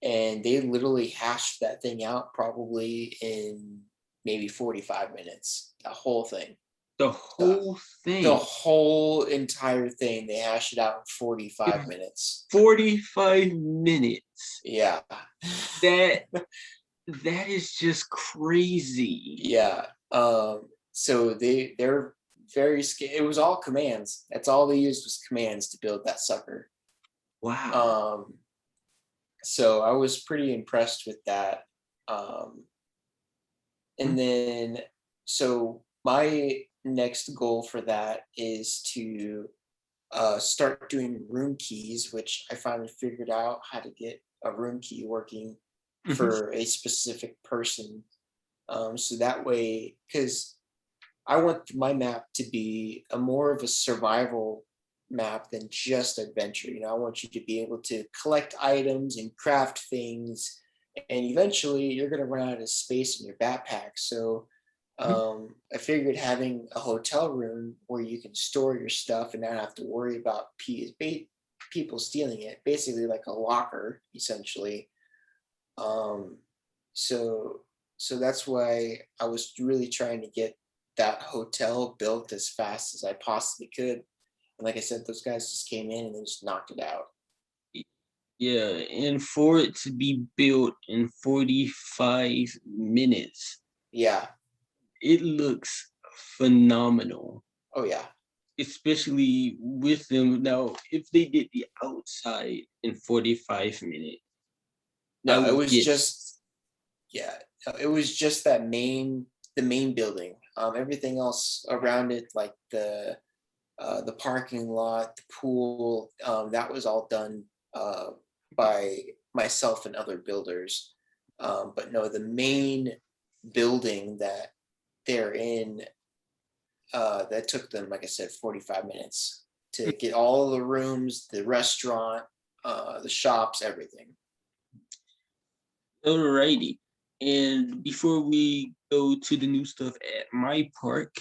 and they literally hashed that thing out probably in maybe 45 minutes, the whole thing. The So whole the thing whole entire thing, they hashed it out in in 45 minutes. 45 minutes. Yeah. That that is just crazy. Yeah. So they're very scared. It was all commands. That's all they used was commands to build that sucker. Wow. Um, so I was pretty impressed with that. Um, Mm. and then so my next goal for that is to start doing room keys, which I finally figured out how to get a room key working Mhm. for a specific person. So that way, because I want my map to be a more of a survival map than just adventure. I want you to be able to collect items and craft things, and eventually you're going to run out of space in your backpack. So Mhm. I figured having a hotel room where you can store your stuff and not have to worry about people stealing it, basically like a locker, essentially. Um, so so that's why I was really trying to get that hotel built as fast as I possibly could. And like I said, those guys just came in and they just knocked it out. Yeah, and for it to be built in 45 minutes, Yeah. it looks phenomenal, Oh yeah. especially with them. Now, if they did the outside in 45 minutes, I No, it would was get just yeah. No, it was just that the main building. Everything else around it, like the parking lot, the pool, that was all done by myself and other builders. But no, the main building that they're in, that took them, like I said, 45 minutes to get all of the rooms, the restaurant, the shops, everything. alrighty. And before we go to the new stuff at my park,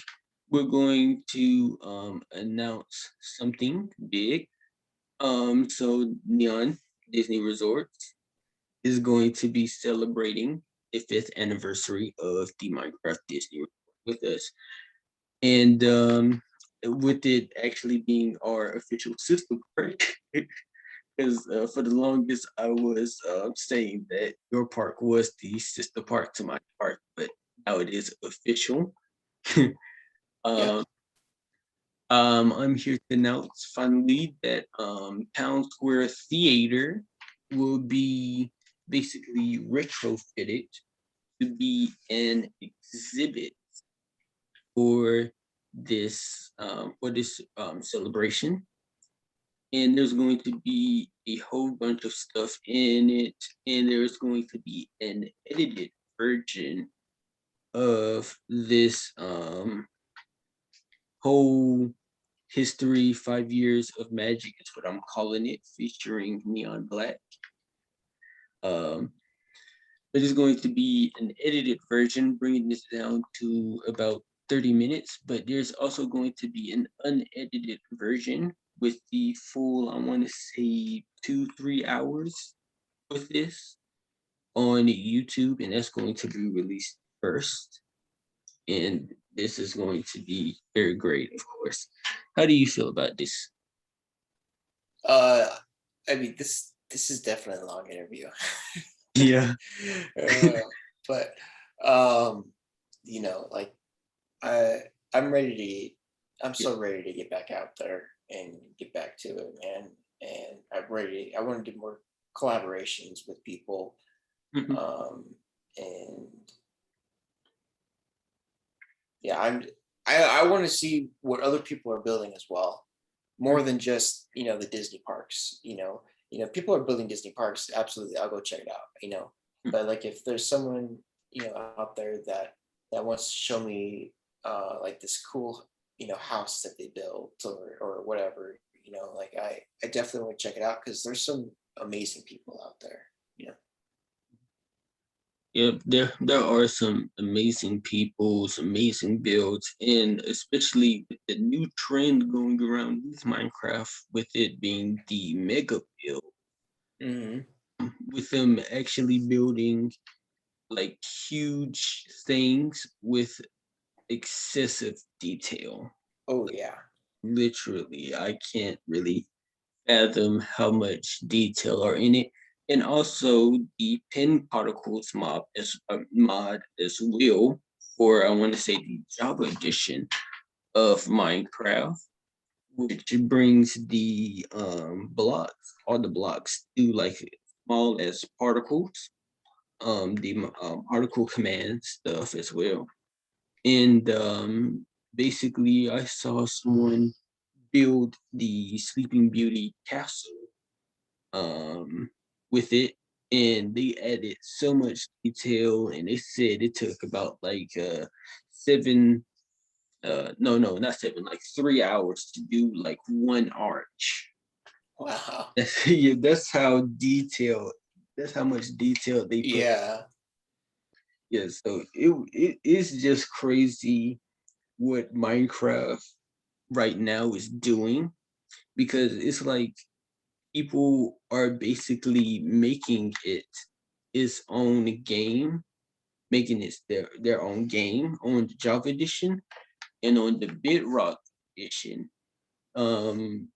we're going to announce something big. So Neon Disney Resorts is going to be celebrating the fifth anniversary of the Minecraft Disney Resort with us. And with it actually being our official sister park, because for the longest I was saying that your park was the sister park to my park, but now it is official. Yep. um, I'm here to announce finally that Town Square Theater will be basically retrofitted to be an exhibit for this celebration, and there's going to be a whole bunch of stuff in it, and there's going to be an edited version of this whole history 5 years of magic is what I'm calling it, featuring Neon Black. um It is going to be an edited version, bringing this down to about 30 minutes, but there's also going to be an unedited version with the full, I want to say, 2, 3 hours with this on YouTube, and that's going to be released first. And this is going to be very great, of course. How do you feel about this? Uh, I mean, this is definitely a long interview. Yeah. uh, but um, like I I'm ready I'm Yeah. so ready to get back out there and get back to it, man. And I want to do more collaborations with people. Mhm. Um, and yeah, I want to see what other people are building as well, more than just the Disney parks. People are building Disney parks. Absolutely, I'll go check it out. But like if there's someone out there that wants to show me like this cool house that they built or whatever. Like I definitely want to check it out because there's some amazing people out there. Yep, there are some amazing people, some amazing builds, and especially with the new trend going around with Minecraft, with it being the mega build, Hmm. with them actually building like huge things with excessive detail. Oh yeah. Literally, I can't really fathom how much detail are in it. And also the pin particles mob as a mod as well, or I want to say the Java edition of Minecraft, which brings the blocks, all the blocks to like small as particles, the particle command stuff as well. And basically, I saw someone build the Sleeping Beauty castle um, with it, and they added so much detail. And they said it took about like seven, no, not seven, like 3 hours to do like one arch. Wow. Yeah, that's how detailed. That's how much detail they put. Yeah. Yeah, so it is just crazy what Minecraft right now is doing, because it's like people are basically making it its own game, making it their own game on the Java edition and on the Bedrock edition. Um,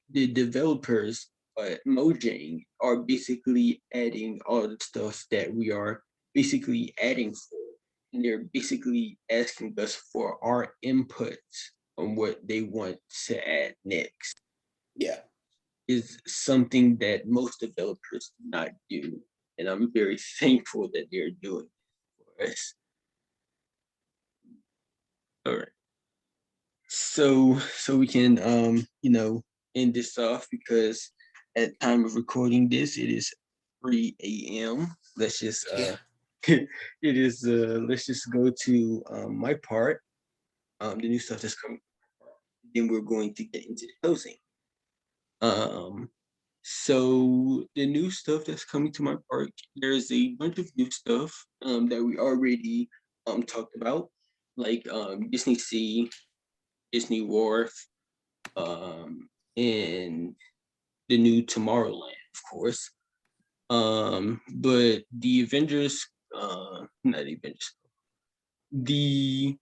the developers at Mojang are basically adding all the stuff that we are basically adding for. And they're basically asking us for our input on what they want to add next. Yeah. Is something that most developers do not do. And I'm very thankful that they're doing it for us. All right. So we can end this off, because at time of recording this it is 3 a.m. Let's just Yeah. it is let's just go to my part, the new stuff that's coming. Then we're going to get into the closing. Um so the new stuff that's coming to my park, there's a bunch of new stuff that we already talked about, like Disney Sea, Disney Wharf, and the new Tomorrowland, of course. But the Avengers, not Avengers, the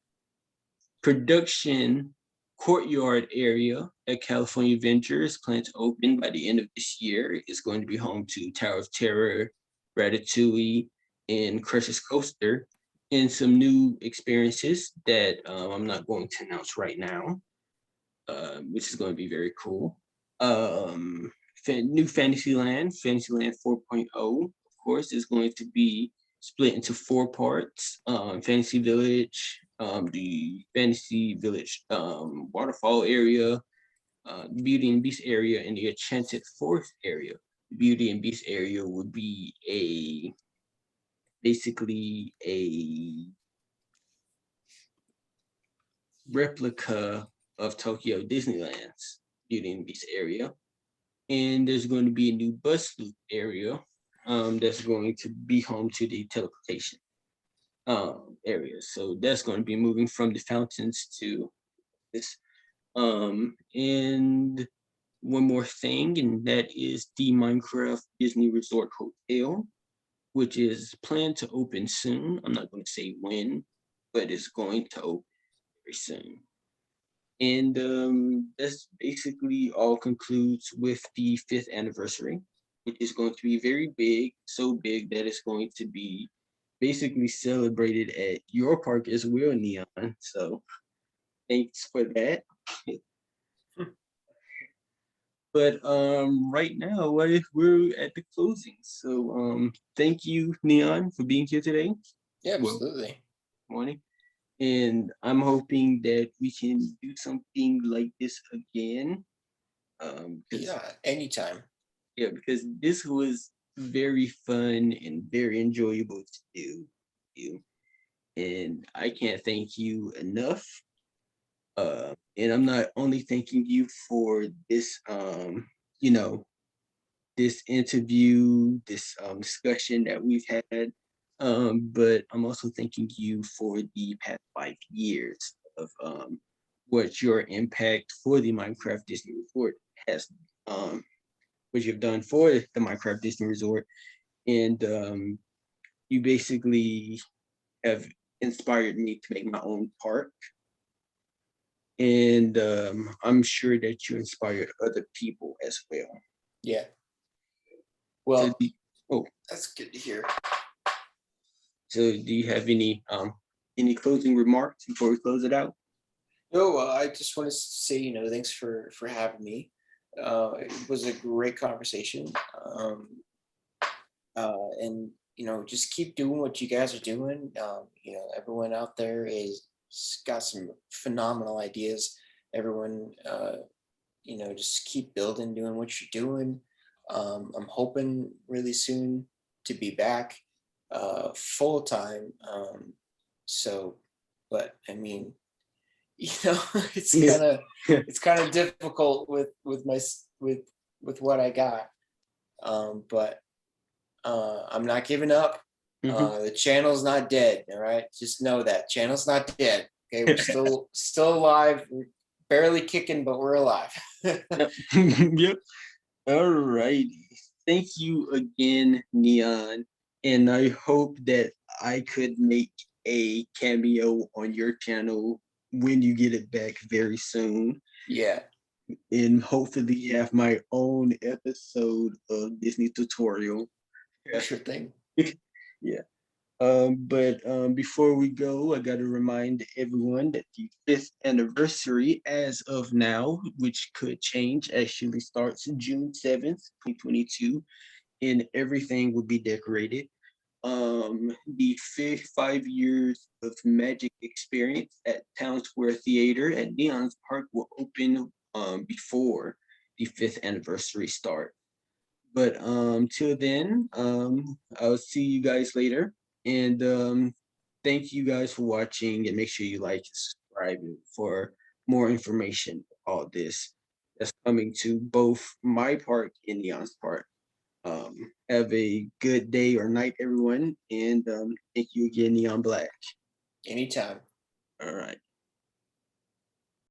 production courtyard area at California Adventures planned to open by the end of this year is going to be home to Tower of Terror, Ratatouille, and Crush's Coaster, and some new experiences that I'm not going to announce right now, which is going to be very cool. Um, New Fantasyland, Fantasyland 4.0, of course, is going to be split into four parts. Fantasy Village, the Fantasy Village waterfall area, Beauty and Beast area, and the Enchanted Forest area. The Beauty and Beast area would be a basically a replica of Tokyo Disneyland's Beauty and Beast area. And there's going to be a new bus loop area that's going to be home to the teleportation area. So that's going to be moving from the fountains to this. And one more thing, and that is the Minecraft Disney Resort Hotel, which is planned to open soon. I'm not going to say when, but it's going to open very soon. And that's basically all concludes with the fifth anniversary, which is going to be very big, so big that it's going to be basically celebrated at your park as well, Neon. So thanks for that. But right now, what if we're at the closing? So thank you, Neon, for being here today. Yeah, Well, absolutely. morning. And I'm hoping that we can do something like this again. Because Yeah, anytime. Yeah, because this was very fun and very enjoyable to do. You and I can't thank you enough. And I'm not only thanking you for this, you know, this interview, this discussion that we've had. But I'm also thanking you for the past 5 years of what your impact for the Minecraft Disney Resort has, um, what you've done for the Minecraft Disney Resort, and you basically have inspired me to make my own park, and I'm sure that you inspired other people as well. Yeah. So, Well, oh, that's good to hear. so do you have any closing remarks before we close it out? No, I just want to say, thanks for having me. It was a great conversation. And just keep doing what you guys are doing. Everyone out there is got some phenomenal ideas. Everyone, just keep building, doing what you're doing. I'm hoping really soon to be back full time. So, but I mean, it's Yeah. kind of difficult with my with what I got. But I'm not giving up. Mhm. The channel's not dead. All right, just know that channel's not dead. Okay, we're still alive. We're barely kicking, but we're alive. Yep. All righty. Thank you again, Neon. And I hope that I could make a cameo on your channel when you get it back very soon. Yeah, And hopefully have my own episode of Disney tutorial. Yeah. sure thing. Yeah. But before we go, I got to remind everyone that the fifth anniversary, as of now, which could change, actually starts June 7th, 2022, and everything will be decorated. The 5 years of magic experience at Town Square Theater at Neon's Park will open before the fifth anniversary start. But till then, I'll see you guys later. And thank you guys for watching. And make sure you like and subscribe for more information about this that's coming to both my park and Neon's park. Have a good day or night, everyone. And thank you again, Neon Black. Anytime. All right.